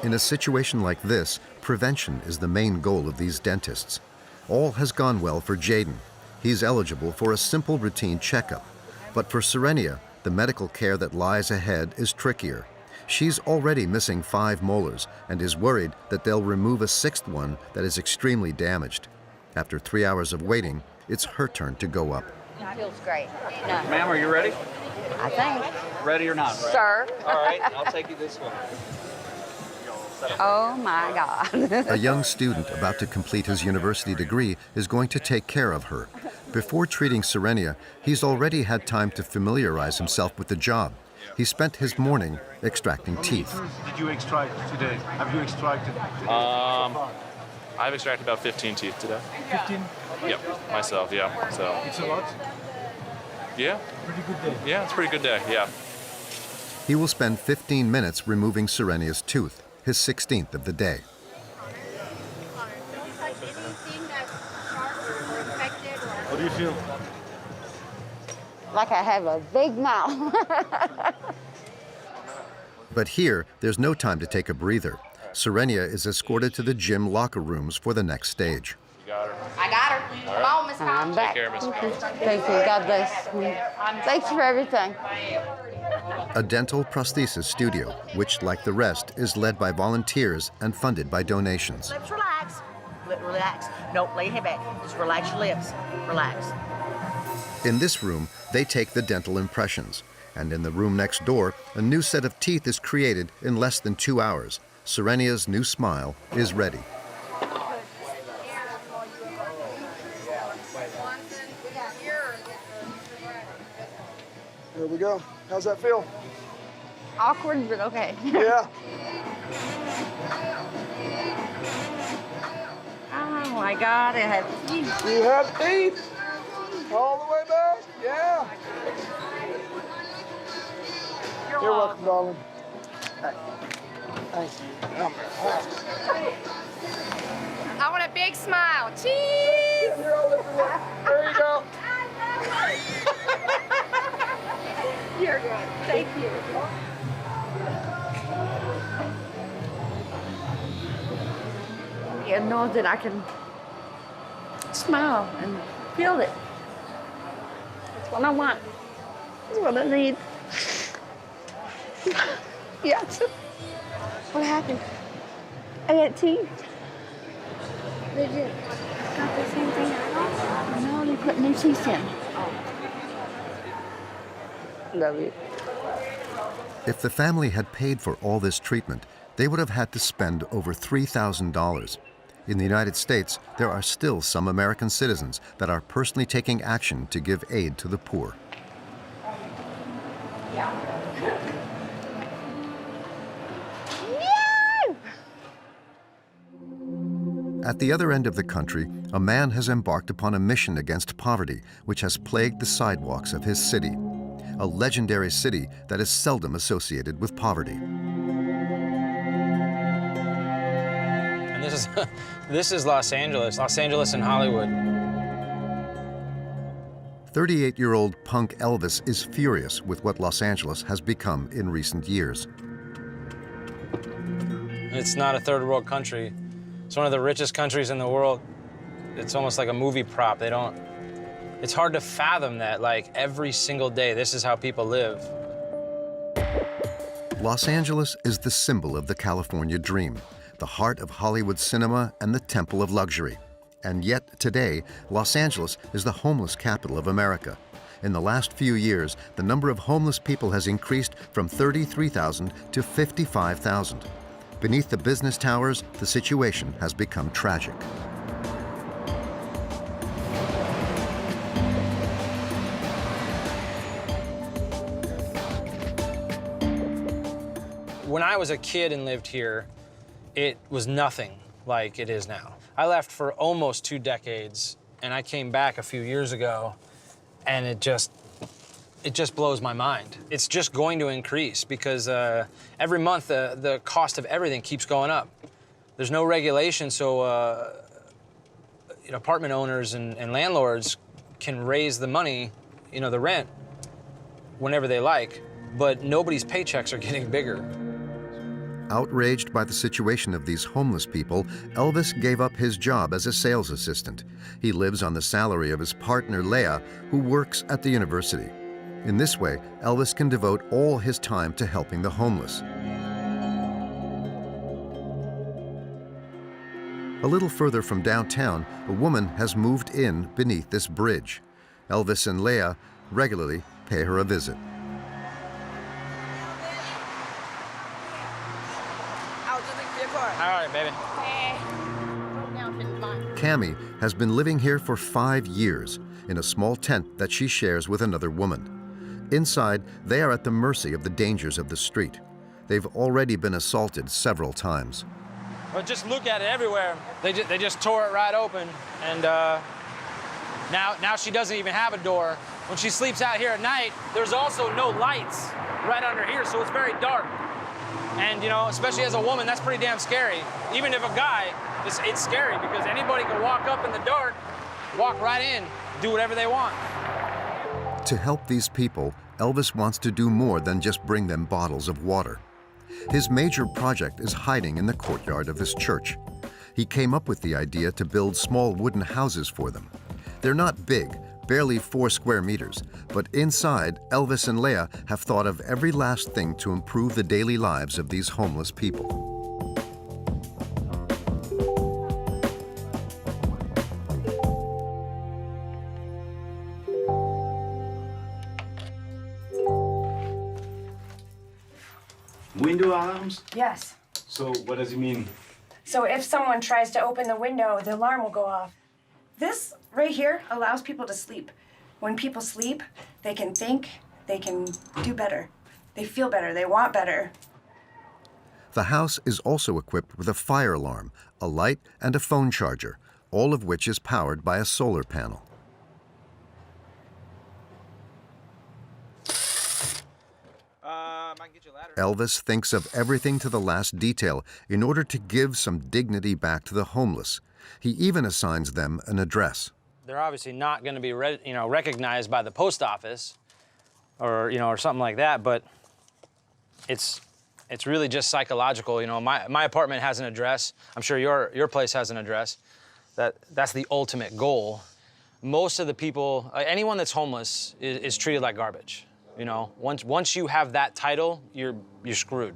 In a situation like this, prevention is the main goal of these dentists. All has gone well for Jaden. He's eligible for a simple routine checkup. But for Serenia, the medical care that lies ahead is trickier. She's already missing 5 molars and is worried that they'll remove a 6th one that is extremely damaged. After 3 hours of waiting, it's her turn to go up. It feels great. No. Ma'am, are you ready? I think. Ready or not? Right? Sir. All right, I'll take you this way. Oh my God. A young student about to complete his university degree is going to take care of her. Before treating Serenia, he's already had time to familiarize himself with the job. He spent his morning extracting teeth. Did you extract today? Have you extracted? I've extracted about 15 teeth today. 15? Yep, myself, yeah. So. It's a lot? Yeah. Pretty good day. Yeah, it's a pretty good day, yeah. He will spend 15 minutes removing Serenia's tooth, his 16th of the day. What do you feel? Like I have a big mouth. But here, there's no time to take a breather. Serenia is escorted to the gym locker rooms for the next stage. You got her. I got her. All Come right. on, Miss Collins. I'm back. Take care, Miss Collins. Thank you. God bless. Thanks for everything. A dental prosthesis studio, which, like the rest, is led by volunteers and funded by donations. Lips, relax. Relax. No, lay your head back. Just relax your lips. Relax. In this room, they take the dental impressions. And in the room next door, a new set of teeth is created in less than 2 hours. Serenia's new smile is ready. Here we go. How's that feel? Awkward, but okay. Yeah. Oh my God, I have teeth. You have teeth? All the way back? Yeah. You're welcome, darling. Thank you. I want a big smile. Cheese! There you go. You're good. Thank you. You know that I can smile and feel it. That's what I want. That's what I need. Yes. What happened? I got teeth. They did. Got the same thing out? No, they put new teeth in. Love you. If the family had paid for all this treatment, they would have had to spend over $3,000. In the United States, there are still some American citizens that are personally taking action to give aid to the poor. At the other end of the country, a man has embarked upon a mission against poverty, which has plagued the sidewalks of his city, a legendary city that is seldom associated with poverty. And this is Los Angeles and Hollywood. 38-year-old punk Elvis is furious with what Los Angeles has become in recent years. It's not a third world country. It's one of the richest countries in the world. It's almost like a movie prop. It's hard to fathom that, like, every single day, this is how people live. Los Angeles is the symbol of the California dream, the heart of Hollywood cinema and the temple of luxury. And yet, today, Los Angeles is the homeless capital of America. In the last few years, the number of homeless people has increased from 33,000 to 55,000. Beneath the business towers, the situation has become tragic. When I was a kid and lived here, it was nothing like it is now. I left for almost 2 decades, and I came back a few years ago, and it just blows my mind. It's just going to increase because every month the cost of everything keeps going up. There's no regulation, so apartment owners and landlords can raise the money, the rent, whenever they like, but nobody's paychecks are getting bigger. Outraged by the situation of these homeless people, Elvis gave up his job as a sales assistant. He lives on the salary of his partner, Leah, who works at the university. In this way, Elvis can devote all his time to helping the homeless. A little further from downtown, a woman has moved in beneath this bridge. Elvis and Leah regularly pay her a visit. All right, baby. Cammie has been living here for 5 years in a small tent that she shares with another woman. Inside, they are at the mercy of the dangers of the street. They've already been assaulted several times. But just look at it everywhere. They just tore it right open, and now she doesn't even have a door. When she sleeps out here at night, there's also no lights right under here, so it's very dark. And especially as a woman, that's pretty damn scary. Even if a guy, it's scary because anybody can walk up in the dark, walk right in, do whatever they want. To help these people, Elvis wants to do more than just bring them bottles of water. His major project is hiding in the courtyard of this church. He came up with the idea to build small wooden houses for them. They're not big, barely 4 square meters, but inside, Elvis and Leah have thought of every last thing to improve the daily lives of these homeless people. Window alarms? Yes. So what does it mean? So if someone tries to open the window, the alarm will go off. This right here allows people to sleep. When people sleep, they can think, they can do better. They feel better, they want better. The house is also equipped with a fire alarm, a light, and a phone charger, all of which is powered by a solar panel. Elvis thinks of everything to the last detail in order to give some dignity back to the homeless. He even assigns them an address. They're obviously not going to be recognized by the post office or something like that, but it's really just psychological. My apartment has an address. I'm sure your place has an address. That's the ultimate goal. Most of the people, anyone that's homeless is treated like garbage. You know, once you have that title, you're screwed,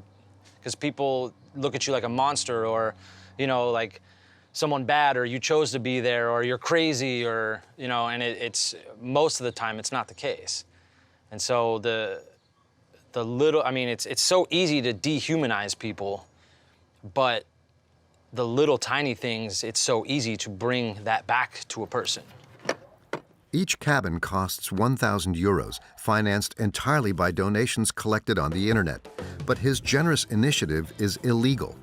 because people look at you like a monster, or, you know, like someone bad, or you chose to be there, or you're crazy, or, you know, and it's most of the time it's not the case. And so the little, I mean, it's so easy to dehumanize people, but the little tiny things, it's so easy to bring that back to a person. Each cabin costs 1,000 euros, financed entirely by donations collected on the internet. But his generous initiative is illegal.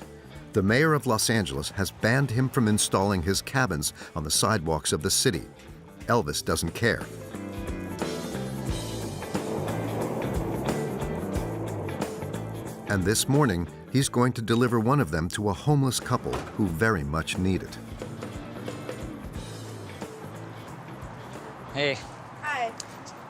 The mayor of Los Angeles has banned him from installing his cabins on the sidewalks of the city. Elvis doesn't care. And this morning, he's going to deliver one of them to a homeless couple who very much need it. Hey. Hi.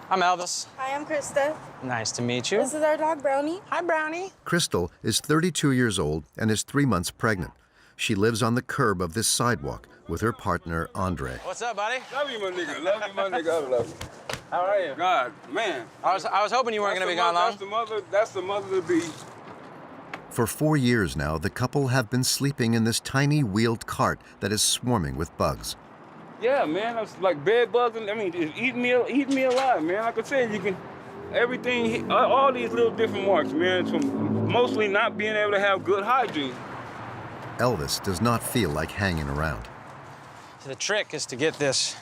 I'm Elvis. Hi, I'm Krista. Nice to meet you. This is our dog, Brownie. Hi, Brownie. Crystal is 32 years old and is 3 months pregnant. She lives on the curb of this sidewalk with her partner, Andre. What's up, buddy? Love you, my nigga. Love you, my nigga. I love you. How are you? God, man. I was hoping you weren't going to be gone long. That's the mother to be. For 4 years now, the couple have been sleeping in this tiny wheeled cart that is swarming with bugs. Yeah, man, it's like bed bugs. I mean, it's eating me alive, man. Like I said, you can, everything, all these little different marks, man, from mostly not being able to have good hygiene. Elvis does not feel like hanging around. So the trick is to get this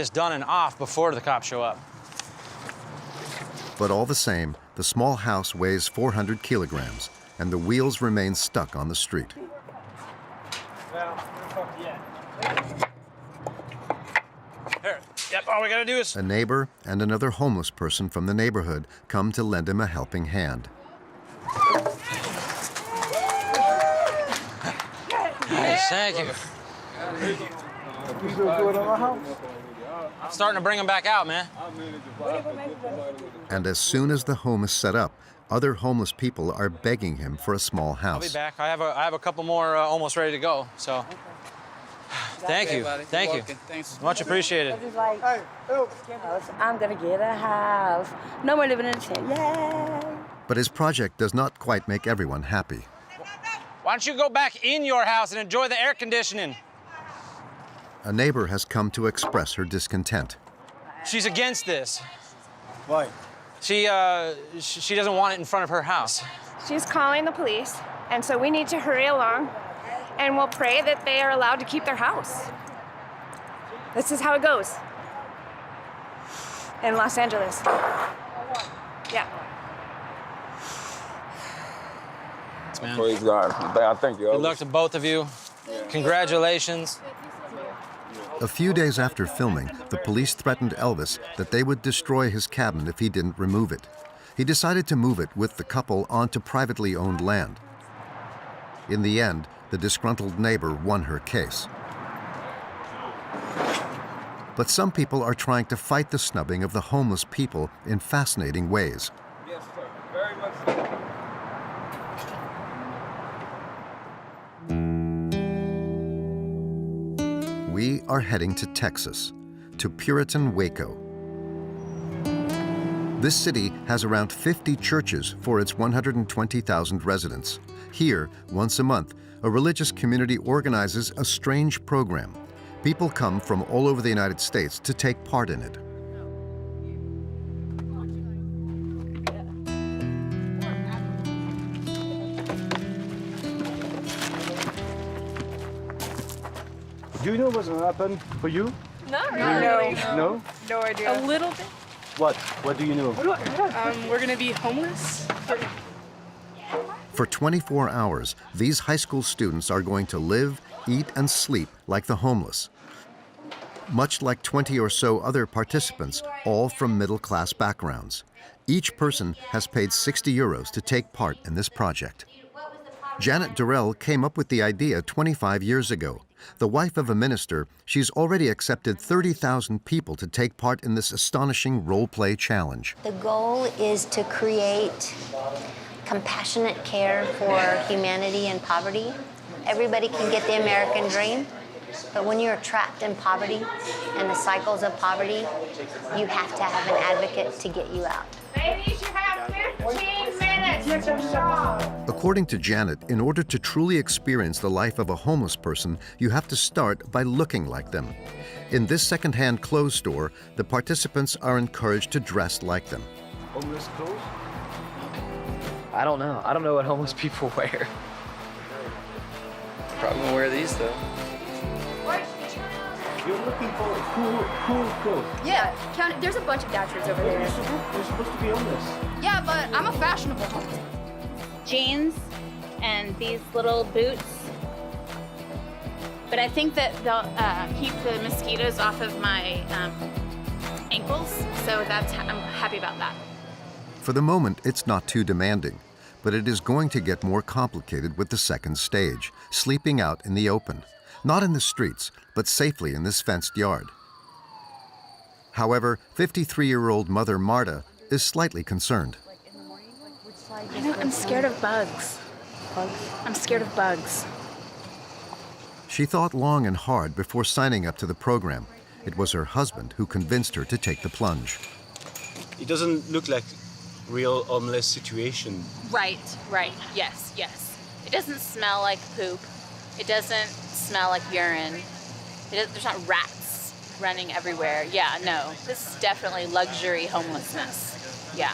done and off before the cops show up. But all the same, the small house weighs 400 kilograms, and the wheels remain stuck on the street. Here, yep, all we gotta do is... A neighbor and another homeless person from the neighborhood come to lend him a helping hand. Nice, thank you. I'm starting to bring them back out, man. And as soon as the home is set up, other homeless people are begging him for a small I'll be house. back. I have a couple more almost ready to go, so... Thank you. Thank you. Thanks. Much appreciated. I'm gonna get a house. No more living in a tent. Yay! But his project does not quite make everyone happy. Why don't you go back in your house and enjoy the air conditioning? A neighbor has come to express her discontent. She's against this. Why? She doesn't want it in front of her house. She's calling the police, and so we need to hurry along, and we'll pray that they are allowed to keep their house. This is how it goes in Los Angeles. Yeah. Man. Praise God. I thank you. Good luck to both of you. Congratulations. A few days after filming, the police threatened Elvis that they would destroy his cabin if he didn't remove it. He decided to move it with the couple onto privately owned land. In the end, the disgruntled neighbor won her case. But some people are trying to fight the snubbing of the homeless people in fascinating ways. Yes, sir. Very much so. We are heading to Texas, to Puritan Waco. This city has around 50 churches for its 120,000 residents. Here, once a month, a religious community organizes a strange program. People come from all over the United States to take part in it. Do you know what's going to happen for you? Not really. No? No idea. A little bit. What? What do you know? We're gonna be homeless. For 24 hours, these high school students are going to live, eat, and sleep like the homeless. Much like 20 or so other participants, all from middle-class backgrounds. Each person has paid 60 euros to take part in this project. Janet Durrell came up with the idea 25 years ago. The wife of a minister, she's already accepted 30,000 people to take part in this astonishing role-play challenge. The goal is to create compassionate care for humanity and poverty. Everybody can get the American dream. But when you're trapped in poverty and the cycles of poverty, you have to have an advocate to get you out. Ladies, you have 15 minutes. Get your shot. According to Janet, in order to truly experience the life of a homeless person, you have to start by looking like them. In this secondhand clothes store, the participants are encouraged to dress like them. Homeless clothes? I don't know. I don't know what homeless people wear. Probably gonna wear these though. You're looking for cool clothes. Yeah, there's a bunch of dad shirts over there. You're supposed to be homeless. Yeah, but I'm a fashionable homeless. Jeans and these little boots. But I think that they'll keep the mosquitoes off of my ankles, so I'm happy about that. For the moment, it's not too demanding, but it is going to get more complicated with the second stage, sleeping out in the open. Not in the streets, but safely in this fenced yard. However, 53-year-old mother Marta is slightly concerned. I'm scared of bugs. I'm scared of bugs. She thought long and hard before signing up to the program. It was her husband who convinced her to take the plunge. It doesn't look like real homeless situation. Right, yes. It doesn't smell like poop. It doesn't smell like urine. There's not rats running everywhere. Yeah, no. This is definitely luxury homelessness. Yeah,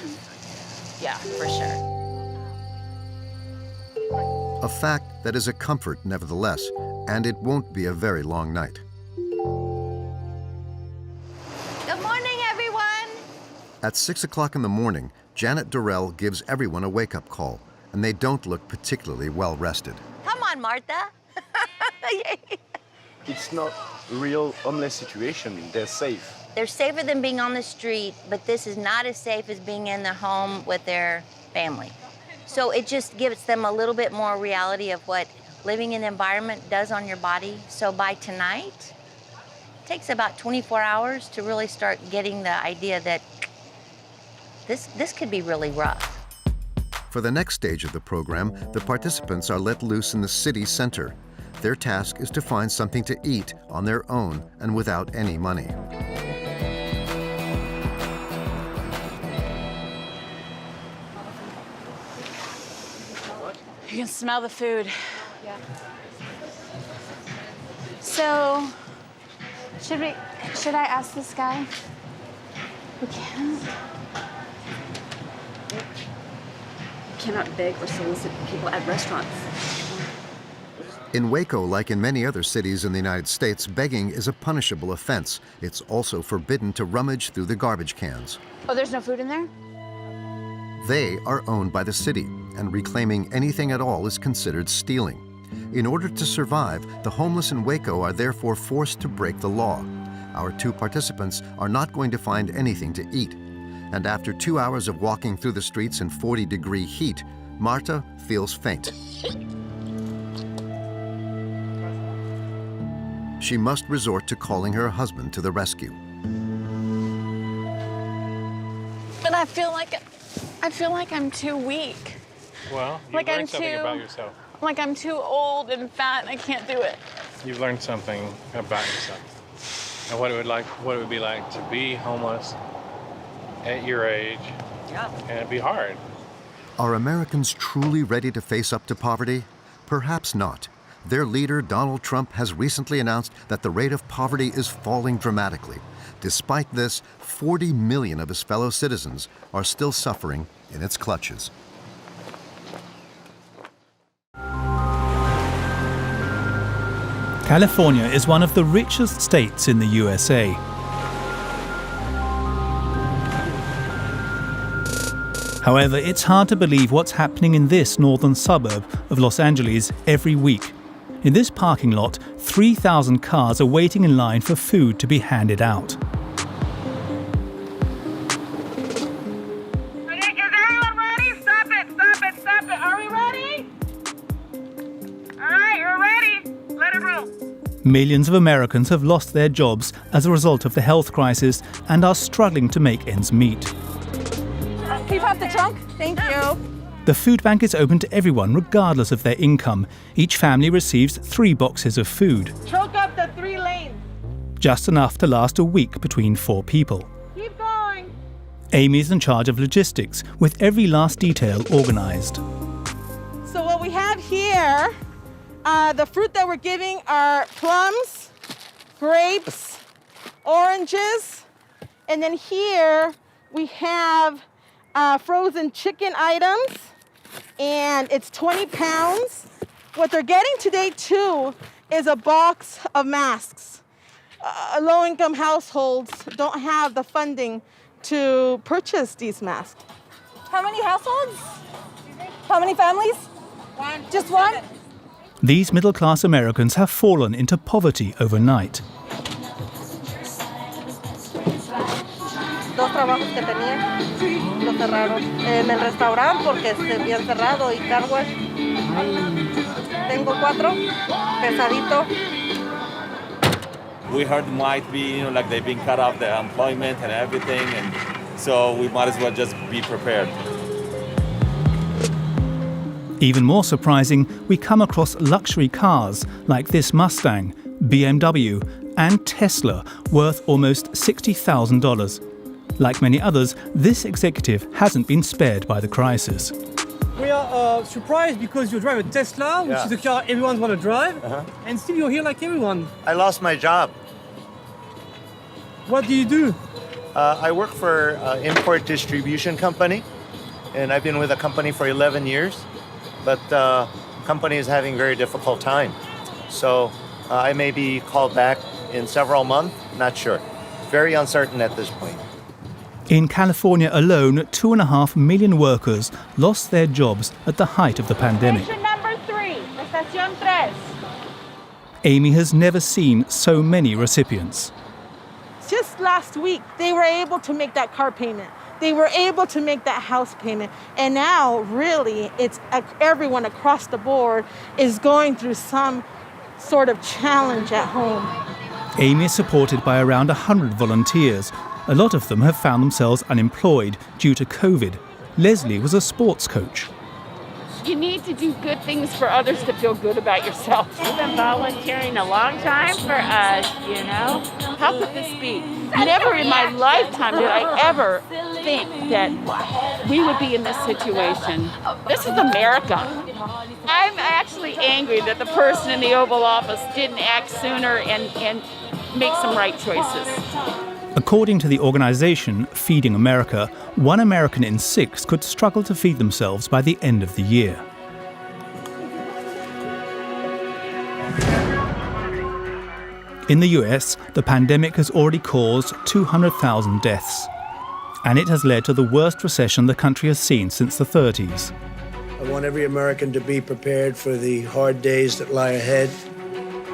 for sure. A fact that is a comfort nevertheless, and it won't be a very long night. Good morning, everyone. At 6 o'clock in the morning, Janet Durrell gives everyone a wake-up call, and they don't look particularly well rested. Come on, Martha. It's not a real homeless situation. They're safe. They're safer than being on the street, but this is not as safe as being in their home with their family. So it just gives them a little bit more reality of what living in the environment does on your body. So by tonight, it takes about 24 hours to really start getting the idea that this could be really rough. For the next stage of the program, the participants are let loose in the city center. Their task is to find something to eat on their own and without any money. You can smell the food. Yeah. So, should I ask this guy? We can't. You cannot beg or solicit people at restaurants. In Waco, like in many other cities in the United States, begging is a punishable offense. It's also forbidden to rummage through the garbage cans. Oh, there's no food in there? They are owned by the city, and reclaiming anything at all is considered stealing. In order to survive, the homeless in Waco are therefore forced to break the law. Our two participants are not going to find anything to eat. And after 2 hours of walking through the streets in 40-degree heat, Marta feels faint. She must resort to calling her husband to the rescue. But I feel like I'm too weak. Well, you Like I'm learned something too- about yourself. Like I'm too old and fat and I can't do it. You've learned something about yourself. And what it would be like to be homeless at your age. Yeah. And it'd be hard. Are Americans truly ready to face up to poverty? Perhaps not. Their leader, Donald Trump, has recently announced that the rate of poverty is falling dramatically. Despite this, 40 million of his fellow citizens are still suffering in its clutches. California is one of the richest states in the USA. However, it's hard to believe what's happening in this northern suburb of Los Angeles every week. In this parking lot, 3,000 cars are waiting in line for food to be handed out. Millions of Americans have lost their jobs as a result of the health crisis and are struggling to make ends meet. Can you pop the trunk? Thank you. The food bank is open to everyone regardless of their income. Each family receives 3 boxes of food. Trunk up the 3 lanes. Just enough to last a week between 4 people. Keep going. Amy's in charge of logistics, with every last detail organized. So what we have here, the fruit that we're giving are plums, grapes, oranges, and then here we have frozen chicken items, and it's 20 pounds. What they're getting today too is a box of masks. Low-income households don't have the funding to purchase these masks. How many households? How many families? One. Just one? These middle-class Americans have fallen into poverty overnight. Dos trabajos que tenía, lo cerraron. En el restaurante porque habían cerrado y car wash. Tengo 4, pesadito. We heard might be, like they've been cut off their employment and everything, and so we might as well just be prepared. Even more surprising, we come across luxury cars like this Mustang, BMW, and Tesla, worth almost $60,000. Like many others, this executive hasn't been spared by the crisis. We are surprised because you drive a Tesla, which is a car everyone wants to drive, and still you're here like everyone. I lost my job. What do you do? I work for an import distribution company, and I've been with the company for 11 years, but the company is having a very difficult time. So I may be called back in several months, not sure. Very uncertain at this point. In California alone, 2.5 million workers lost their jobs at the height of the pandemic. Station number 3, estación 3. Amy has never seen so many recipients. Just last week, they were able to make that car payment. They were able to make that house payment. And now, really, it's everyone across the board is going through some sort of challenge at home. Amy is supported by around 100 volunteers. A lot of them have found themselves unemployed due to COVID. Leslie was a sports coach. You need to do good things for others to feel good about yourself. You've been volunteering a long time for us, you know. How could this be? Never in my lifetime did I ever think that we would be in this situation. This is America. I'm actually angry that the person in the Oval Office didn't act sooner and make some right choices. According to the organization Feeding America, 1 American in 6 could struggle to feed themselves by the end of the year. In the US, the pandemic has already caused 200,000 deaths, and it has led to the worst recession the country has seen since the 30s. I want every American to be prepared for the hard days that lie ahead.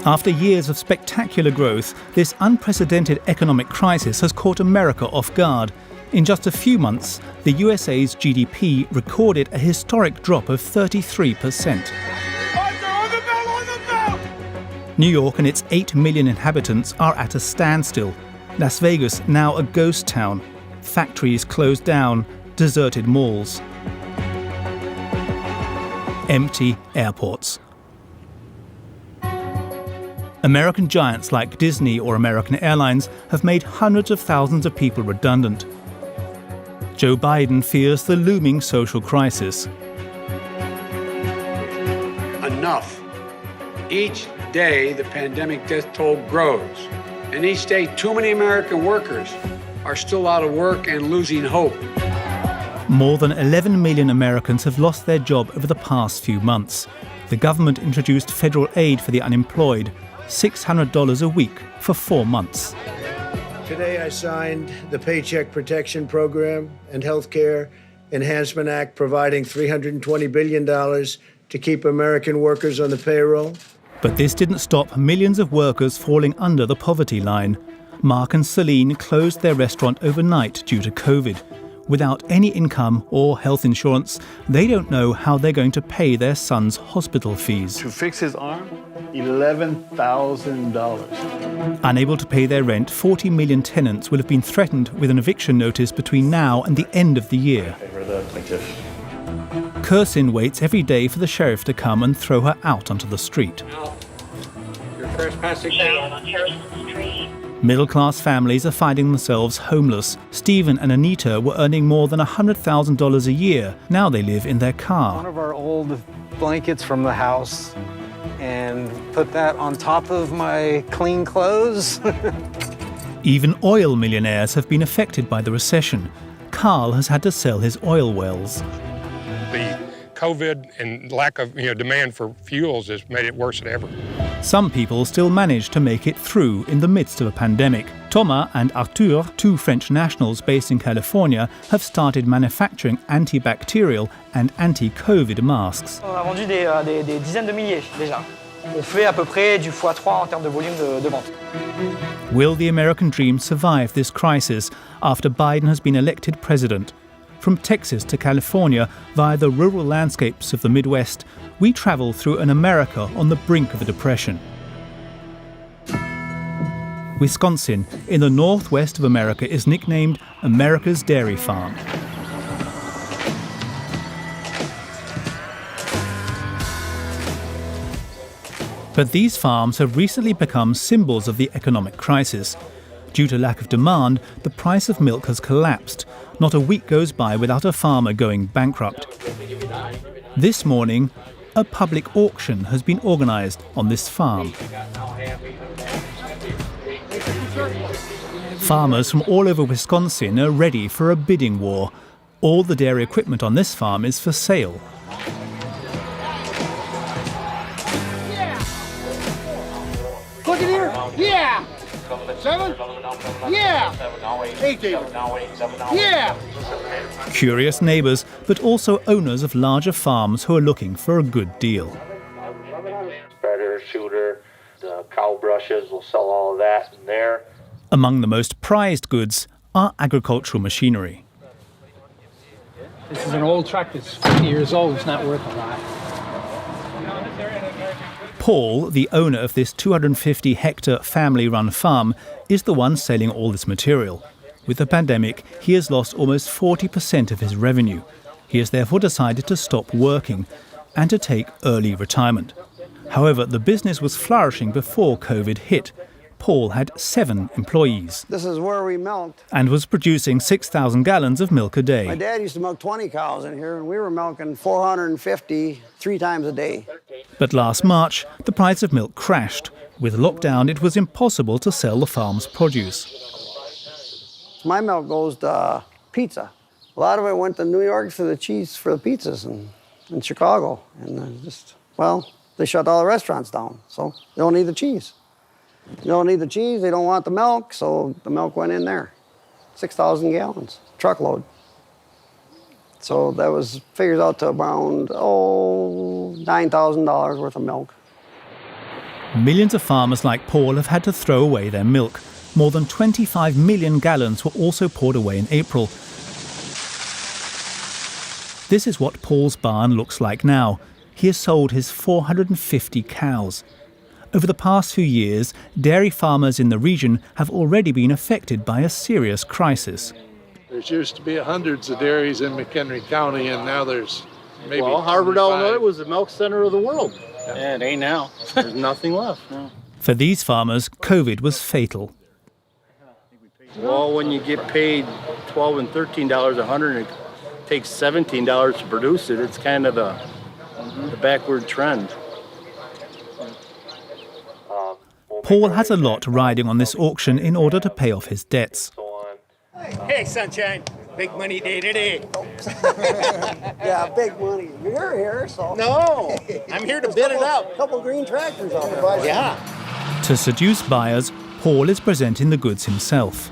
After years of spectacular growth, this unprecedented economic crisis has caught America off guard. In just a few months, the USA's GDP recorded a historic drop of 33%. New York and its 8 million inhabitants are at a standstill. Las Vegas now a ghost town. Factories closed down, deserted malls. Empty airports. American giants like Disney or American Airlines have made hundreds of thousands of people redundant. Joe Biden fears the looming social crisis. Enough. Each day, the pandemic death toll grows. And each day, too many American workers are still out of work and losing hope. More than 11 million Americans have lost their job over the past few months. The government introduced federal aid for the unemployed, $600 a week for 4 months. Today I signed the Paycheck Protection Program and Healthcare Enhancement Act, providing $320 billion to keep American workers on the payroll. But this didn't stop millions of workers falling under the poverty line. Mark and Celine closed their restaurant overnight due to COVID. Without any income or health insurance, they don't know how they're going to pay their son's hospital fees. To fix his arm, $11,000. Unable to pay their rent, 40 million tenants will have been threatened with an eviction notice between now and the end of the year. Kirsten waits every day for the sheriff to come and throw her out onto the street. trespassing now. Middle-class families are finding themselves homeless. Stephen and Anita were earning more than $100,000 a year. Now they live in their car. One of our old blankets from the house and put that on top of my clean clothes. Even oil millionaires have been affected by the recession. Carl has had to sell his oil wells. The COVID and lack of demand for fuels has made it worse than ever. Some people still manage to make it through in the midst of a pandemic. Thomas and Arthur, two French nationals based in California, have started manufacturing antibacterial and anti-COVID masks. On a vendu des dizaines de milliers déjà. On fait à peu près du x3 en termes de volume de vente. Will the American dream survive this crisis after Biden has been elected president? From Texas to California, via the rural landscapes of the Midwest, we travel through an America on the brink of a depression. Wisconsin, in the northwest of America, is nicknamed America's Dairy Farm. But these farms have recently become symbols of the economic crisis. Due to lack of demand, the price of milk has collapsed. Not a week goes by without a farmer going bankrupt. This morning, a public auction has been organised on this farm. Farmers from all over Wisconsin are ready for a bidding war. All the dairy equipment on this farm is for sale. Look at here. Yeah. 7? Yeah. 18. Yeah. Curious neighbours, but also owners of larger farms who are looking for a good deal. Spreader, shooter, the cow brushes, we'll sell all of that in there. Among the most prized goods are agricultural machinery. This is an old truck that's 50 years old. It's not worth a lot. Paul, the owner of this 250-hectare family-run farm, is the one selling all this material. With the pandemic, he has lost almost 40% of his revenue. He has therefore decided to stop working and to take early retirement. However, the business was flourishing before COVID hit. Paul had 7 employees. This is where we milked. And was producing 6,000 gallons of milk a day. My dad used to milk 20 cows in here, and we were milking 450 3 times a day. But last March, the price of milk crashed. With lockdown, it was impossible to sell the farm's produce. My milk goes to pizza. A lot of it went to New York for the cheese for the pizzas in Chicago. And they shut all the restaurants down, so they don't need the cheese. You don't need the cheese, they don't want the milk, so the milk went in there. 6,000 gallons, truckload. So that figures out to around, $9,000 worth of milk. Millions of farmers like Paul have had to throw away their milk. More than 25 million gallons were also poured away in April. This is what Paul's barn looks like now. He has sold his 450 cows. Over the past few years, dairy farmers in the region have already been affected by a serious crisis. There used to be hundreds of dairies in McHenry County, and now there's maybe Harvard, 25. Illinois was the milk center of the world. Yeah, it ain't now. There's nothing left. No. For these farmers, COVID was fatal. Well, when you get paid $12 and $13 a hundred, and it takes $17 to produce it, it's kind of the backward trend. Paul has a lot riding on this auction in order to pay off his debts. Hey, sunshine. Big money day today. Yeah, big money. You're here, so... No, I'm here to bid it out. A couple green tractors out there. Yeah. To seduce buyers, Paul is presenting the goods himself.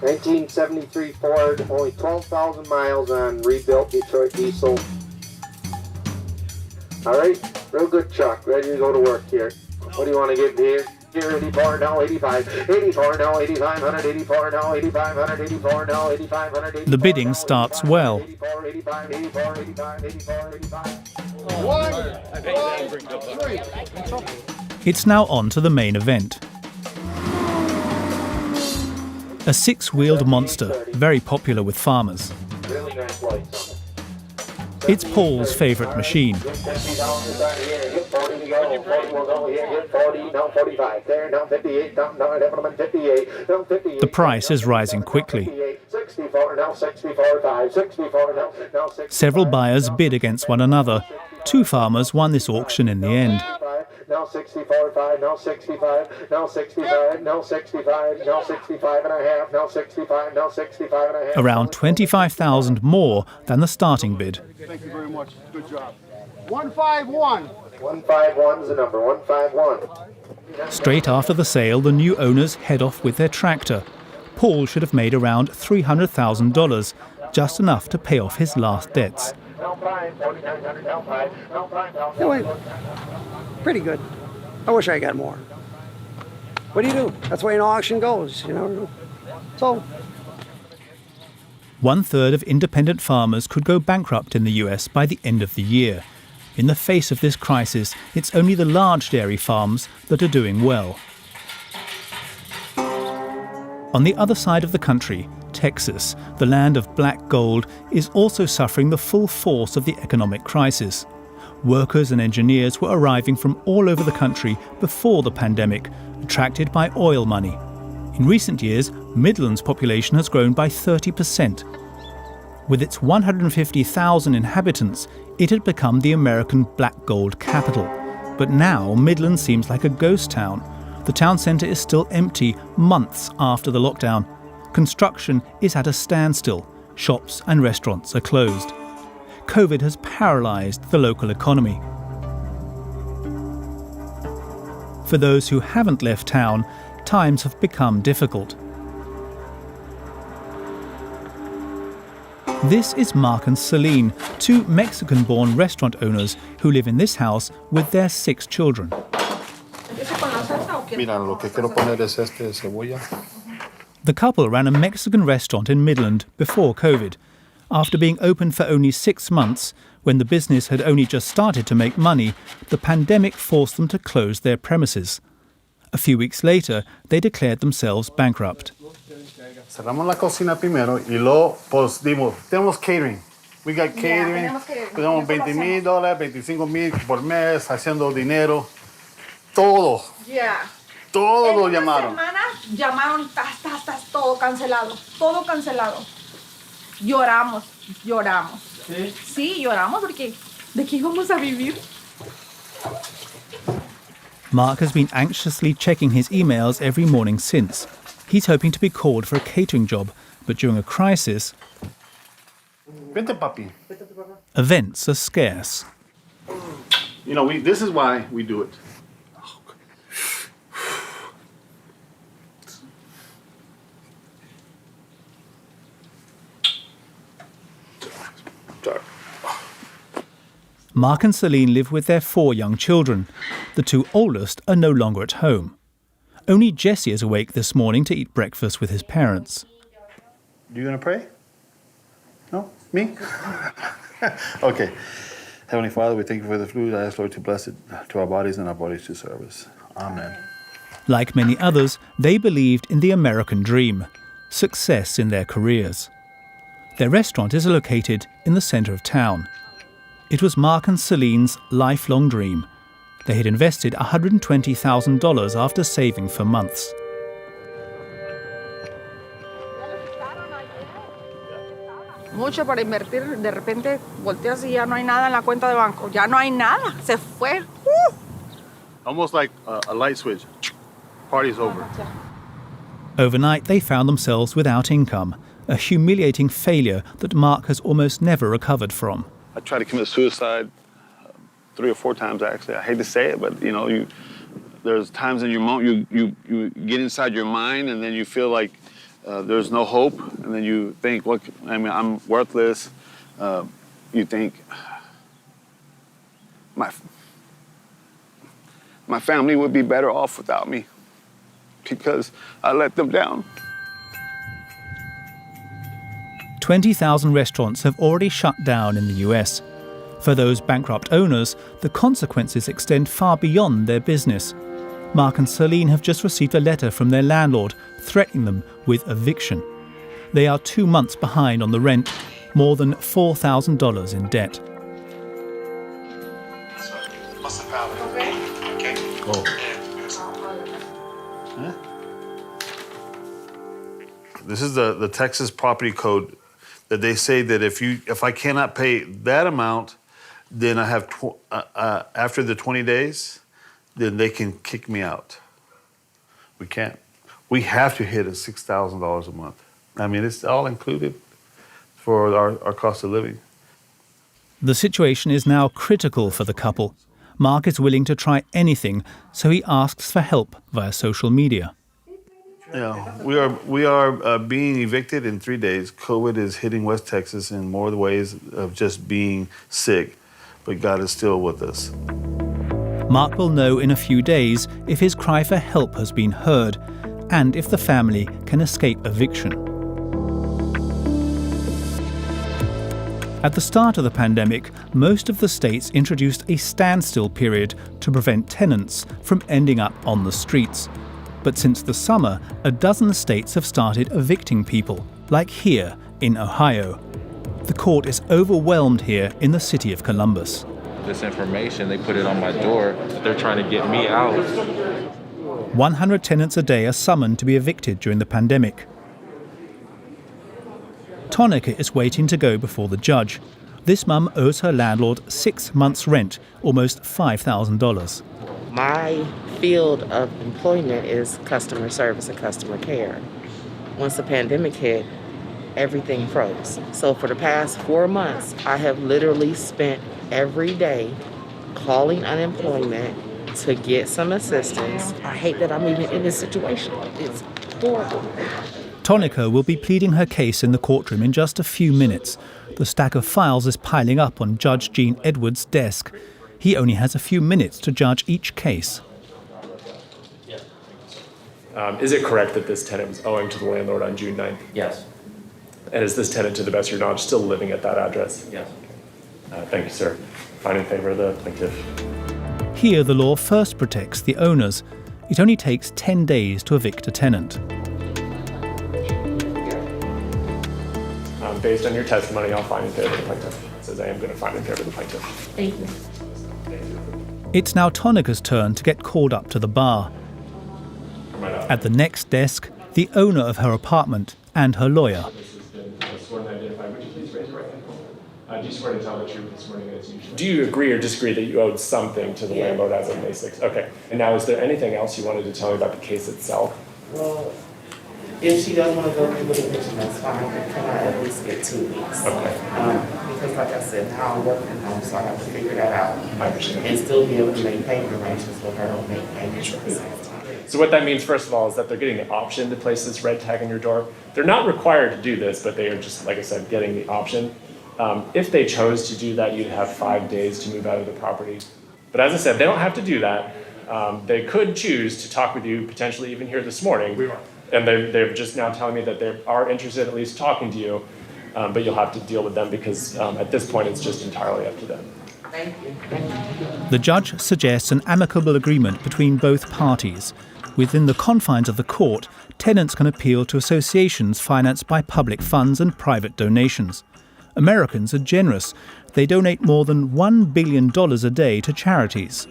1973 Ford, only 12,000 miles on rebuilt Detroit diesel. All right, real good truck, ready to go to work here. What do you want to get here? Here, 84, now 85, 84, now 8500, 84, now 8500, 84, now 8500. The bidding starts well. 84, 85, 84, 85, 84, 85. 1, 2, 3. It's now on to the main event. A 6-wheeled monster, very popular with farmers. Really nice lights on it. It's Paul's favourite machine. The price is rising quickly. Several buyers bid against one another. 2 farmers won this auction in the end. Now 64.5, now 65, now 65, now 65, now 65 and a half, now 65, now 65 and a half. Around $25,000 more than the starting bid. Thank you very much. Good job. 151. 151 is the number, 151. Straight after the sale, the new owners head off with their tractor. Paul should have made around $300,000, just enough to pay off his last debts. It went pretty good. I wish I got more. What do you do? That's the way an auction goes, you know. So 1/3 of independent farmers could go bankrupt in the US by the end of the year. In the face of this crisis, it's only the large dairy farms that are doing well. On the other side of the country, Texas, the land of black gold, is also suffering the full force of the economic crisis. Workers and engineers were arriving from all over the country before the pandemic, attracted by oil money. In recent years, Midland's population has grown by 30%. With its 150,000 inhabitants, it had become the American black gold capital. But now Midland seems like a ghost town. The town centre is still empty months after the lockdown. Construction is at a standstill. Shops and restaurants are closed. COVID has paralysed the local economy. For those who haven't left town, times have become difficult. This is Mark and Celine, 2 Mexican-born restaurant owners who live in this house with their 6 children. The couple ran a Mexican restaurant in Midland before COVID. After being open for only 6 months, when the business had only just started to make money, the pandemic forced them to close their premises. A few weeks later, they declared themselves bankrupt. Cerramos la cocina primero y luego pues dimos, tenemos catering. We got catering. Tenemos $20,000, $25,000 por mes haciendo dinero. Todo. Yeah. Todo lo llamaron. Llamaron, todo cancelado, todo cancelado. Lloramos. Sí, lloramos porque ¿de qué íbamos a vivir? Mark has been anxiously checking his emails every morning since. He's hoping to be called for a catering job, but during a crisis, Vente, papi. events are scarce. You know, this is why we do it. Mark and Celine live with their 4 young children. The 2 oldest are no longer at home. Only Jesse is awake this morning to eat breakfast with his parents. You gonna pray? No? Me? Okay. Heavenly Father, we thank you for the food. I ask, Lord, to bless it to our bodies and our bodies to service. Amen. Like many others, they believed in the American dream, success in their careers. Their restaurant is located in the centre of town. It was Mark and Celine's lifelong dream. They had invested $120,000 after saving for months. Mucho para invertir, de repente volteas y ya no hay nada en la cuenta de banco. Ya no hay nada, se fue. Almost like a light switch. Party's over. Overnight, they found themselves without income, a humiliating failure that Mark has almost never recovered from. I tried to commit suicide 3 or 4 times, actually. I hate to say it, but, you know, there's times in your moment you get inside your mind and then you feel like there's no hope, and then you think, look, I mean, I'm worthless. You think, my family would be better off without me because I let them down. 20,000 restaurants have already shut down in the US. For those bankrupt owners, the consequences extend far beyond their business. Mark and Celine have just received a letter from their landlord threatening them with eviction. They are 2 months behind on the rent, more than $4,000 in debt. Oh. Huh? This is the Texas property code that they say that if I cannot pay that amount, then I have after the 20 days, then they can kick me out. We can't. We have to hit $6,000 a month. I mean, it's all included for our cost of living. The situation is now critical for the couple. Mark is willing to try anything, so he asks for help via social media. We are being evicted in 3 days. COVID is hitting West Texas in more ways of just being sick, but God is still with us. Mark will know in a few days if his cry for help has been heard and if the family can escape eviction. At the start of the pandemic, most of the states introduced a standstill period to prevent tenants from ending up on the streets. But since the summer, a dozen states have started evicting people, like here in Ohio. The court is overwhelmed here in the city of Columbus. This information, they put it on my door. They're trying to get me out. 100 tenants a day are summoned to be evicted during the pandemic. Tonica is waiting to go before the judge. This mum owes her landlord 6 months' rent, almost $5,000. My field of employment is customer service and customer care. Once the pandemic hit, everything froze. So for the past 4 months, I have literally spent every day calling unemployment to get some assistance. I hate that I'm even in this situation. It's horrible. Tonica will be pleading her case in the courtroom in just a few minutes. The stack of files is piling up on Judge Gene Edwards' desk. He only has a few minutes to judge each case. Is it correct that this tenant was owing to the landlord on June 9th? Yes. And is this tenant, to the best of your knowledge, still living at that address? Yes. Thank you, sir. Find in favor of the plaintiff. Here, the law first protects the owners. It only takes 10 days to evict a tenant. Based on your testimony, I'll find in favor of the plaintiff. It says I am going to find in favor of the plaintiff. Thank you. It's now Tonica's turn to get called up to the bar. At the next desk, the owner of her apartment and her lawyer. Do you swear to tell the truth this morning as usual? Do you agree or disagree that you owed something to the landlord as of May 6th? Okay. And now, is there anything else you wanted to tell me about the case itself? Well, if she doesn't want to go through with eviction, that's fine. Can I at least get 2 weeks? Okay. Because like I said, now I'm working at home, so I have to figure that out. I understand. And still be able to make payment arrangements with her and make payments at the same time. So what that means, first of all, is that they're getting the option to place this red tag on your door. They're not required to do this, but they are just, like I said, getting the option. If they chose to do that, you'd have 5 days to move out of the property. But as I said, they don't have to do that. They could choose to talk with you, potentially even here this morning. We are. And they're just now telling me that they are interested in at least talking to you, but you'll have to deal with them because at this point, it's just entirely up to them. Thank you. The judge suggests an amicable agreement between both parties. Within the confines of the court, tenants can appeal to associations financed by public funds and private donations. Americans are generous. They donate more than $1 billion a day to charities.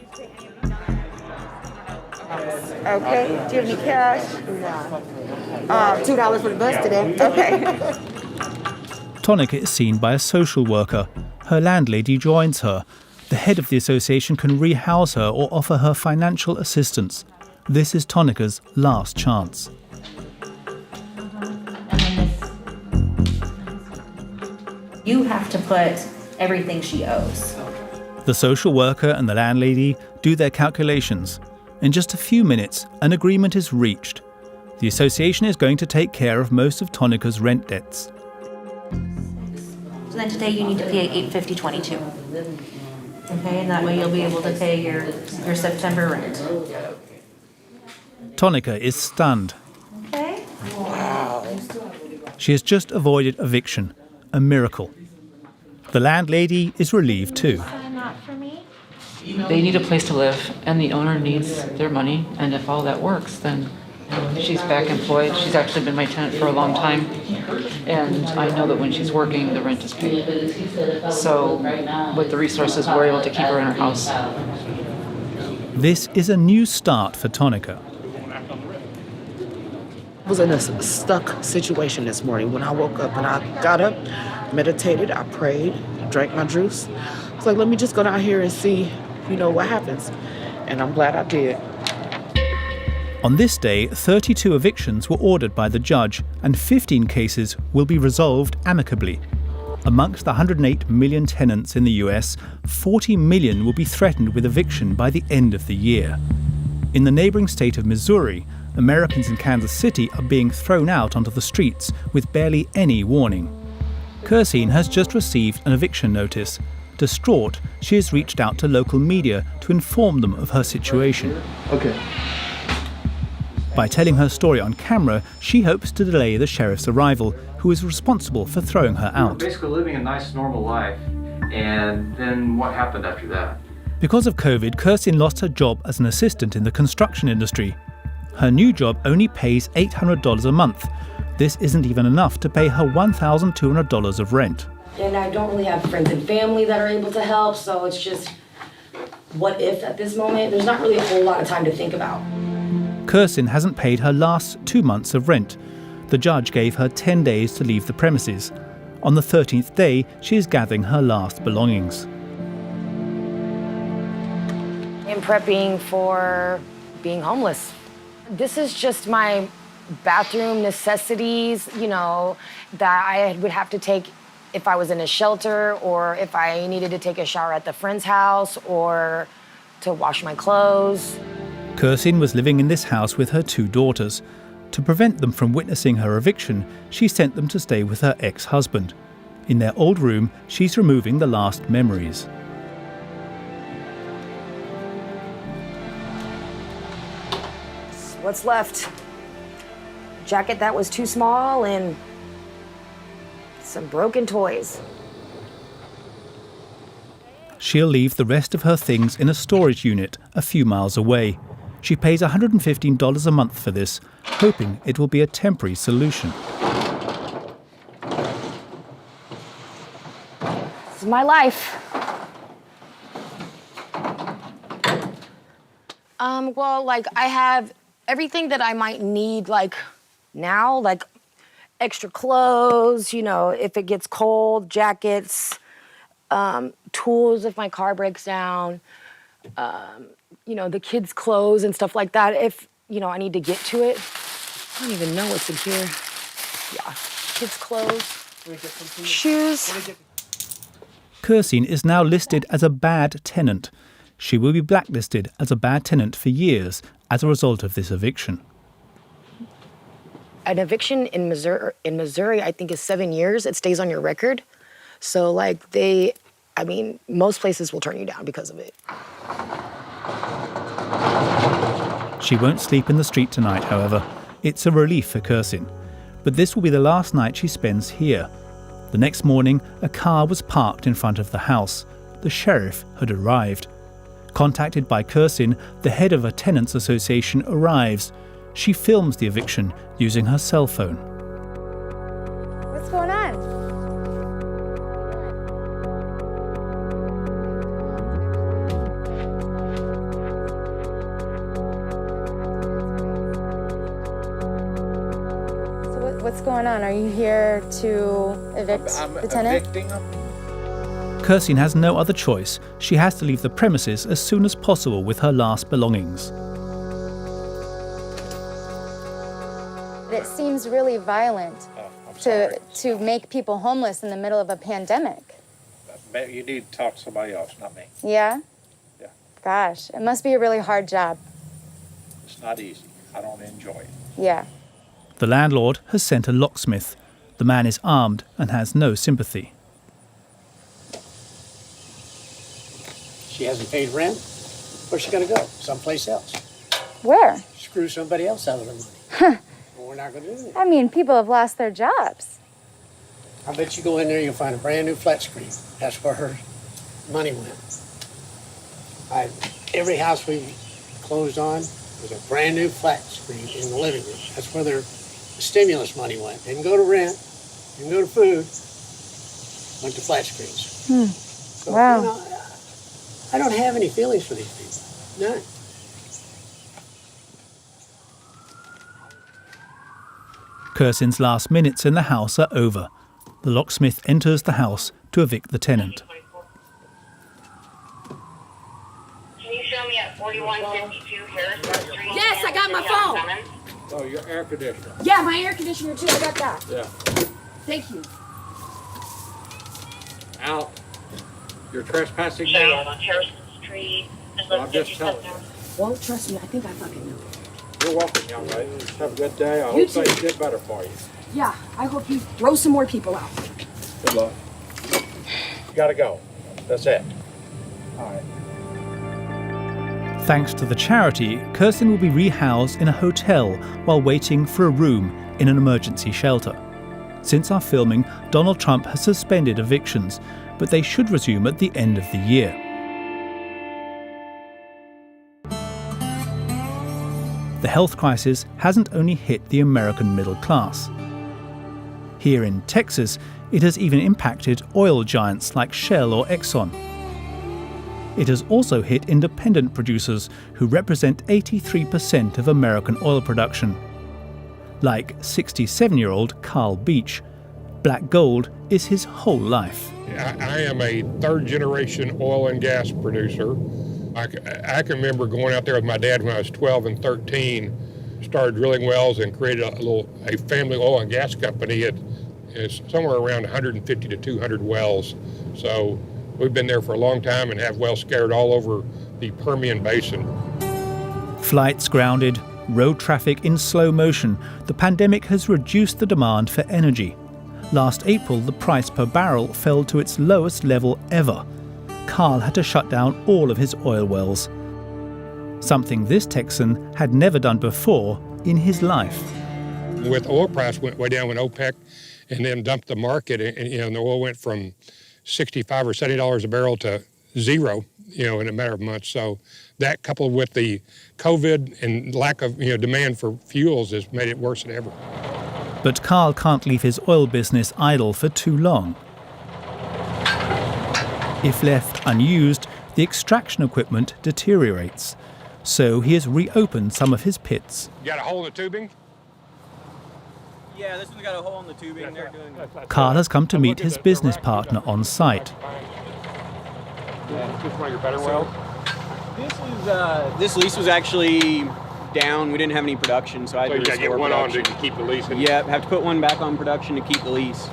Okay. Do you have any cash? No. $2 for the bus today. Okay. Tonica is seen by a social worker. Her landlady joins her. The head of the association can rehouse her or offer her financial assistance. This is Tonica's last chance. You have to put everything she owes. The social worker and the landlady do their calculations. In just a few minutes, an agreement is reached. The association is going to take care of most of Tonica's rent debts. So then today you need to pay $850.22. Okay, and that way you'll be able to pay your September rent. Tonica is stunned. Okay. Wow. She has just avoided eviction. A miracle. The landlady is relieved too. They need a place to live, and the owner needs their money, and if all that works, then she's back employed. She's actually been my tenant for a long time, and I know that when she's working, the rent is paid. So with the resources, we're able to keep her in her house. This is a new start for Tonica. I was in a stuck situation this morning when I woke up, and I got up, meditated, I prayed, drank my juice. It's like, let me just go down here and see, what happens. And I'm glad I did. On this day, 32 evictions were ordered by the judge and 15 cases will be resolved amicably. Amongst the 108 million tenants in the US, 40 million will be threatened with eviction by the end of the year. In the neighboring state of Missouri, Americans in Kansas City are being thrown out onto the streets with barely any warning. Kirsine has just received an eviction notice. Distraught, she has reached out to local media to inform them of her situation. Okay. By telling her story on camera, she hopes to delay the sheriff's arrival, who is responsible for throwing her out. Basically living a nice, normal life, and then what happened after that? Because of COVID, Kirsine lost her job as an assistant in the construction industry. Her new job only pays $800 a month. This isn't even enough to pay her $1,200 of rent. And I don't really have friends and family that are able to help, so it's just, what if at this moment? There's not really a whole lot of time to think about. Kirsine hasn't paid her last 2 months of rent. The judge gave her 10 days to leave the premises. On the 13th day, she is gathering her last belongings. I'm prepping for being homeless. This is just my bathroom necessities, that I would have to take if I was in a shelter, or if I needed to take a shower at the friend's house, or to wash my clothes. Kirsine was living in this house with her 2 daughters. To prevent them from witnessing her eviction, she sent them to stay with her ex-husband. In their old room, she's removing the last memories. What's left? Jacket that was too small and some broken toys. She'll leave the rest of her things in a storage unit a few miles away. She pays $115 a month for this, hoping it will be a temporary solution. This is my life. I have everything that I might need, now, extra clothes, if it gets cold, jackets, tools if my car breaks down, the kids' clothes and stuff like that. If, I need to get to it. I don't even know what's in here. Yeah, kids' clothes, shoes. Kirsine is now listed as a bad tenant. She will be blacklisted as a bad tenant for years as a result of this eviction. An eviction in Missouri, I think is 7 years. It stays on your record. So most places will turn you down because of it. She won't sleep in the street tonight, however. It's a relief for Kirsine. But this will be the last night she spends here. The next morning, a car was parked in front of the house. The sheriff had arrived. Contacted by Kirsine, the head of a tenants association arrives. She films the eviction using her cell phone. What's going on? So what's going on? Are you here to evict the tenant? Evicting them. Kirsine has no other choice. She has to leave the premises as soon as possible with her last belongings. It seems really violent to make people homeless in the middle of a pandemic. You need to talk to somebody else, not me. Yeah? Yeah. Gosh, it must be a really hard job. It's not easy. I don't enjoy it. Yeah. The landlord has sent a locksmith. The man is armed and has no sympathy. She hasn't paid rent. Where's she gonna go? Someplace else. Where? Screw somebody else out of the money. Huh. Well, we're not gonna do that. I mean, people have lost their jobs. I bet you go in there, you'll find a brand new flat screen. That's where her money went. Every house we closed on was a brand new flat screen in the living room. That's where their stimulus money went. Didn't go to rent, didn't go to food, went to flat screens. So, Wow. I don't have any feelings for these people. None. Kirsten's last minutes in the house are over. The locksmith enters the house to evict the tenant. Can you show me at 4152 Harrison Street? Yes, I got my phone. Oh, your air conditioner. Yeah, my air conditioner too. I got that. Yeah. Thank you. Out. You're trespassing Show you now? on Harrison Street. I'm just telling you. Well, trust me, I think I fucking know. You're welcome, young lady. Have a good day. I You hope too. things get better for you. Yeah, I hope you throw some more people out. Good luck. Gotta go. That's it. All right. Thanks to the charity, Kirsten will be rehoused in a hotel while waiting for a room in an emergency shelter. Since our filming, Donald Trump has suspended evictions, but they should resume at the end of the year. The health crisis hasn't only hit the American middle class. Here in Texas, it has even impacted oil giants like Shell or Exxon. It has also hit independent producers who represent 83% of American oil production. Like 67-year-old Carl Beach, black gold is his whole life. I am a third-generation oil and gas producer. I can remember going out there with my dad when I was 12 and 13, started drilling wells and created a family oil and gas company. It's somewhere around 150 to 200 wells. So we've been there for a long time and have wells scattered all over the Permian Basin. Flights grounded, road traffic in slow motion, the pandemic has reduced the demand for energy. Last April, the price per barrel fell to its lowest level ever. Carl had to shut down all of his oil wells. Something this Texan had never done before in his life. With oil price went way down when OPEC and then dumped the market, and the oil went from $65 or $70 a barrel to zero, in a matter of months. So that, coupled with the COVID and lack of demand for fuels, has made it worse than ever. But Carl can't leave his oil business idle for too long. If left unused, the extraction equipment deteriorates. So he has reopened some of his pits. You got a hole in the tubing? Yeah, this one's got a hole in the tubing. They're doing Carl has come to meet his business partner on site. Yeah, is this one of your better wells? This lease was actually down. We didn't have any production, so I had to you got to get one on to keep the lease. Yeah, have to put one back on production to keep the lease.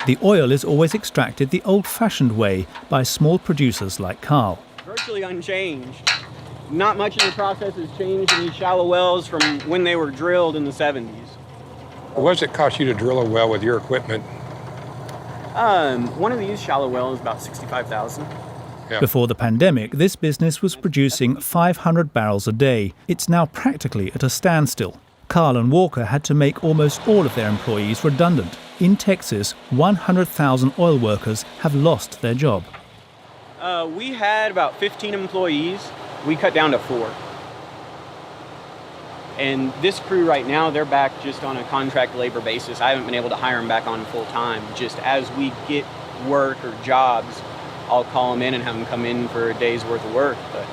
The oil is always extracted the old-fashioned way by small producers like Carl. Virtually unchanged. Not much of the process has changed in these shallow wells from when they were drilled in the 70s. What does it cost you to drill a well with your equipment? One of these shallow wells is about $65,000. Yeah. Before the pandemic, this business was producing 500 barrels a day. It's now practically at a standstill. Carl and Walker had to make almost all of their employees redundant. In Texas, 100,000 oil workers have lost their job. We had about 15 employees. We cut down to 4. And this crew right now, they're back just on a contract labor basis. I haven't been able to hire them back on full time. Just as we get work or jobs, I'll call them in and have them come in for a day's worth of work. But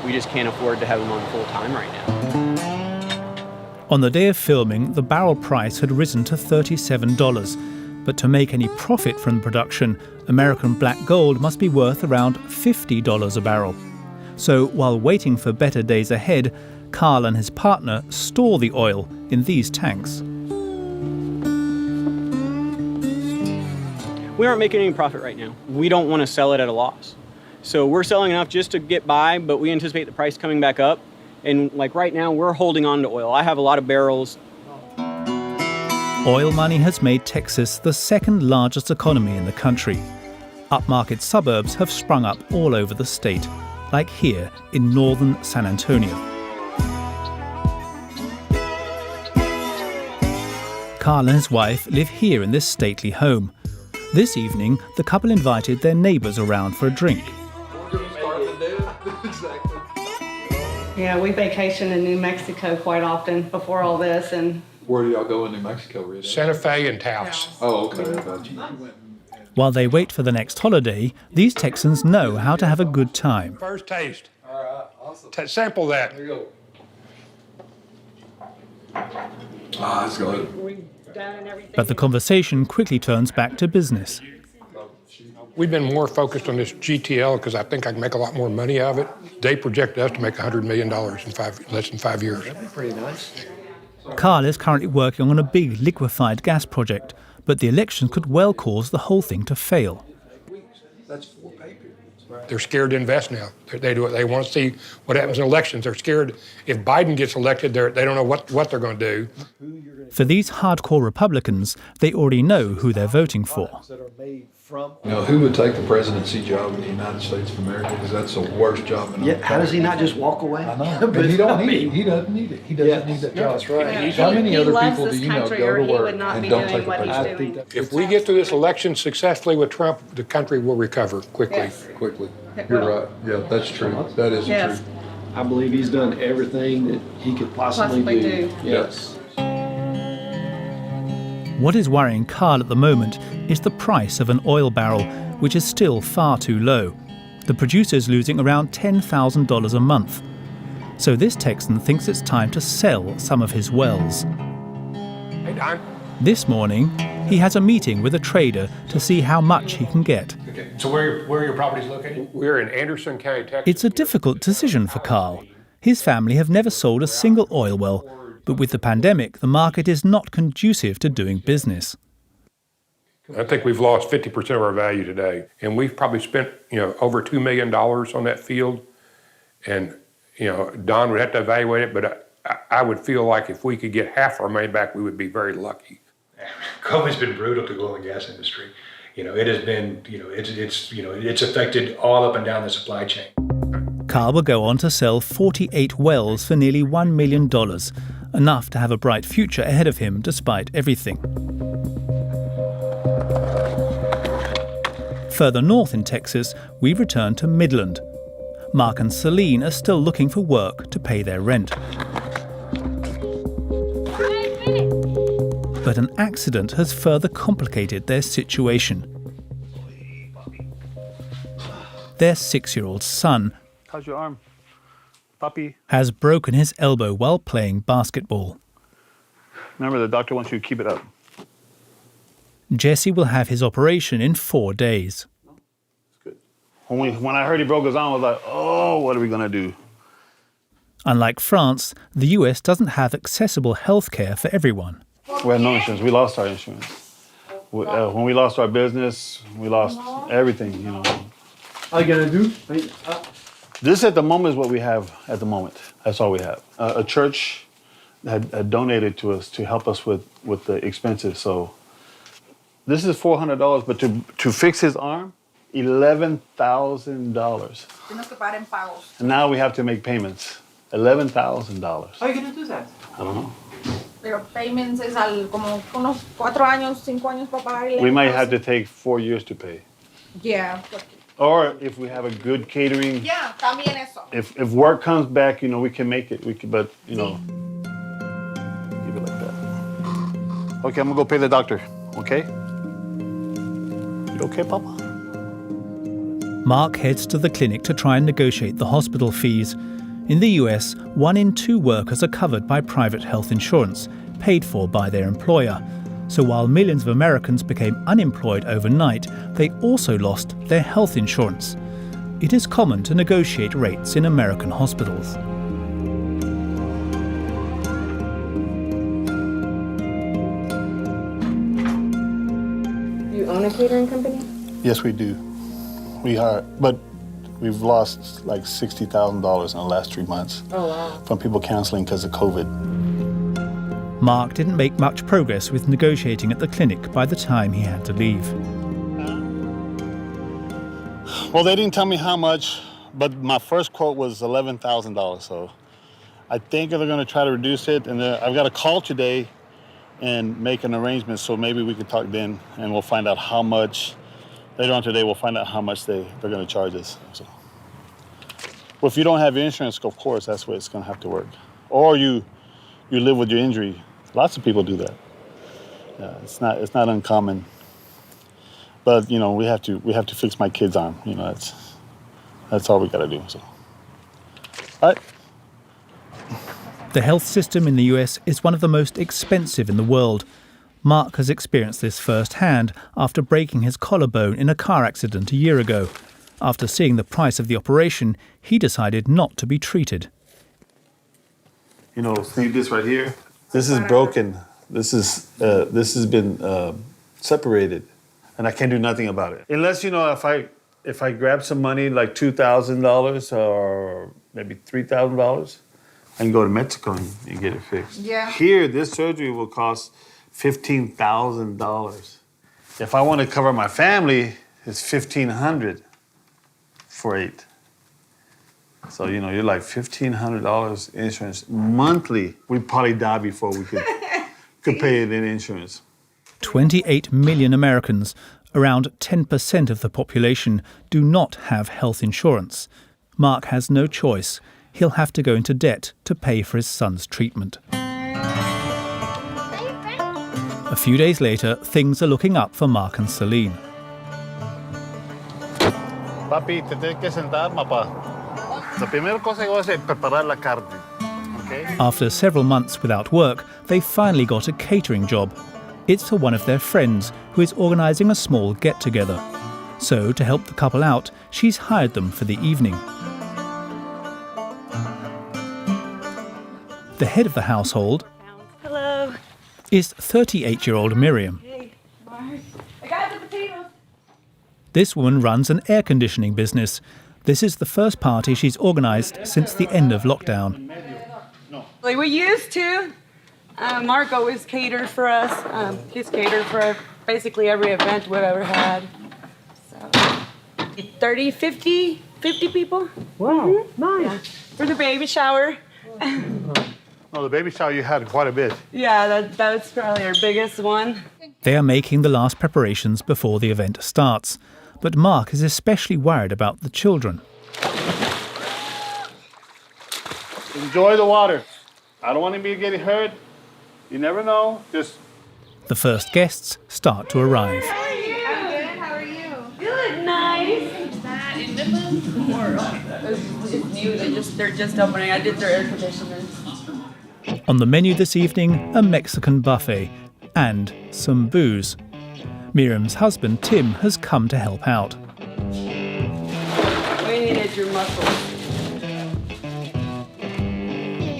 we just can't afford to have them on full time right now. On the day of filming, the barrel price had risen to $37. But to make any profit from the production, American black gold must be worth around $50 a barrel. So while waiting for better days ahead, Carl and his partner store the oil in these tanks. We aren't making any profit right now. We don't want to sell it at a loss. So we're selling enough just to get by, but we anticipate the price coming back up. And like right now, we're holding on to oil. I have a lot of barrels. Oil money has made Texas the second largest economy in the country. Upmarket suburbs have sprung up all over the state, like here in northern San Antonio. Carl and his wife live here in this stately home. This evening, the couple invited their neighbors around for a drink. Yeah, we vacation in New Mexico quite often before all this. And where do y'all go in New Mexico, Rita? Santa Fe and Taos. Oh, okay, I got you. While they wait for the next holiday, these Texans know how to have a good time. First taste. All right, awesome. Sample that. There you go. Ah, that's good. But the conversation quickly turns back to business. We've been more focused on this GTL because I think I can make a lot more money out of it. They project us to make $100 million in less than 5 years. That'd be pretty nice. Carl is currently working on a big liquefied gas project, but the election could well cause the whole thing to fail. They're scared to invest now. They want to see what happens in elections. They're scared if Biden gets elected, they don't know what they're going to do. For these hardcore Republicans, they already know who they're voting for. Who would take the presidency job in the United States of America? Because that's the worst job in the Yeah, how does he not just walk away? I know, but he don't need it. He doesn't need it. He doesn't need that job. That's right. How many other people do you know go to work and don't take a paycheck? If we get through this election successfully with Trump, the country will recover quickly. Yes. Quickly. You're right. Yeah, that's true. That is the truth. I believe he's done everything that he could possibly do. Yes. What is worrying Carl at the moment is the price of an oil barrel, which is still far too low. The producer's losing around $10,000 a month. So this Texan thinks it's time to sell some of his wells. Hey, Don. This morning, he has a meeting with a trader to see how much he can get. Okay. So where are your properties located? We're in Anderson County, Texas. It's a difficult decision for Carl. His family have never sold a single oil well, but with the pandemic, the market is not conducive to doing business. I think we've lost 50% of our value today, and we've probably spent, over $2 million on that field. And, Don would have to evaluate it, but I would feel like if we could get half our money back, we would be very lucky. COVID's been brutal to the oil and gas industry. It has been, it's affected all up and down the supply chain. Carl will go on to sell 48 wells for nearly $1 million, enough to have a bright future ahead of him despite everything. Further north in Texas, we return to Midland. Mark and Celine are still looking for work to pay their rent. But an accident has further complicated their situation. Their 6-year-old son How's your arm, puppy? Has broken his elbow while playing basketball. Remember, the doctor wants you to keep it up. Jesse will have his operation in 4 days. When I heard he broke his arm, I was like, oh, what are we going to do? Unlike France, the US doesn't have accessible health care for everyone. We had no insurance. We lost our insurance. When we lost our business, we lost everything, All you gotta do? This at the moment is what we have at the moment. That's all we have. A church had donated to us to help us with the expenses. So this is $400, but to fix his arm, $11,000. And now we have to make payments. $11,000. How are you gonna do that? I don't know. Pero payments es como unos 4 años, 5 años para pagar. We might have to take 4 years to pay. Yeah. Or if we have a good catering. Yeah, también eso. If work comes back, we can make it. But keep it like that. Okay, I'm gonna go pay the doctor. Okay? You okay, Papa? Mark heads to the clinic to try and negotiate the hospital fees. In the US, 1 in 2 workers are covered by private health insurance, paid for by their employer. So while millions of Americans became unemployed overnight, they also lost their health insurance. It is common to negotiate rates in American hospitals. You own a catering company? Yes, we do. We are, but we've lost like $60,000 in the last 3 months. Oh, wow. From people canceling because of COVID. Mark didn't make much progress with negotiating at the clinic by the time he had to leave. Well, they didn't tell me how much, but my first quote was $11,000. So I think they're going to try to reduce it. And I've got to call today and make an arrangement. So maybe we could talk then and we'll find out how much. Later on today, we'll find out how much they're going to charge us. So, well, if you don't have insurance, of course, that's where it's going to have to work. Or you live with your injury. Lots of people do that. Yeah, it's not uncommon. But we have to fix my kid's arm. That's all we got to do. So, all right. The health system in the US is one of the most expensive in the world. Mark has experienced this firsthand after breaking his collarbone in a car accident a year ago. After seeing the price of the operation, he decided not to be treated. You know, see this right here? This is broken. This has been separated, and I can't do nothing about it. Unless, you know, if I grab some money, like $2,000 or maybe $3,000, I can go to Mexico and get it fixed. Yeah. Here, this surgery will cost $15,000. If I want to cover my family, it's $1,500 for 8. So, you know, you're like $1,500 insurance monthly. We'd probably die before we could pay it in insurance. 28 million Americans, around 10% of the population, do not have health insurance. Mark has no choice. He'll have to go into debt to pay for his son's treatment. A few days later, things are looking up for Mark and Celine. Papi, te tienes que sentar, papá. La primera cosa que voy a hacer es preparar la carne. Okay? After several months without work, they finally got a catering job. It's for one of their friends who is organising a small get-together. So, to help the couple out, she's hired them for the evening. The head of the household Hello. is 38-year-old Miriam. Hey, Mark. I got the potatoes. This woman runs an air conditioning business. This is the first party she's organised since the end of lockdown. Like we used to. Mark always catered for us. He's catered for basically every event we've ever had. So, 30, 50 people. Wow, nice. Yeah. For the baby shower. No, the baby shower you had quite a bit. Yeah, that's probably our biggest one. They are making the last preparations before the event starts. But Mark is especially worried about the children. Enjoy the water. I don't want anybody getting hurt. You never know. Just. The first guests start to arrive. I'm good. How are you? You look nice. Is that in the mood? It's new. They're just opening. I did their air conditioners. On the menu this evening, a Mexican buffet and some booze. Miriam's husband, Tim, has come to help out. We needed your muscles.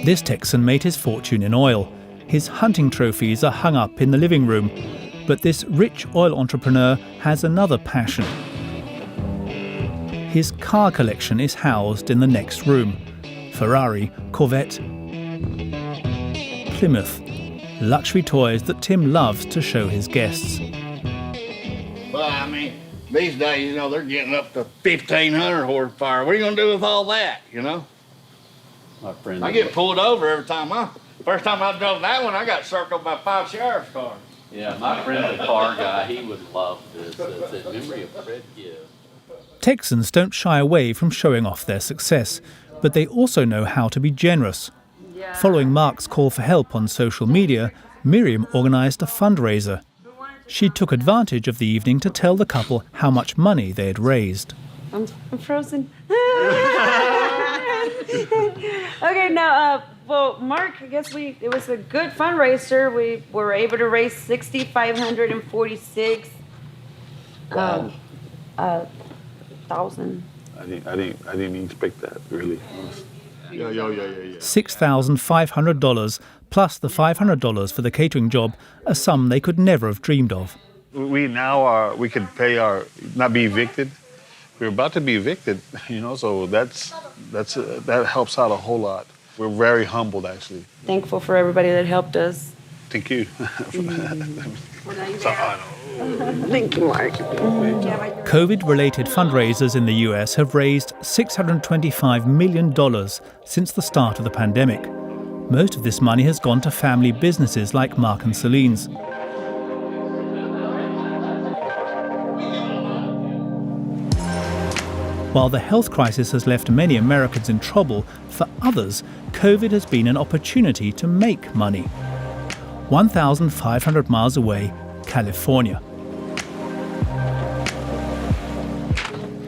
This Texan made his fortune in oil. His hunting trophies are hung up in the living room. But this rich oil entrepreneur has another passion. His car collection is housed in the next room. Ferrari, Corvette, Plymouth. Luxury toys that Tim loves to show his guests. Well, I mean, these days, you know, they're getting up to 1,500 horsepower. What are you going to do with all that, you know? My friend. I get pulled over every time. First time I drove that one, I got circled by 5 sheriff's cars. Yeah, my friend's a car guy. He would love this. It's a memory of Fred gives. Texans don't shy away from showing off their success, but they also know how to be generous. Following Mark's call for help on social media, Miriam organised a fundraiser. She took advantage of the evening to tell the couple how much money they had raised. I'm frozen. Okay, now, well, Mark, I guess it was a good fundraiser. We were able to raise $6,546,000. I didn't expect that, really. Yeah. $6,500 plus the $500 for the catering job, a sum they could never have dreamed of. We could pay not be evicted. We're about to be evicted, you know, so that helps out a whole lot. We're very humbled, actually. Thankful for everybody that helped us. Thank you. Thank you, Mark. COVID-related fundraisers in the US have raised $625 million since the start of the pandemic. Most of this money has gone to family businesses like Mark and Celine's. While the health crisis has left many Americans in trouble, for others, COVID has been an opportunity to make money. 1,500 miles away, California.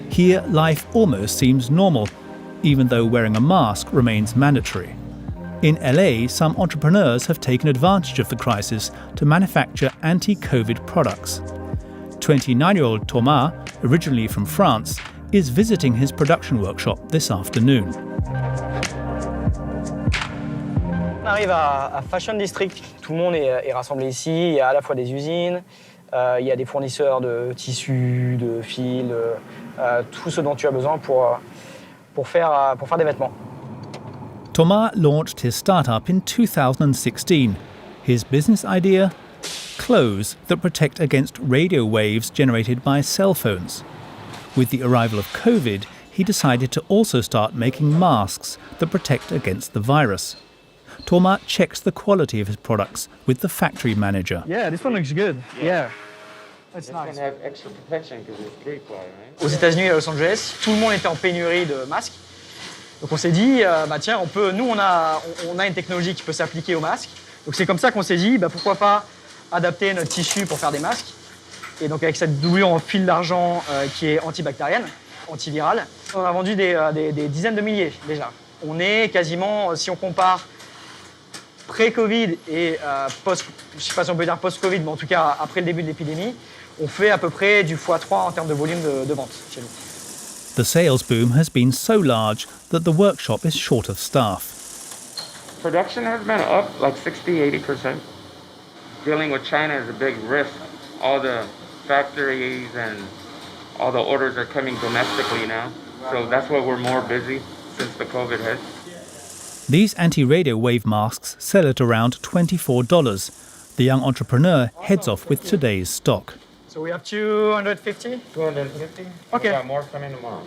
Here, life almost seems normal, even though wearing a mask remains mandatory. In LA, some entrepreneurs have taken advantage of the crisis to manufacture anti-COVID products. 29-year-old Thomas, originally from France, is visiting his production workshop this afternoon. On arrive à Fashion District. Tout le monde est rassemblé ici. Il y a à la fois des usines, il y a des fournisseurs de tissus, de fils, tout ce dont tu as besoin pour faire des vêtements. Thomas launched his startup in 2016. His business idea? Clothes that protect against radio waves generated by cell phones. With the arrival of COVID, he decided to also start making masks that protect against the virus. Thomas checks the quality of his products with the factory manager. Yeah, this one looks good. Yeah. It's nice. Have extra protection because it's 3-ply, right? Aux États-Unis et à Los Angeles, tout le monde était en pénurie de masques. Donc on s'est dit, tiens, nous on a une technologie qui peut s'appliquer aux masques. Donc c'est comme ça qu'on s'est dit, pourquoi pas adapter notre tissu pour faire des masques. Et donc avec cette doublure en fil d'argent qui est antibactérienne, antivirale, on a vendu des dizaines de milliers déjà. On est quasiment, si on compare pré-Covid et post, je ne sais pas si on peut dire post-Covid, mais en tout cas après le début de l'épidémie, on fait à peu près du x3 en termes de volume de vente chez nous. The sales boom has been so large that the workshop is short of staff. Production has been up like 60-80%. Dealing with China is a big risk. All the factories and all the orders are coming domestically now. So that's why we're more busy since the COVID hit. These anti-radio wave masks sell at around $24. The young entrepreneur heads off with today's stock. So we have 250? 250. Okay. We got more coming tomorrow.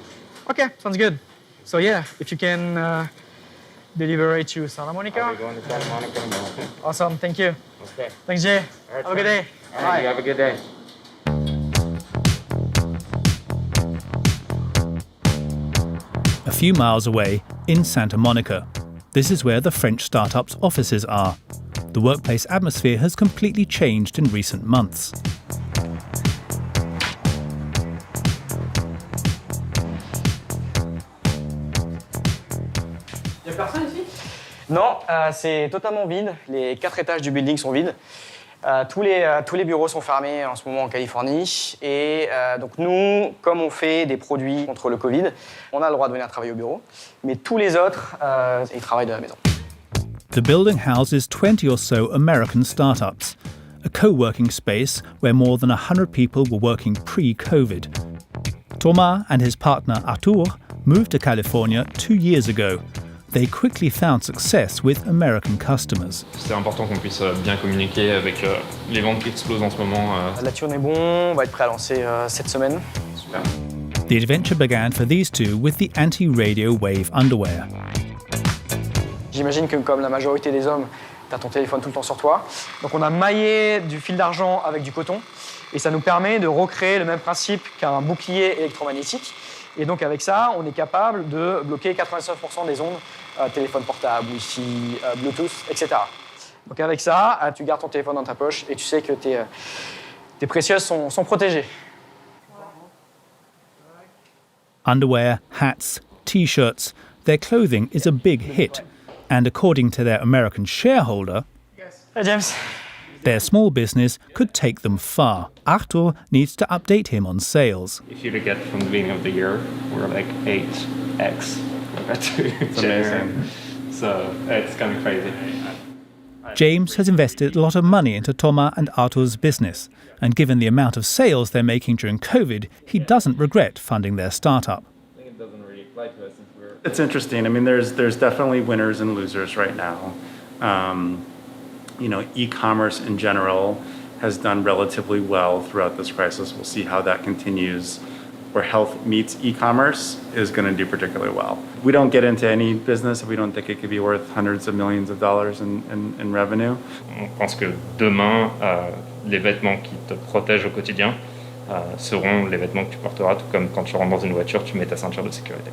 Okay, sounds good. So yeah, if you can deliver it to Santa Monica. I'll be going to Santa Monica tomorrow. Awesome, thank you. Okay. Thanks, Jay. All right, have a good day. All right, you have a good day. A few miles away, in Santa Monica. This is where the French startup's offices are. The workplace atmosphere has completely changed in recent months. Il y a personne ici? Non, c'est totalement vide. Les 4 étages du building sont vides. Tous les bureaux sont fermés en ce moment en Californie. Et donc nous, comme on fait des produits contre le Covid, on a le droit de venir travailler au bureau. Mais tous les autres, ils travaillent de la maison. The building houses 20 or so American startups, a co-working space where more than 100 people were working pre-COVID. Thomas and his partner Arthur moved to California 2 years ago. They quickly found success with American customers. C'est important qu'on puisse bien communiquer avec les ventes qui explosent en ce moment. Là-dessus, on est bon, on va être prêt à lancer cette semaine. Super. The adventure began for these two with the anti-radio wave underwear. J'imagine que comme la majorité des hommes, tu as ton téléphone tout le temps sur toi. Donc on a maillé du fil d'argent avec du coton et ça nous permet de recréer le même principe qu'un bouclier électromagnétique. Et donc avec ça, on est capable de bloquer 99% des ondes, téléphone portable, Wi-Fi, Bluetooth, etc. Donc avec ça, tu gardes ton téléphone dans ta poche et tu sais que tes précieuses sont protégées. Underwear, hats, t-shirts, their clothing is a big hit. And according to their American shareholder, Hey James. Their small business could take them far. Arthur needs to update him on sales. If you look at from the beginning of the year, we're like 8x compared to January. So it's kind of crazy. James has invested a lot of money into Thomas and Arthur's business, and given the amount of sales they're making during COVID, he doesn't regret funding their startup. I think it doesn't really apply to us since we're... It's interesting. I mean, there's definitely winners and losers right now. E-commerce in general has done relatively well throughout this crisis. We'll see how that continues. Where health meets e-commerce is going to do particularly well. We don't get into any business if we don't think it could be worth hundreds of millions of dollars in revenue. On pense que demain, les vêtements qui te protègent au quotidien seront les vêtements que tu porteras, tout comme quand tu rentres dans une voiture, tu mets ta ceinture de sécurité.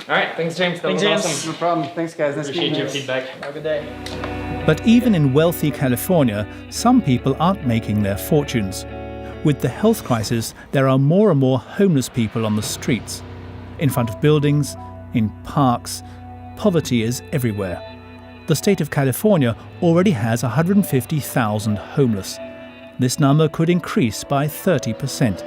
All right, thanks James. That was awesome. No problem. Thanks guys. Nice Appreciate your feedback. Have a good day. But even in wealthy California, some people aren't making their fortunes. With the health crisis, there are more and more homeless people on the streets. In front of buildings, in parks, poverty is everywhere. The state of California already has 150,000 homeless. This number could increase by 30%.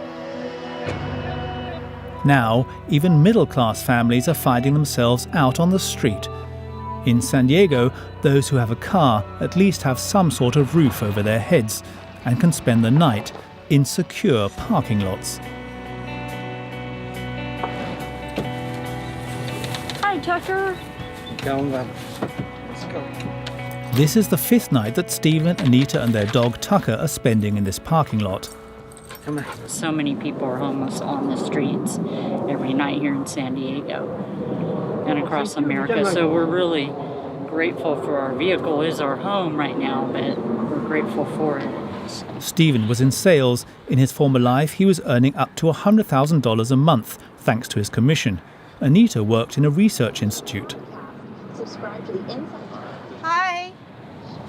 Now, even middle-class families are finding themselves out on the street. In San Diego, those who have a car at least have some sort of roof over their heads and can spend the night in secure parking lots. Hi, Tucker. Let's go. This is the 5th night that Stephen, Anita and their dog Tucker are spending in this parking lot. So many people are homeless on the streets every night here in San Diego and across America. So we're really grateful for our vehicle is our home right now, but we're grateful for it. Stephen was in sales. In his former life, he was earning up to $100,000 a month, thanks to his commission. Anita worked in a research institute. Subscribe to the Inside. Hi.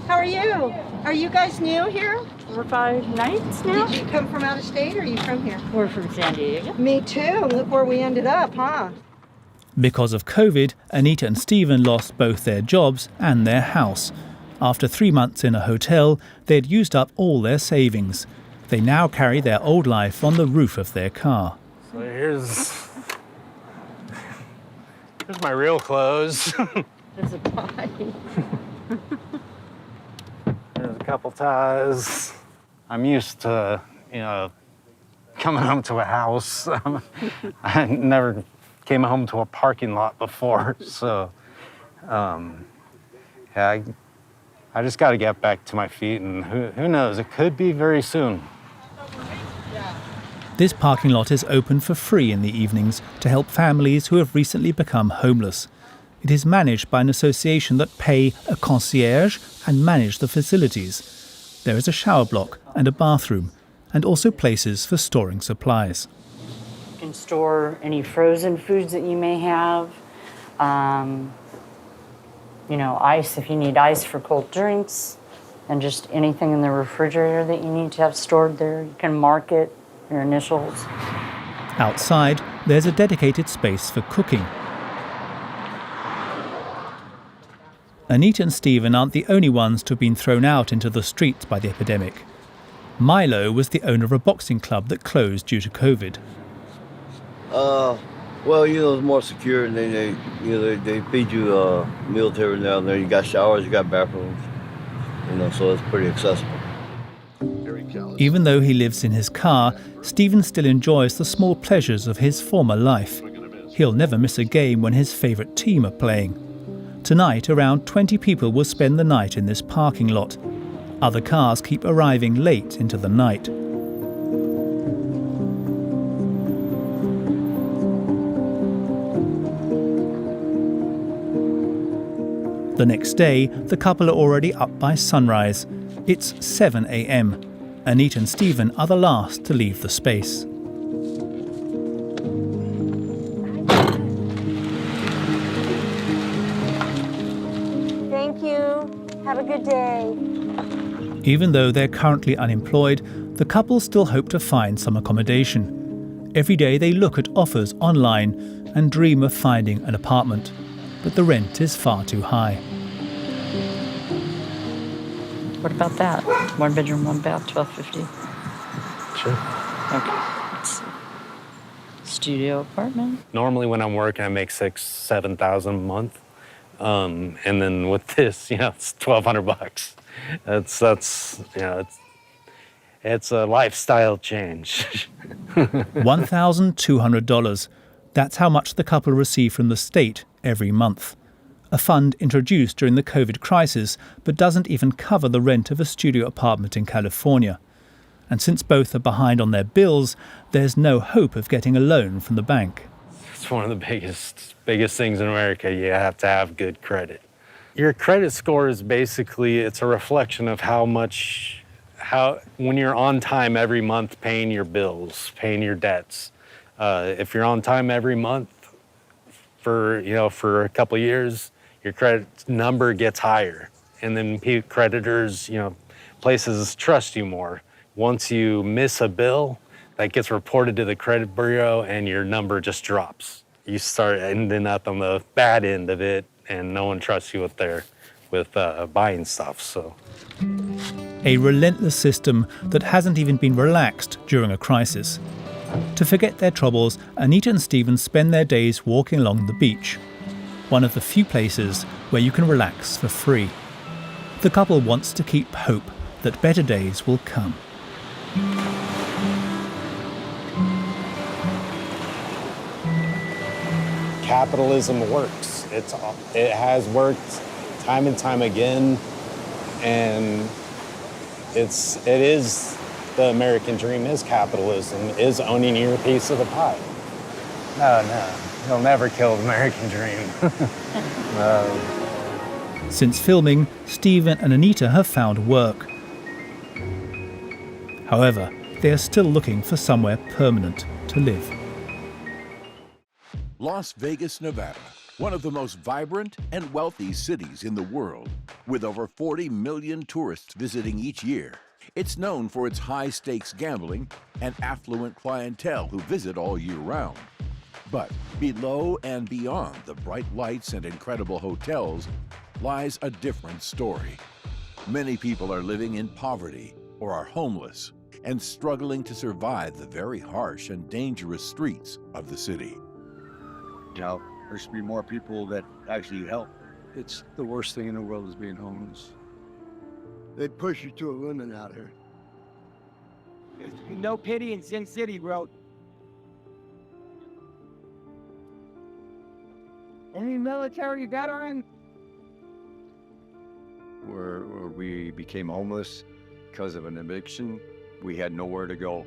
How are you? Are you guys new here? 4 or 5 nights now. Did you come from out of state or are you from here? We're from San Diego. Me too. Look where we ended up, huh? Because of COVID, Anita and Stephen lost both their jobs and their house. After 3 months in a hotel, they'd used up all their savings. They now carry their old life on the roof of their car. So here's my real clothes. There's a tie. There's a couple ties. I'm used to, coming home to a house. I never came home to a parking lot before, so yeah, I just got to get back to my feet, and who knows, it could be very soon. This parking lot is open for free in the evenings to help families who have recently become homeless. It is managed by an association that pay a concierge and manage the facilities. There is a shower block and a bathroom, and also places for storing supplies. You can store any frozen foods that you may have. Ice if you need ice for cold drinks, and just anything in the refrigerator that you need to have stored there. You can mark it, your initials. Outside, there's a dedicated space for cooking. Anita and Stephen aren't the only ones to have been thrown out into the streets by the epidemic. Milo was the owner of a boxing club that closed due to COVID. Well, it's more secure, and they feed you meals every now and then. You got showers, you got bathrooms, so it's pretty accessible. Even though he lives in his car, Stephen still enjoys the small pleasures of his former life. He'll never miss a game when his favourite team are playing. Tonight, around 20 people will spend the night in this parking lot. Other cars keep arriving late into the night. The next day, the couple are already up by sunrise. It's 7 a.m. Anita and Stephen are the last to leave the space. Thank you. Have a good day. Even though they're currently unemployed, the couple still hope to find some accommodation. Every day they look at offers online and dream of finding an apartment. But the rent is far too high. What about that? 1 bedroom, 1 bath, $1,250. Sure. Okay. Let's see. Studio apartment. Normally when I'm working, I make $6,000-7,000 a month. And then with this, it's $1,200. It's a lifestyle change. $1,200. That's how much the couple receive from the state every month. A fund introduced during the COVID crisis, but doesn't even cover the rent of a studio apartment in California. And since both are behind on their bills, there's no hope of getting a loan from the bank. It's one of the biggest things in America. You have to have good credit. Your credit score is basically, it's a reflection of when you're on time every month paying your bills, paying your debts. If you're on time every month for a couple of years, your credit number gets higher. And then creditors, places trust you more. Once you miss a bill, that gets reported to the credit bureau and your number just drops. You start ending up on the bad end of it and no one trusts you with with buying stuff. So, a relentless system that hasn't even been relaxed during a crisis. To forget their troubles, Anita and Stephen spend their days walking along the beach, one of the few places where you can relax for free. The couple wants to keep hope that better days will come. capitalism works. It has worked time and time again, and it is the American dream is capitalism, is owning your piece of the pie. No, you'll never kill the American dream. Since filming, Stephen and Anita have found work. However, they are still looking for somewhere permanent to live. Las Vegas, Nevada, one of the most vibrant and wealthy cities in the world, with over 40 million tourists visiting each year. It's known for its high-stakes gambling and affluent clientele who visit all year round. But below and beyond the bright lights and incredible hotels lies a different story. Many people are living in poverty or are homeless and struggling to survive the very harsh and dangerous streets of the city. You know, there should be more people that actually help. It's the worst thing in the world is being homeless. They push you to a limit out here. There's no pity in Sin City, bro. Any military veteran? Where we became homeless because of an eviction, we had nowhere to go.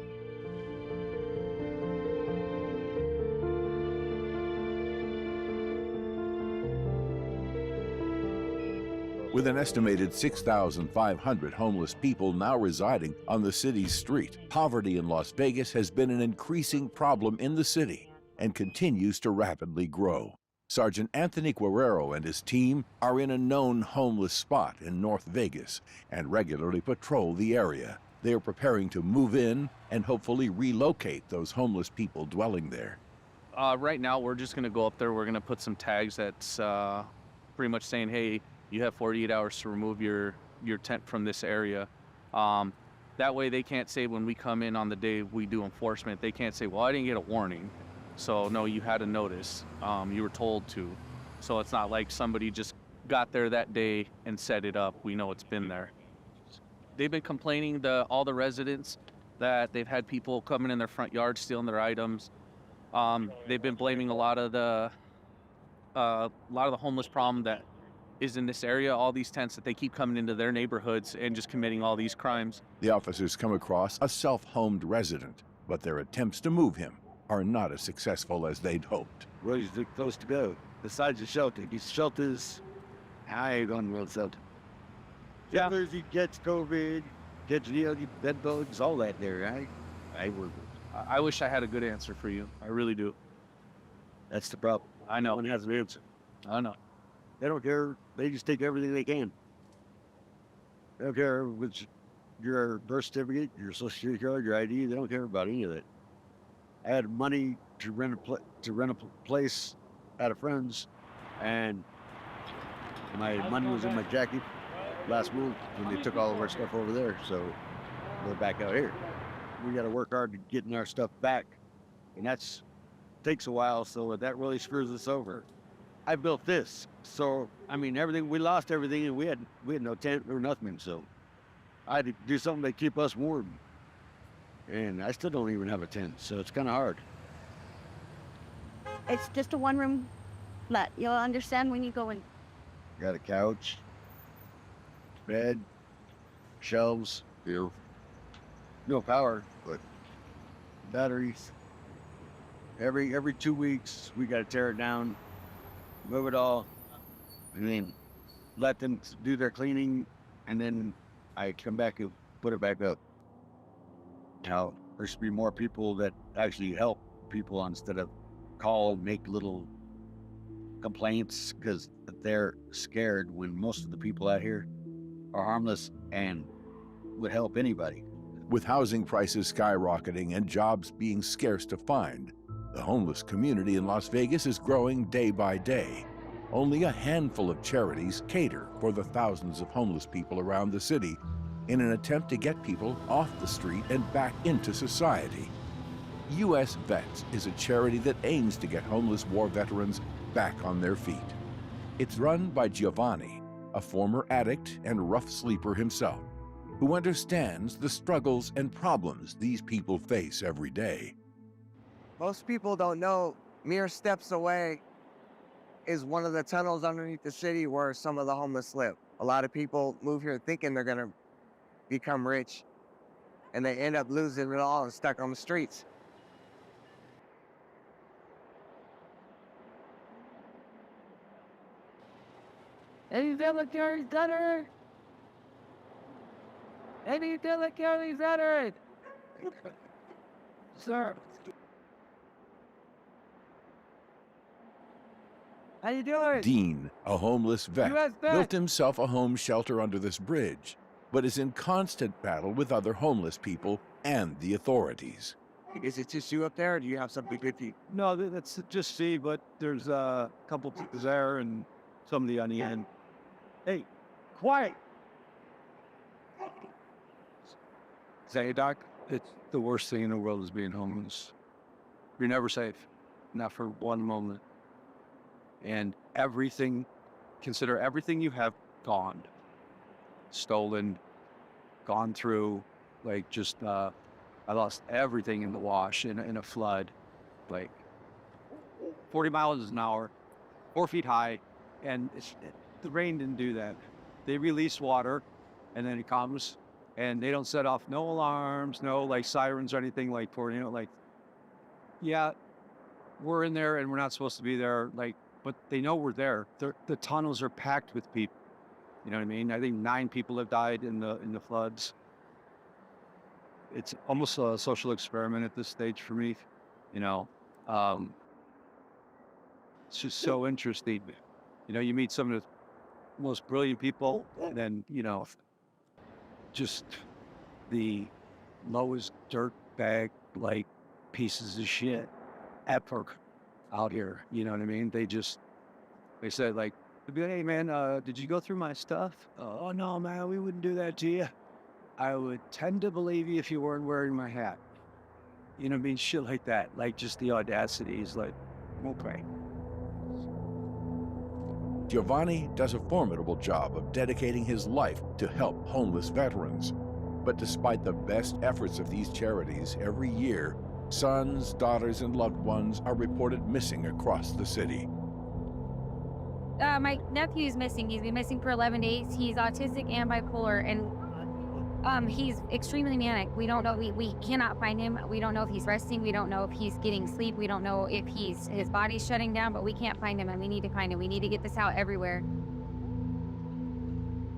With an estimated 6,500 homeless people now residing on the city's street, poverty in Las Vegas has been an increasing problem in the city and continues to rapidly grow. Sergeant Anthony Guerrero and his team are in a known homeless spot in North Vegas and regularly patrol the area. They are preparing to move in and hopefully relocate those homeless people dwelling there. Right now, we're just going to go up there. We're going to put some tags that's pretty much saying, hey, you have 48 hours to remove your tent from this area. That way they can't say when we come in on the day we do enforcement, they can't say, well, I didn't get a warning. So no, you had a notice. You were told to. So it's not like somebody just got there that day and set it up. We know it's been there. They've been complaining all the residents that they've had people coming in their front yard stealing their items. They've been blaming a lot of the homeless problem that is in this area, all these tents that they keep coming into their neighborhoods and just committing all these crimes. The officers come across a self-homed resident, but their attempts to move him are not as successful as they'd hoped. Where is it supposed to go? Besides the shelter. These shelters, I ain't going to the shelter. Yeah. Shelters, he gets COVID, gets bed bugs, all that there. I wish I had a good answer for you. I really do. That's the problem. I know. No one has an answer. I know. They don't care. They just take everything they can. They don't care which your birth certificate, your social security card, your ID. They don't care about any of that. I had money to rent a place out of friends, and my money was in my jacket last month when they took all of our stuff over there. So we're back out here. We got to work hard to getting our stuff back, and takes a while. So that really screws us over. I built this, so I mean everything. We lost everything, and we had no tent or nothing. So I had to do something to keep us warm, and I still don't even have a tent, so it's kind of hard. It's just a one-room flat. You'll understand when you go in. Got a couch, bed, shelves, no power, but batteries. Every 2 weeks we got to tear it down, move it all, and then let them do their cleaning, and then I come back and put it back up. Now, there should be more people that actually help people instead of call and make little complaints because they're scared when most of the people out here are harmless and would help anybody. With housing prices skyrocketing and jobs being scarce to find, the homeless community in Las Vegas is growing day by day. only a handful of charities cater for the thousands of homeless people around the city in an attempt to get people off the street and back into society. US Vets is a charity that aims to get homeless war veterans back on their feet. It's run by Giovanni, a former addict and rough sleeper himself, who understands the struggles and problems these people face every day. Most people don't know mere steps away is one of the tunnels underneath the city where some of the homeless live. A lot of people move here thinking they're gonna become rich, and they end up losing it all and stuck on the streets. Any military veteran? Any military veteran? Sir. How you doing? Dean, a homeless vet, US vet. built himself a home shelter under this bridge, but is in constant battle with other homeless people and the authorities. Is it just you up there, or do you have something with you? No, that's just Steve, but there's a couple people there and somebody on the end. Hey, quiet! Is that your doc? It's the worst thing in the world is being homeless. You're never safe, not for one moment. And everything, consider everything you have gone, stolen, gone through, like just, I lost everything in the wash, in a flood, like 40 miles an hour, 4 feet high, and the rain didn't do that. They release water, and then it comes, and they don't set off no alarms, no like sirens or anything like for, like, yeah, we're in there and we're not supposed to be there, like, but they know we're there. The tunnels are packed with people. You know what I mean? I think 9 people have died in the floods. It's almost a social experiment at this stage for me. It's just so interesting. You meet some of the most brilliant people, and then, just the lowest dirt bag, like, pieces of shit ever out here. You know what I mean? They said, like, hey, man, did you go through my stuff? Oh, no, man, we wouldn't do that to you. I would tend to believe you if you weren't wearing my hat. You know what I mean? Shit like that. Like, just the audacity is like, okay. Giovanni does a formidable job of dedicating his life to help homeless veterans. But despite the best efforts of these charities, every year, sons, daughters, and loved ones are reported missing across the city. My nephew is missing. He's been missing for 11 days. He's autistic and bipolar, and he's extremely manic. We don't know. We cannot find him. We don't know if he's resting. We don't know if he's getting sleep. We don't know if his body's shutting down, but we can't find him, and we need to find him. We need to get this out everywhere.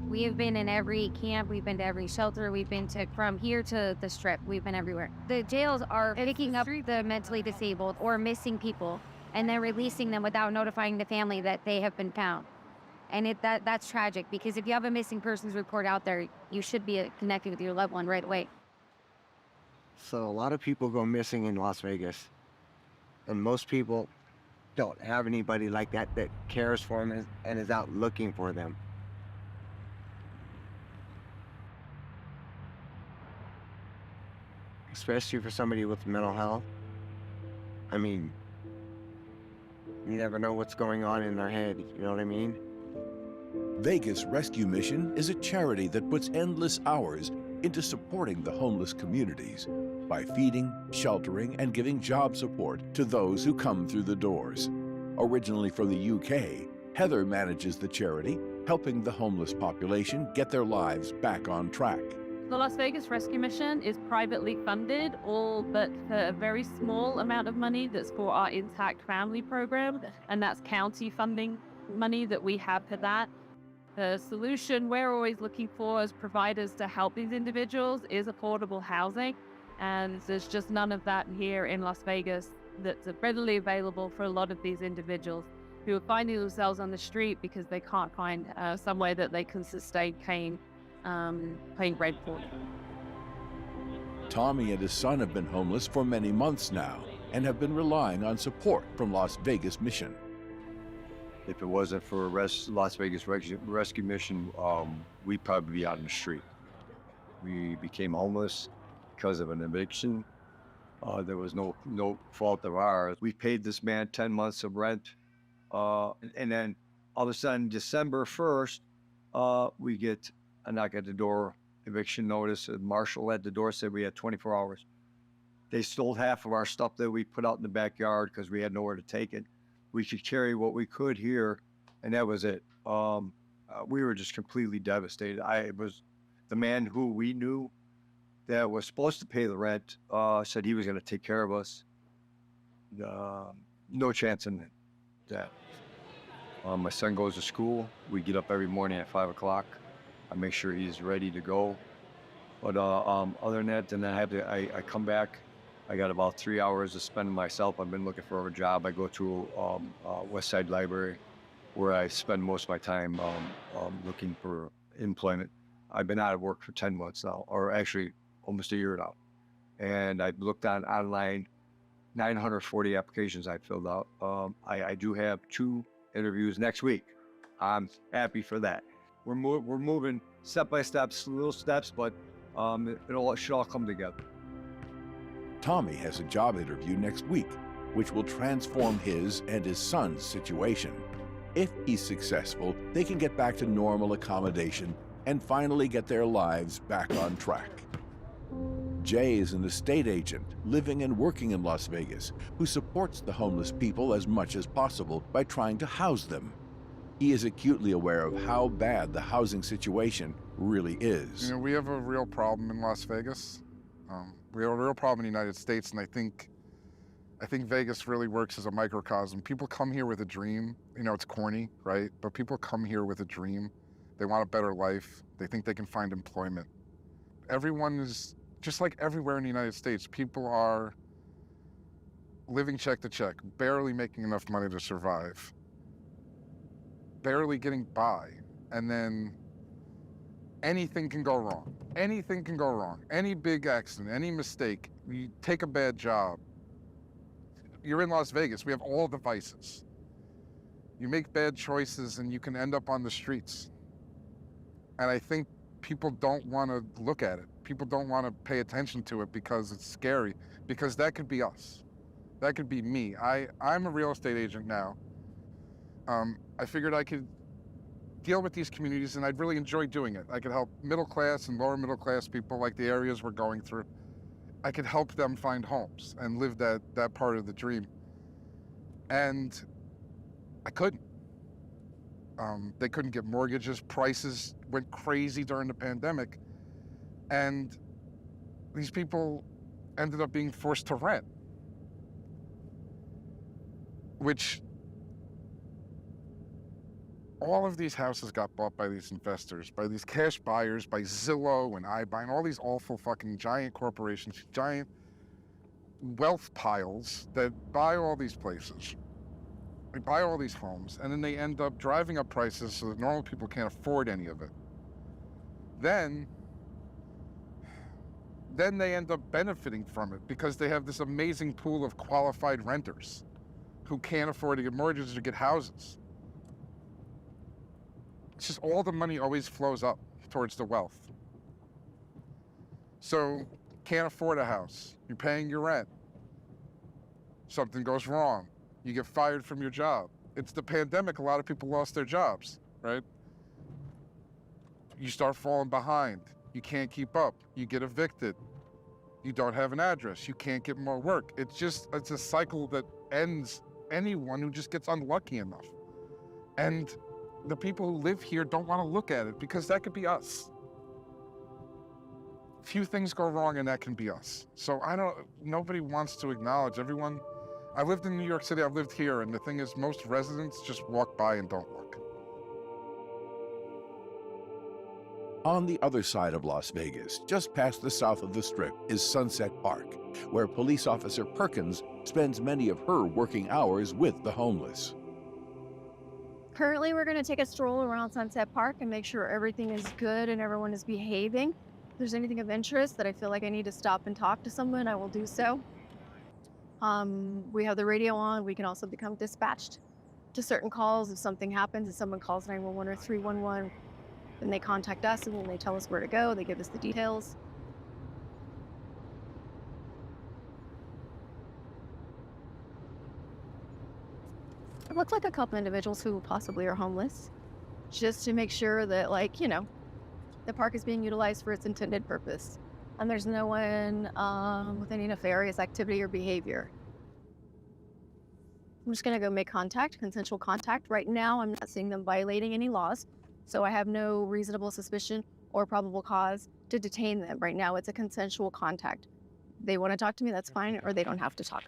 We have been in every camp. We've been to every shelter. We've been from here to the Strip. We've been everywhere. The jails are picking up the mentally disabled or missing people, and then releasing them without notifying the family that they have been found. And that's tragic, because if you have a missing persons report out there, you should be connected with your loved one right away. So a lot of people go missing in Las Vegas, and most people don't have anybody like that cares for them and is out looking for them. Especially for somebody with mental health. I mean, you never know what's going on in their head, you know what I mean? Vegas Rescue Mission is a charity that puts endless hours into supporting the homeless communities by feeding, sheltering, and giving job support to those who come through the doors. Originally from the UK, Heather manages the charity, helping the homeless population get their lives back on track. The Las Vegas Rescue Mission is privately funded, all but for a very small amount of money that's for our Intact Family program, and that's county funding money that we have for that. The solution we're always looking for as providers to help these individuals is affordable housing, and there's just none of that here in Las Vegas that's readily available for a lot of these individuals who are finding themselves on the street because they can't find somewhere that they can sustain paying rent for. Tommy and his son have been homeless for many months now and have been relying on support from Las Vegas Mission. If it wasn't for Las Vegas Rescue Mission, we'd probably be out in the street. We became homeless because of an eviction. There was no fault of ours. We paid this man 10 months of rent. And then all of a sudden, December 1st, we get a knock at the door, eviction notice. A marshal at the door said we had 24 hours. They stole half of our stuff that we put out in the backyard because we had nowhere to take it. We could carry what we could here, and that was it. We were just completely devastated. It was the man who we knew that was supposed to pay the rent, said he was going to take care of us. No chance in that. My son goes to school. We get up every morning at 5 o'clock. I make sure he's ready to go. But other than that, then I come back. I got about 3 hours to spend myself. I've been looking for a job. I go to West Side Library, where I spend most of my time looking for employment. I've been out of work for 10 months now, or actually almost a year now. And I've looked online, 940 applications I filled out. I do have 2 interviews next week. I'm happy for that. We're moving step by step, little steps, but it should all come together. Tommy has a job interview next week, which will transform his and his son's situation. If he's successful, they can get back to normal accommodation and finally get their lives back on track. Jay is an estate agent living and working in Las Vegas who supports the homeless people as much as possible by trying to house them. He is acutely aware of how bad the housing situation really is. We have a real problem in Las Vegas. We have a real problem in the United States, and I think Vegas really works as a microcosm. People come here with a dream. It's corny, right? But people come here with a dream. They want a better life. They think they can find employment. Everyone is, just like everywhere in the United States, people are living check to check, barely making enough money to survive, barely getting by, and then anything can go wrong. Anything can go wrong. Any big accident, any mistake, you take a bad job. You're in Las Vegas. We have all the vices. You make bad choices and you can end up on the streets. And I think people don't want to look at it. People don't want to pay attention to it because it's scary, because that could be us. That could be me. I'm a real estate agent now. I figured I could deal with these communities, and I'd really enjoy doing it. I could help middle class and lower middle class people, like the areas we're going through. I could help them find homes and live that part of the dream. And I couldn't. They couldn't get mortgages. Prices went crazy during the pandemic. And these people ended up being forced to rent, which all of these houses got bought by these investors, by these cash buyers, by Zillow and iBuy, and all these awful fucking giant corporations, giant wealth piles that buy all these places. They buy all these homes, and then they end up driving up prices so that normal people can't afford any of it. Then they end up benefiting from it because they have this amazing pool of qualified renters who can't afford to get mortgages or get houses. It's just all the money always flows up towards the wealth. So, can't afford a house. You're paying your rent. Something goes wrong. You get fired from your job. It's the pandemic. A lot of people lost their jobs, right? You start falling behind. You can't keep up. You get evicted. You don't have an address. You can't get more work. It's a cycle that ends anyone who just gets unlucky enough. And the people who live here don't want to look at it because that could be us. Few things go wrong and that can be us. So nobody wants to acknowledge everyone. I lived in New York City, I've lived here, and the thing is most residents just walk by and don't look. On the other side of Las Vegas, just past the south of the Strip, is Sunset Park, where police officer Perkins spends many of her working hours with the homeless. Currently, we're going to take a stroll around Sunset Park and make sure everything is good and everyone is behaving. If there's anything of interest that I feel like I need to stop and talk to someone, I will do so. We have the radio on. We can also become dispatched. to certain calls. If something happens, if someone calls 911 or 311, then they contact us and then they tell us where to go. They give us the details. It looks like a couple individuals who possibly are homeless, just to make sure that, like, you know, the park is being utilized for its intended purpose. And there's no one with any nefarious activity or behavior. I'm just gonna go make contact, consensual contact. Right now, I'm not seeing them violating any laws, so I have no reasonable suspicion or probable cause to detain them. Right now, it's a consensual contact. They want to talk to me, that's fine, or they don't have to talk.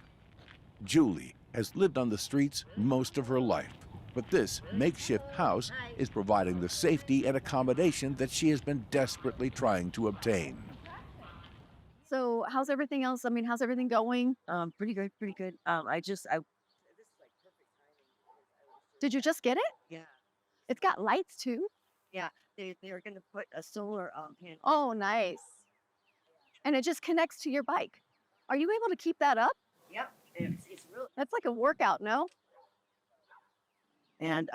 Julie has lived on the streets most of her life, but this makeshift house is providing the safety and accommodation that she has been desperately trying to obtain. So how's everything else? I mean, how's everything going? Pretty good, pretty good. Did you just get it? Yeah. It's got lights too. Yeah, they're gonna put a solar panel. Oh, nice. And it just connects to your bike. Are you able to keep that up? Yep, it's real. That's like a workout, no? And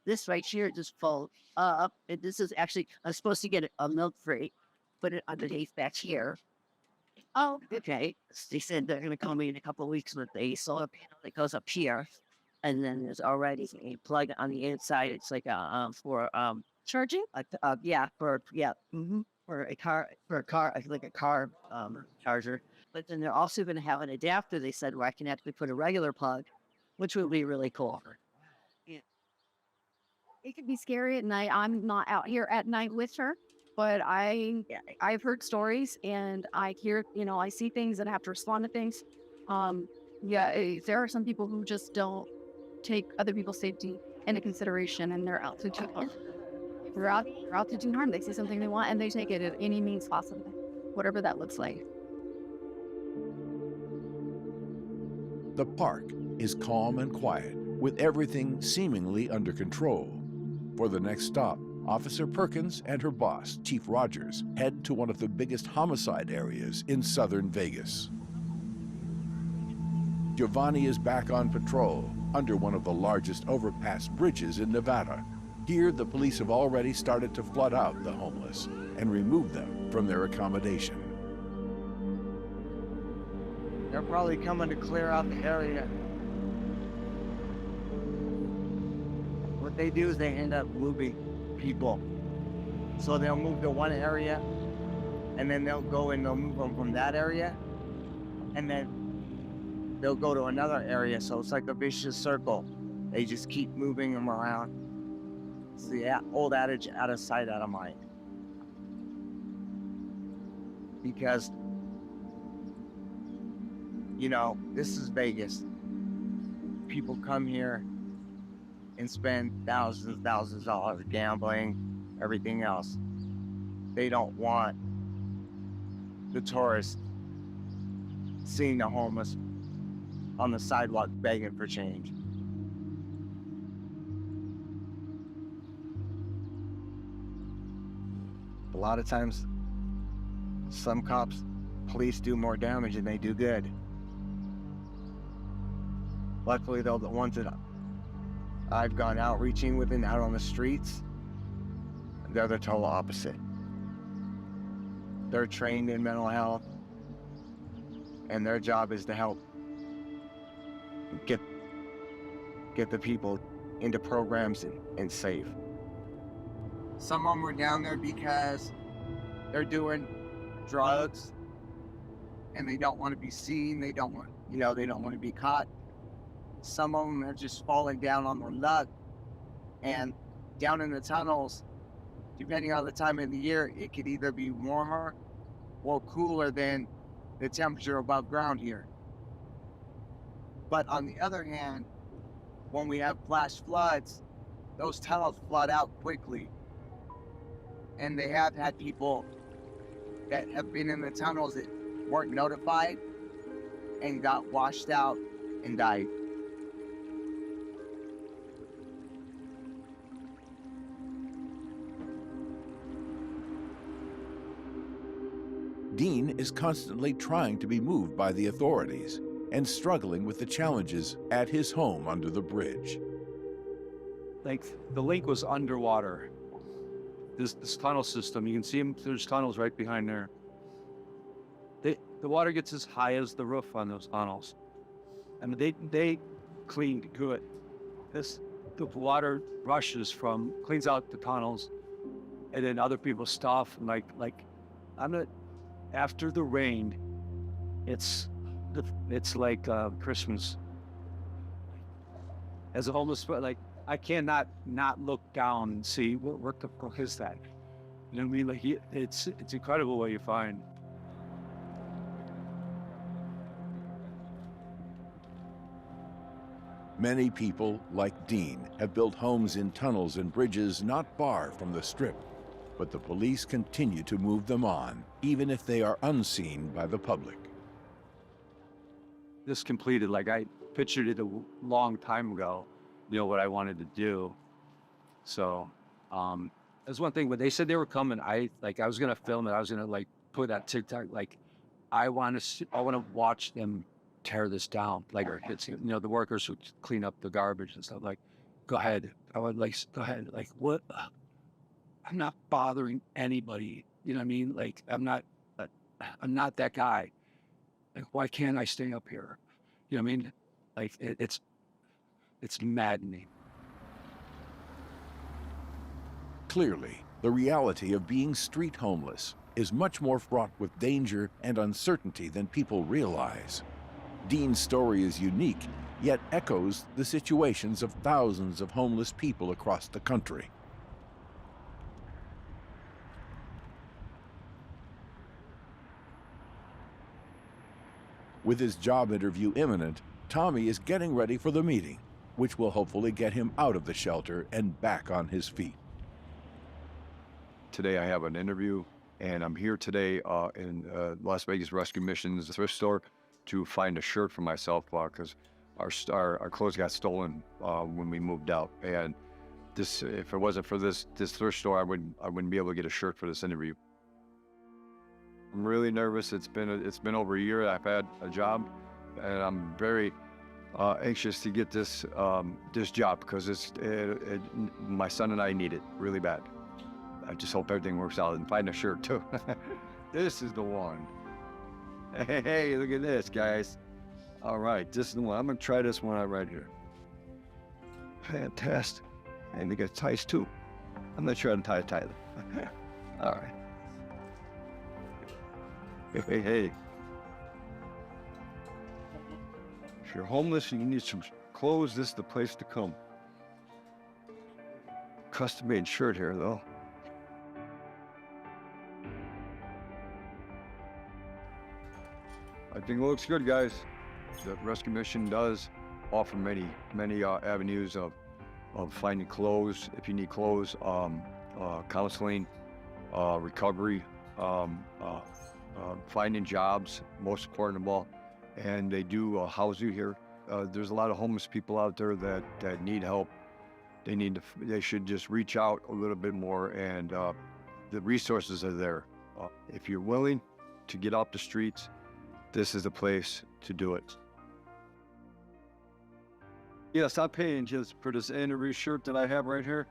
this right here just folds up. And this is actually, I'm supposed to get a milk crate, put it underneath back here. Oh, okay. They said they're gonna call me in a couple of weeks with a solar panel that goes up here, and then there's already a plug on the inside. It's like for charging. For a car, like a car charger. But then they're also going to have an adapter. They said where I can actually put a regular plug, which would be really cool. Yeah. It could be scary at night. I'm not out here at night with her, but I've heard stories and I hear, you know, I see things and I have to respond to things. There are some people who just don't take other people's safety into consideration, and they're out to do harm. They're out to do harm. They see something they want and they take it at any means possible, whatever that looks like. The park is calm and quiet, with everything seemingly under control. For the next stop, Officer Perkins and her boss, Chief Rogers, head to one of the biggest homicide areas in southern Vegas. Giovanni is back on patrol under one of the largest overpass bridges in Nevada. Here, the police have already started to flood out the homeless and remove them from their accommodation. They're probably coming to clear out the area. What they do is they end up moving people. So they'll move to one area, and then they'll go and they'll move them from that area, and then they'll go to another area. So it's like a vicious circle. They just keep moving them around. It's the old adage, out of sight, out of mind. Because, you know, this is Vegas. People come here and spend thousands of dollars gambling, everything else. They don't want the tourists seeing the homeless on the sidewalk begging for change. A lot of times, some police do more damage than they do good. Luckily, though, the ones that I've gone outreaching with and out on the streets, they're the total opposite. They're trained in mental health, and their job is to help get the people into programs and safe. Some of them were down there because they're doing drugs and they don't want to be seen. They don't want to be caught. Some of them are just falling down on their luck. And down in the tunnels, depending on the time of the year, it could either be warmer or cooler than the temperature above ground here. But on the other hand, when we have flash floods, those tunnels flood out quickly. And they have had people that have been in the tunnels that weren't notified and got washed out and died. Dean is constantly trying to be moved by the authorities and struggling with the challenges at his home under the bridge. like the link was underwater. This tunnel system, you can see them, there's tunnels right behind there. The water gets as high as the roof on those tunnels. I mean, they cleaned good. The water rushes cleans out the tunnels, and then other people's stuff. And like, after the rain, it's like Christmas. As a homeless, like, I cannot not look down and see what the fuck is that? You know what I mean? Like, it's incredible what you find. Many people, like Dean, have built homes in tunnels and bridges not far from the Strip, but the police continue to move them on, even if they are unseen by the public. This completed, like, I pictured it a long time ago, you know, what I wanted to do. So, that's one thing. When they said they were coming, I was gonna film it. I was gonna, like, put that TikTok, like, I want to watch them tear this down, like, or it's, you know, the workers who clean up the garbage and stuff. Like, go ahead. I would, like, go ahead. Like, what? I'm not bothering anybody. You know what I mean? Like, I'm not that guy. Like, why can't I stay up here? You know what I mean? Like, it's maddening. Clearly, the reality of being street homeless is much more fraught with danger and uncertainty than people realize. Dean's story is unique, yet echoes the situations of thousands of homeless people across the country. With his job interview imminent, Tommy is getting ready for the meeting, which will hopefully get him out of the shelter and back on his feet. Today I have an interview, and I'm here today in Las Vegas Rescue Mission's thrift store to find a shirt for myself because our clothes got stolen when we moved out. And this, if it wasn't for this thrift store, I wouldn't be able to get a shirt for this interview. I'm really nervous. It's been over a year I've had a job, and I'm very anxious to get this job because my son and I need it really bad. I just hope everything works out and find a shirt too. This is the one. Hey, look at this, guys. All right, this is the one. I'm gonna try this one out right here. Fantastic. And they got ties too. I'm not sure how to tie a tie. All right. Hey. If you're homeless and you need some clothes, this is the place to come. Custom-made shirt here, though. I think it looks good, guys. The rescue mission does offer many avenues of finding clothes, if you need clothes, counseling, recovery, finding jobs, most important of all. And they do house you here. There's a lot of homeless people out there that need help. They should just reach out a little bit more, and the resources are there. If you're willing to get off the streets, this is the place to do it. Yes, I'm paying just for this interview shirt that I have right here.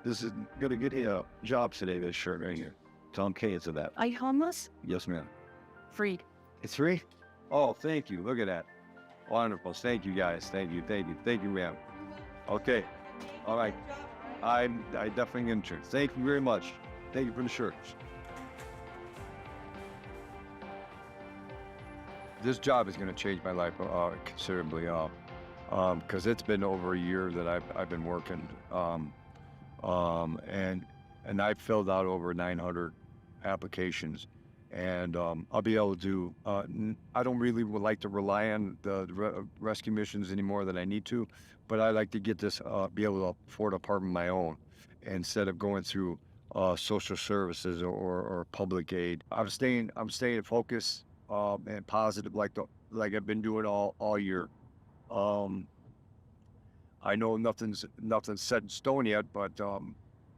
This is gonna get you a job today, this shirt right here. So I'm paying for that. Are you homeless? Yes, ma'am. Free. It's free? Oh, thank you. Look at that. Wonderful. Thank you, guys. Thank you, ma'am. Okay. All right. I definitely interested. Thank you very much. Thank you for the shirts. This job is going to change my life considerably, because it's been over a year that I've been working, and I've filled out over 900 applications, and I'll be able to. I don't really would like to rely on the rescue missions any more than I need to, but I like to get this, be able to afford an apartment of my own, instead of going through social services or public aid. I'm staying focused. And positive, like I've been doing all year. I know nothing's set in stone yet, but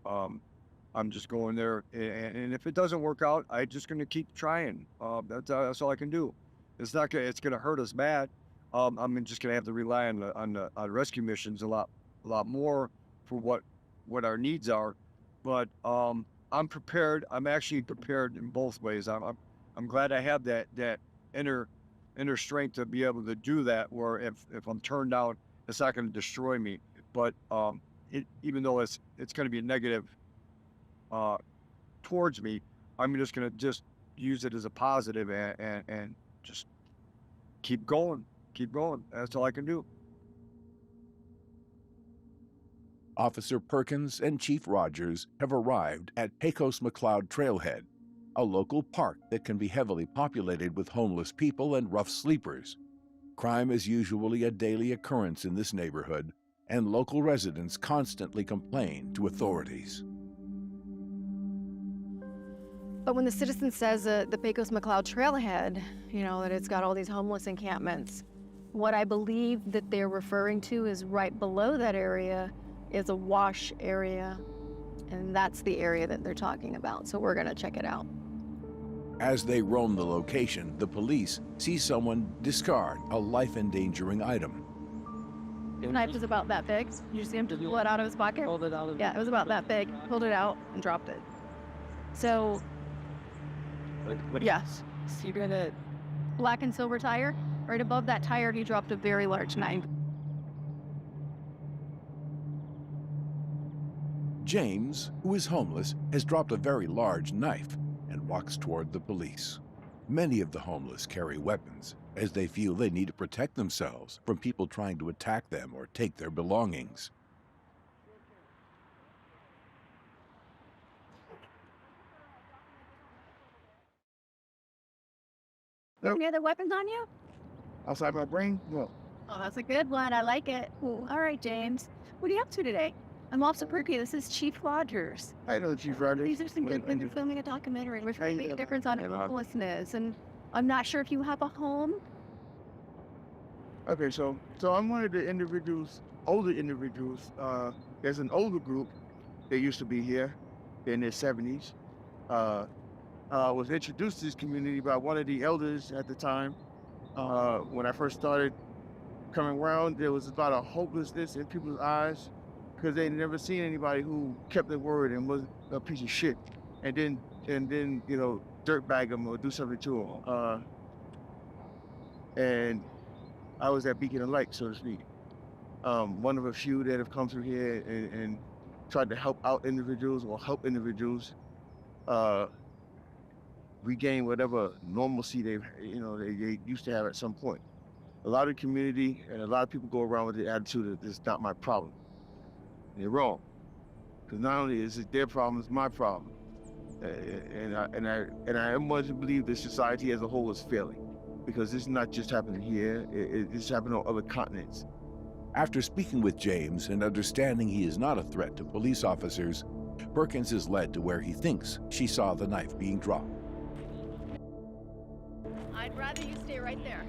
I'm just going there, and if it doesn't work out, I'm just gonna keep trying. That's all I can do. It's gonna hurt us bad. I'm just gonna have to rely on rescue missions a lot more for what our needs are. But I'm prepared. I'm actually prepared in both ways. I'm glad I have that inner strength to be able to do that. Where if I'm turned down, it's not going to destroy me. But even though it's going to be negative towards me, I'm just going to just use it as a positive and just keep going. That's all I can do. Officer Perkins and Chief Rogers have arrived at Pecos McLeod Trailhead, a local park that can be heavily populated with homeless people and rough sleepers. Crime is usually a daily occurrence in this neighborhood, and local residents constantly complain to authorities. But when the citizen says the Pecos McLeod Trailhead, you know, that it's got all these homeless encampments, what I believe that they're referring to is right below that area is a wash area, and that's the area that they're talking about. So we're gonna check it out. As they roam the location, the police see someone discard a life-endangering item. The knife was about that big. You see him just pull it out of his pocket? Yeah, it was about that big. Pulled it out and dropped it. So, yes, so you're gonna black and silver tire. Right above that tire, he dropped a very large knife. James, who is homeless, has dropped a very large knife and walks toward the police. Many of the homeless carry weapons, as they feel they need to protect themselves from people trying to attack them or take their belongings. Any other weapons on you? Outside my brain? No. Oh, that's a good one. I like it. Ooh, all right, James. What are you up to today? I'm Officer Perky. This is Chief Rogers. I know Chief Rogers. These are some good things. We're filming a documentary. We're trying to make a difference on homelessness. And I'm not sure if you have a home. Okay, so I'm one of the individuals, older individuals. There's an older group. They used to be here. They're in their 70s. Was introduced to this community by one of the elders at the time. When I first started coming around, there was about a hopelessness in people's eyes because they'd never seen anybody who kept their word and was a piece of shit, and then you know, dirtbag them or do something to them. And I was that beacon of light, so to speak. One of a few that have come through here and tried to help out individuals or help individuals regain whatever normalcy they used to have at some point. A lot of the community and a lot of people go around with the attitude that it's not my problem. They're wrong, because not only is it their problem, it's my problem. And I am one to believe that society as a whole is failing, because it's not just happening here; it's happening on other continents. After speaking with James and understanding he is not a threat to police officers, Perkins is led to where he thinks she saw the knife being dropped. I'd rather you stay right there.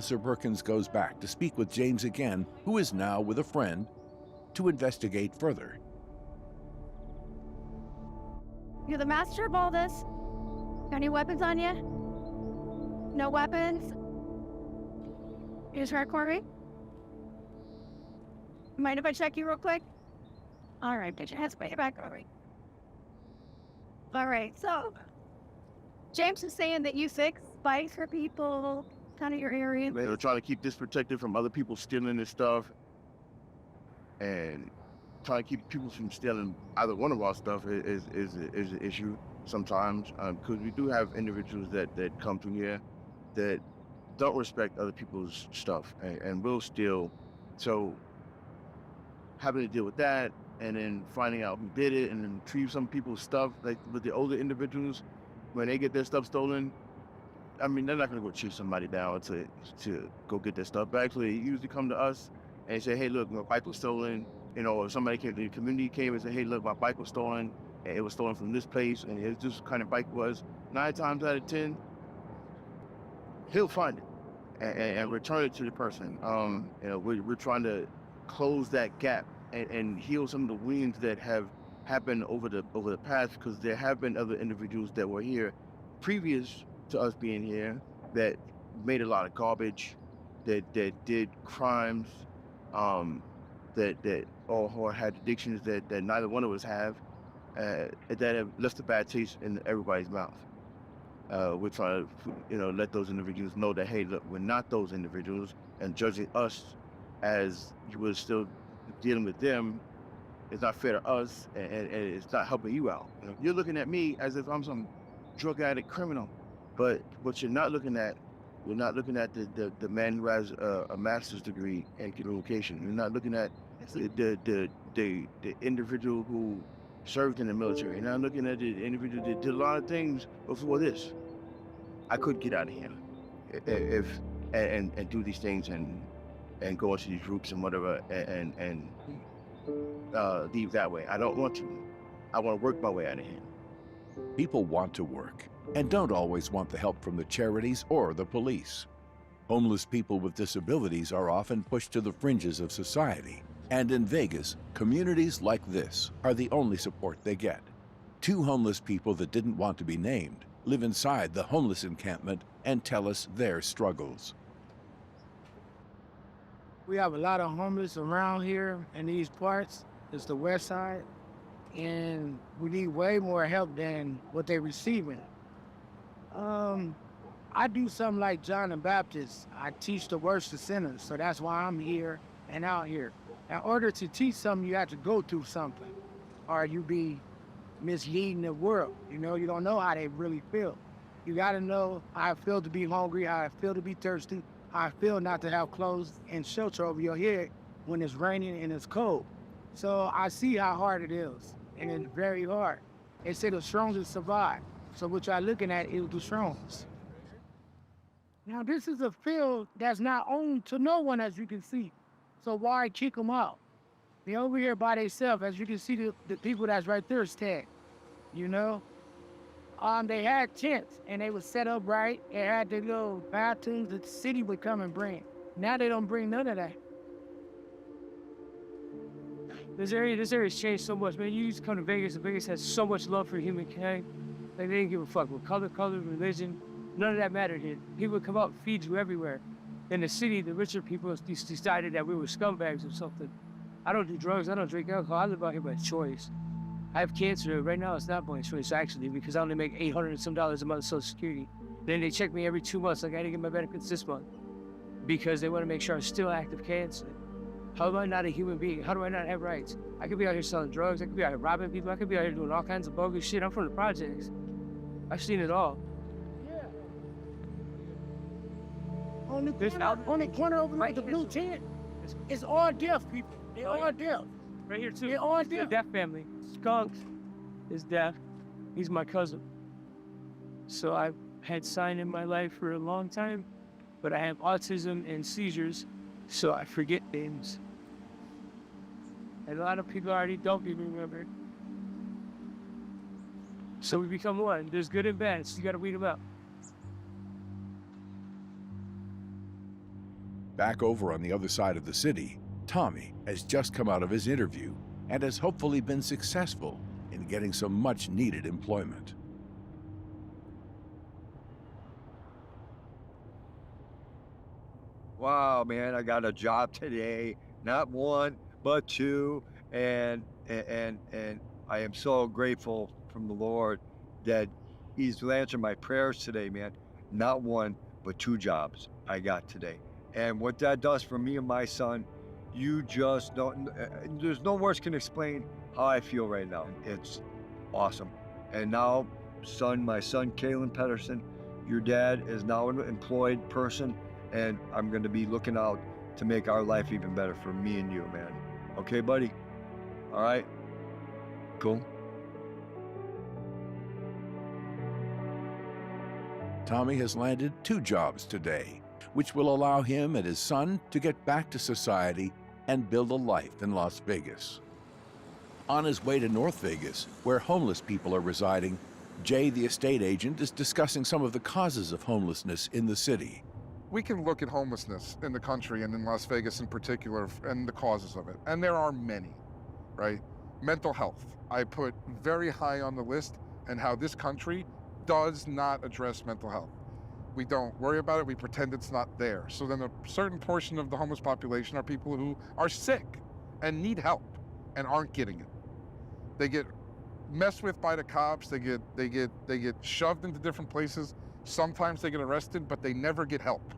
Officer Perkins goes back to speak with James again, who is now with a friend, to investigate further. You're the master of all this? Got any weapons on you? No weapons? You just record me? Mind if I check you real quick? All right, put your hands back over. All right, so James is saying that you fix bikes for people kind of your area. They're trying to keep this protected from other people stealing this stuff, and trying to keep people from stealing either one of our stuff is an issue sometimes, because we do have individuals that come through here that don't respect other people's stuff and will steal. So having to deal with that, and then finding out who did it, and then retrieve some people's stuff, like with the older individuals, when they get their stuff stolen, I mean, they're not gonna go chase somebody down to go get their stuff back. So they usually come to us, and say, hey, look, my bike was stolen. You know, or somebody came, the community came and said, hey, look, my bike was stolen, and it was stolen from this place, and it's this kind of bike was. 9 times out of 10, he'll find it and return it to the person. You know, we're trying to close that gap and heal some of the wounds that have happened over the past, because there have been other individuals that were here previous to us being here that made a lot of garbage, that did crimes, that or had addictions that neither one of us have, that have left a bad taste in everybody's mouth. We're trying to, you know, let those individuals know that, hey, look, we're not those individuals, and judging us as you were still dealing with them is not fair to us, and it's not helping you out. You know, you're looking at me as if I'm some drug addict criminal, but what you're not looking at the man who has a master's degree in communication. You're not looking at the individual who served in the military. You're not looking at the individual that did a lot of things before this. I could get out of here if do these things and go into these groups and whatever and leave that way. I don't want to. I want to work my way out of here. People want to work and don't always want the help from the charities or the police. Homeless people with disabilities are often pushed to the fringes of society. And in Vegas, communities like this are the only support they get. 2 homeless people that didn't want to be named live inside the homeless encampment and tell us their struggles. We have a lot of homeless around here in these parts. It's the west side. And we need way more help than what they're receiving. I do something like John the Baptist. I teach the worst of sinners, so that's why I'm here and out here. In order to teach something, you have to go through something, or you be misleading the world. You know, you don't know how they really feel. You gotta know how I feel to be hungry, how I feel to be thirsty, how I feel not to have clothes and shelter over your head when it's raining and it's cold. So I see how hard it is, and it's very hard. They say the strongest survive. So what y'all looking at is the strongest. Now this is a field that's not owned to no one, as you can see. So why kick them out? They're over here by themselves. As you can see, the people that's right there is tagged, you know? They had tents, and they were set up right. They had the little bathrooms that the city would come and bring. Now they don't bring none of that. This area's changed so much, man. You used to come to Vegas, and Vegas has so much love for humankind. Like, they didn't give a fuck with color, religion. None of that mattered here. People would come out and feed you everywhere. In the city, the richer people decided that we were scumbags or something. I don't do drugs, I don't drink alcohol, I live out here by choice. I have cancer. Right now it's not by choice, actually, because I only make $800 and some a month of Social Security. Then they check me every 2 months, like I didn't get my benefits this month, because they want to make sure I'm still active cancer. How am I not a human being? How do I not have rights? I could be out here selling drugs, I could be out here robbing people, I could be out here doing all kinds of bogus shit. I'm from the projects. I've seen it all. On the corner over there, the blue tent, it's all deaf people. They're all deaf. Right here too. They're all It's deaf. a deaf family. Skunk is deaf. He's my cousin. So I've had sign in my life for a long time, but I have autism and seizures, so I forget names. And a lot of people already don't even remember. So we become one. There's good and bad, so you gotta weed them out. Back over on the other side of the city, Tommy has just come out of his interview and has hopefully been successful in getting some much-needed employment. Wow, man, I got a job today, not 1, but 2, and I am so grateful from the Lord that He's answered my prayers today, man. Not 1, but 2 jobs I got today. And what that does for me and my son, you just don't, there's no words can explain how I feel right now. It's awesome. And now, my son, Kalen Pedersen, your dad is now an employed person, and I'm gonna be looking out to make our life even better for me and you, man. Okay, buddy? All right? Cool. Tommy has landed 2 jobs today, which will allow him and his son to get back to society and build a life in Las Vegas. On his way to North Vegas, where homeless people are residing, Jay, the estate agent, is discussing some of the causes of homelessness in the city. We can look at homelessness in the country and in Las Vegas in particular and the causes of it. And there are many, right? Mental health, I put very high on the list, and how this country does not address mental health. We don't worry about it, we pretend it's not there. So then a certain portion of the homeless population are people who are sick and need help and aren't getting it. They get messed with by the cops, they get shoved into different places. Sometimes they get arrested, but they never get help.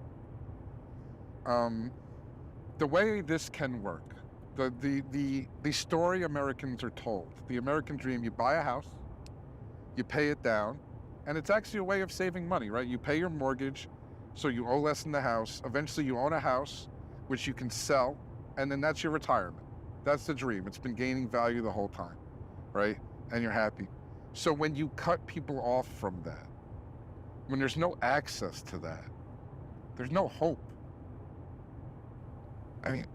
The way this can work, the story Americans are told, the American dream, you buy a house, you pay it down, and it's actually a way of saving money, right? You pay your mortgage, so you owe less in the house. Eventually you own a house, which you can sell, and then that's your retirement. That's the dream. It's been gaining value the whole time, right? And you're happy. So when you cut people off from that, when there's no access to that, there's no hope. I mean,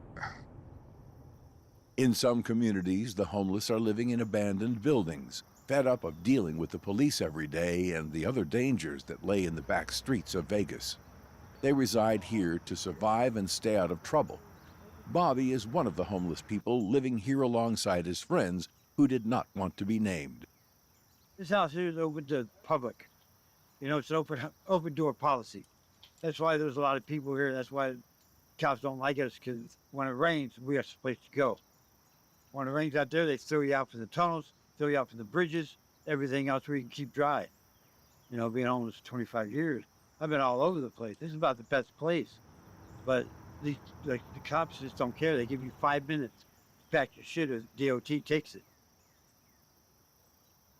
in some communities, the homeless are living in abandoned buildings, fed up of dealing with the police every day and the other dangers that lay in the back streets of Vegas. They reside here to survive and stay out of trouble. Bobby is one of the homeless people living here alongside his friends who did not want to be named. This house here is open to the public. You know, it's an open door policy. That's why there's a lot of people here. That's why cops don't like us, because when it rains, we have a place to go. When it rains out there, they throw you out for the tunnels, throw you out for the bridges, everything else where you can keep dry. You know, being homeless for 25 years, I've been all over the place. This is about the best place. But the cops just don't care. They give you 5 minutes to pack your shit as DOT takes it.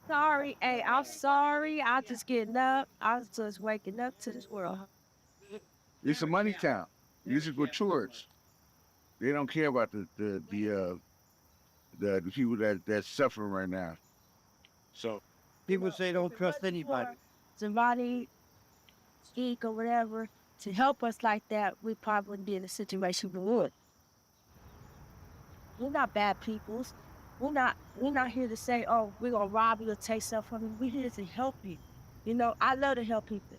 Sorry, hey, I'm sorry. I just getting up. I was just waking up to this world. it's a money town. This is for tourists. They don't care about the people that's suffering right now. So people say don't trust anybody. Somebody speak or whatever to help us like that, we probably be in a situation we would. We're not bad people. We're not here to say, oh, we're gonna rob you or take stuff from you. We're here to help you. You know, I love to help people.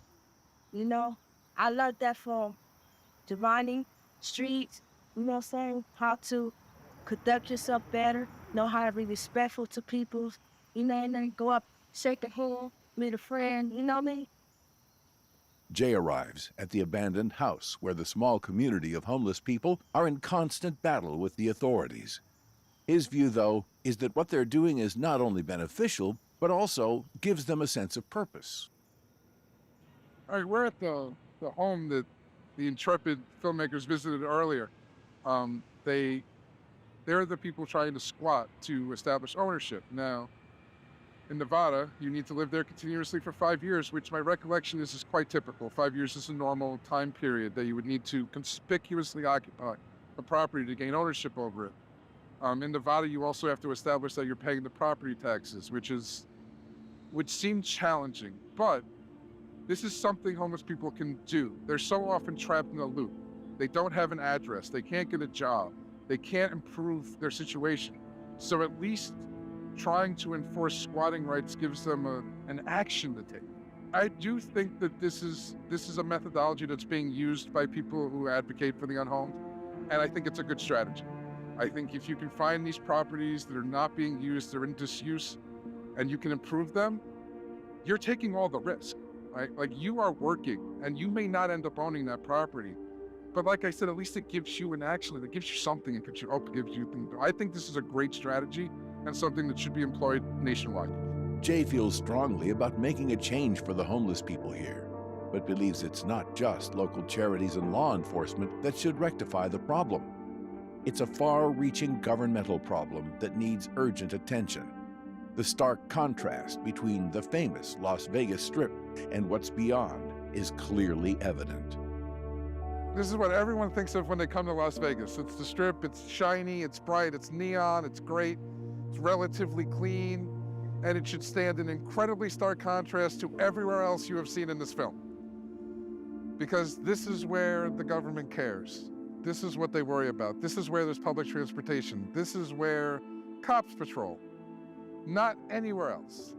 You know, I learned that from divining streets, you know what I'm saying? How to conduct yourself better, know how to be respectful to people, you know, and then go up, shake a hand, meet a friend, you know what I mean? Jay arrives at the abandoned house where the small community of homeless people are in constant battle with the authorities. His view, though, is that what they're doing is not only beneficial, but also gives them a sense of purpose. All right, we're at the home that the intrepid filmmakers visited earlier. They're the people trying to squat to establish ownership. Now, in Nevada, you need to live there continuously for 5 years, which my recollection is quite typical. 5 years is a normal time period that you would need to conspicuously occupy a property to gain ownership over it. In Nevada, you also have to establish that you're paying the property taxes, which seems challenging, but this is something homeless people can do. They're so often trapped in a loop. They don't have an address. They can't get a job. They can't improve their situation. So at least trying to enforce squatting rights gives them an action to take. I do think that this is a methodology that's being used by people who advocate for the unhomed, and I think it's a good strategy. I think if you can find these properties that are not being used, they're in disuse, and you can improve them, you're taking all the risk, right? Like, you are working, and you may not end up owning that property, but like I said, at least it gives you an action, it gives you something, it gives you hope, it gives you things. I think this is a great strategy and something that should be employed nationwide. Jay feels strongly about making a change for the homeless people here, but believes it's not just local charities and law enforcement that should rectify the problem. It's a far-reaching governmental problem that needs urgent attention. The stark contrast between the famous Las Vegas Strip and what's beyond is clearly evident. This is what everyone thinks of when they come to Las Vegas. It's the Strip, it's shiny, it's bright, it's neon, it's great, it's relatively clean, and it should stand in incredibly stark contrast to everywhere else you have seen in this film. Because this is where the government cares. This is what they worry about. This is where there's public transportation. This is where cops patrol. Not anywhere else.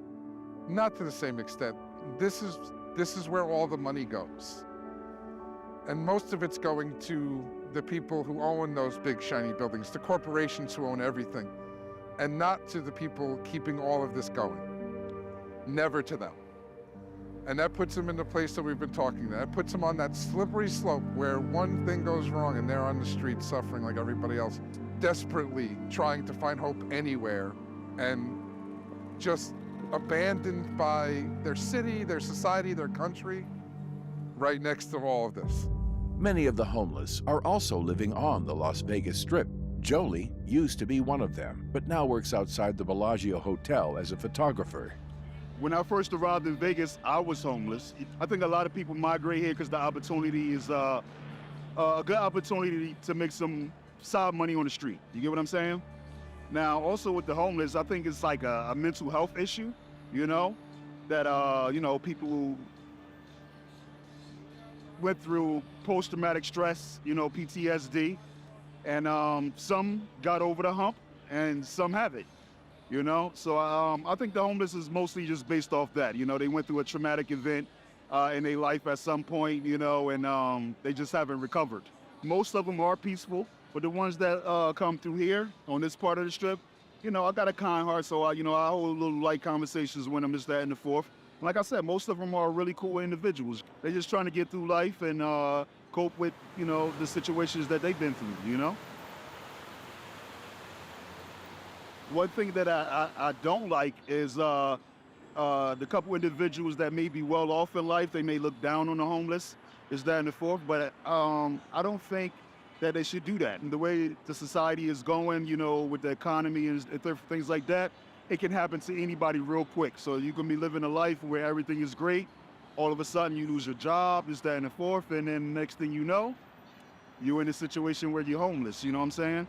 Not to the same extent. This is where all the money goes. And most of it's going to the people who own those big shiny buildings, the corporations who own everything, and not to the people keeping all of this going. Never to them. And that puts them in the place that we've been talking about. That puts them on that slippery slope where one thing goes wrong and they're on the street suffering like everybody else, desperately trying to find hope anywhere, and just abandoned by their city, their society, their country, right next to all of this. Many of the homeless are also living on the Las Vegas Strip. Jolie used to be one of them, but now works outside the Bellagio Hotel as a photographer. When I first arrived in Vegas, I was homeless. I think a lot of people migrate here because the opportunity is a good opportunity to make some side money on the street. You get what I'm saying? Now, also with the homeless, I think it's like a mental health issue, you know, that, people who went through post-traumatic stress, PTSD, and some got over the hump and some haven't. So I think the homeless is mostly just based off that. They went through a traumatic event in their life at some point, and they just haven't recovered. Most of them are peaceful, but the ones that come through here on this part of the strip, I got a kind heart, so I hold little light conversations with them, this, that, and the fourth. And like I said, most of them are really cool individuals. They're just trying to get through life and cope with, the situations that they've been through, One thing that I don't like is the couple individuals that may be well off in life. They may look down on the homeless, is that and the fourth, but I don't think that they should do that. And the way the society is going, with the economy and things like that, it can happen to anybody real quick. So you can be living a life where everything is great. All of a sudden you lose your job, is that and the fourth, and then next thing you know, you're in a situation where you're homeless, you know what I'm saying?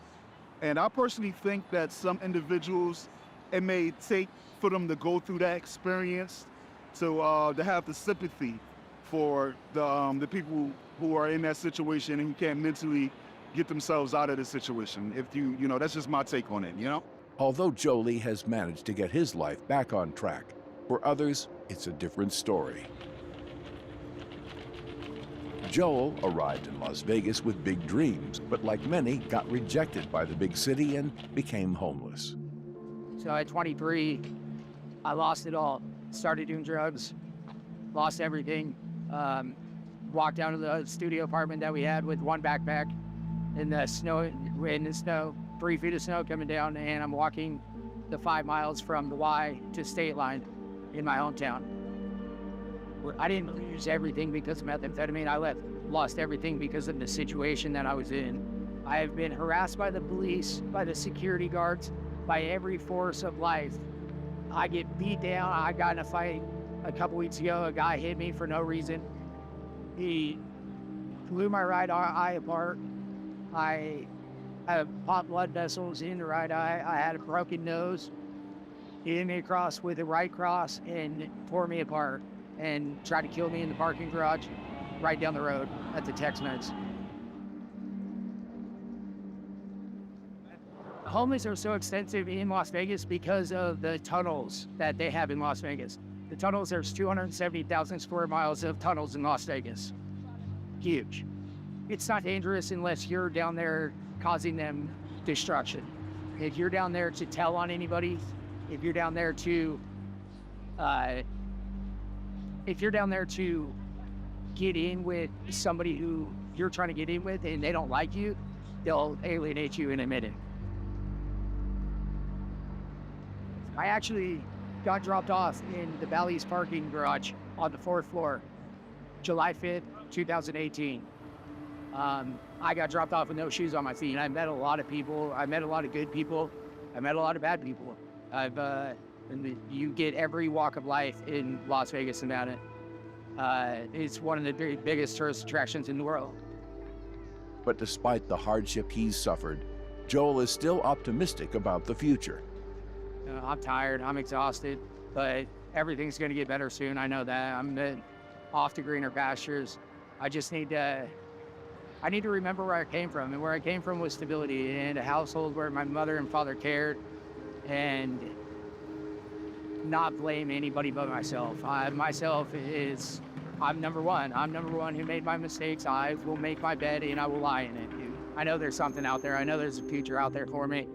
And I personally think that some individuals, it may take for them to go through that experience to have the sympathy for the people who are in that situation and who can't mentally get themselves out of the situation. If that's just my take on it, Although Jolie has managed to get his life back on track, for others, it's a different story. Joel arrived in Las Vegas with big dreams, but like many, got rejected by the big city and became homeless. So at 23, I lost it all. Started doing drugs, lost everything. Walked down to the studio apartment that we had with one backpack in the snow, 3 feet of snow coming down, and I'm walking the 5 miles from the Y to state line in my hometown. I didn't lose everything because of methamphetamine. I lost everything because of the situation that I was in. I have been harassed by the police, by the security guards, by every force of life. I get beat down. I got in a fight a couple weeks ago. A guy hit me for no reason. He blew my right eye apart. I have popped blood vessels in the right eye. I had a broken nose. He hit me across with a right cross and tore me apart and tried to kill me in the parking garage right down the road at the Tex-Mex. Homeless are so extensive in Las Vegas because of the tunnels that they have in Las Vegas. The tunnels, there's 270,000 square miles of tunnels in Las Vegas. Huge. It's not dangerous unless you're down there causing them destruction. If you're down there to tell on anybody, if you're down there to get in with somebody who you're trying to get in with and they don't like you, they'll alienate you in a minute. I actually got dropped off in the Bally's parking garage on the 4th floor, July 5th, 2018. I got dropped off with no shoes on my feet. I met a lot of people. I met a lot of good people. I met a lot of bad people. You get every walk of life in Las Vegas, Nevada. It's one of the biggest tourist attractions in the world. But despite the hardship he's suffered, Joel is still optimistic about the future. I'm tired, I'm exhausted, but everything's gonna get better soon. I know that. I'm off to greener pastures. I just need to I need to remember where I came from, and where I came from was stability and a household where my mother and father cared, and not blame anybody but myself. I'm number one. I'm number one who made my mistakes. I will make my bed and I will lie in it. I know there's something out there. I know there's a future out there for me.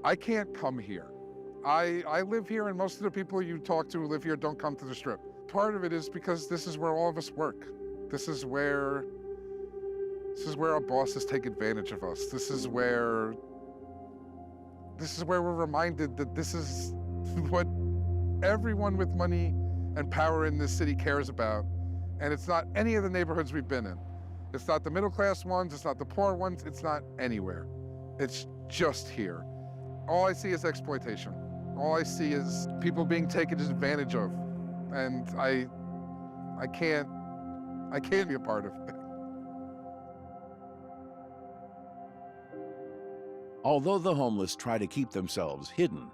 I can't come here. I live here, and most of the people you talk to who live here don't come to the Strip. Part of it is because this is where all of us work. This is where our bosses take advantage of us. This is where we're reminded that this is what everyone with money and power in this city cares about. And it's not any of the neighborhoods we've been in. It's not the middle class ones, it's not the poor ones, it's not anywhere. It's just here. All I see is exploitation. All I see is people being taken advantage of. And I can't be a part of it. Although the homeless try to keep themselves hidden,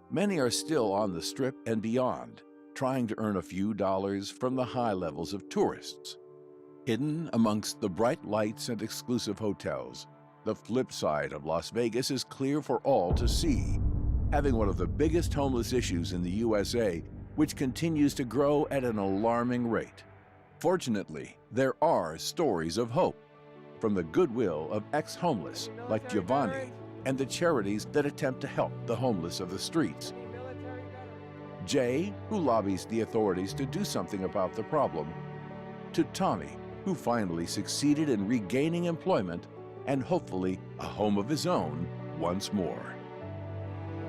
many are still on the Strip and beyond, trying to earn a few dollars from the high levels of tourists. Hidden amongst the bright lights and exclusive hotels, the flip side of Las Vegas is clear for all to see, having one of the biggest homeless issues in the USA, which continues to grow at an alarming rate. Fortunately, there are stories of hope, from the goodwill of ex-homeless like Giovanni and the charities that attempt to help the homeless of the streets. Jay, who lobbies the authorities to do something about the problem, to Tommy, who finally succeeded in regaining employment and hopefully a home of his own once more.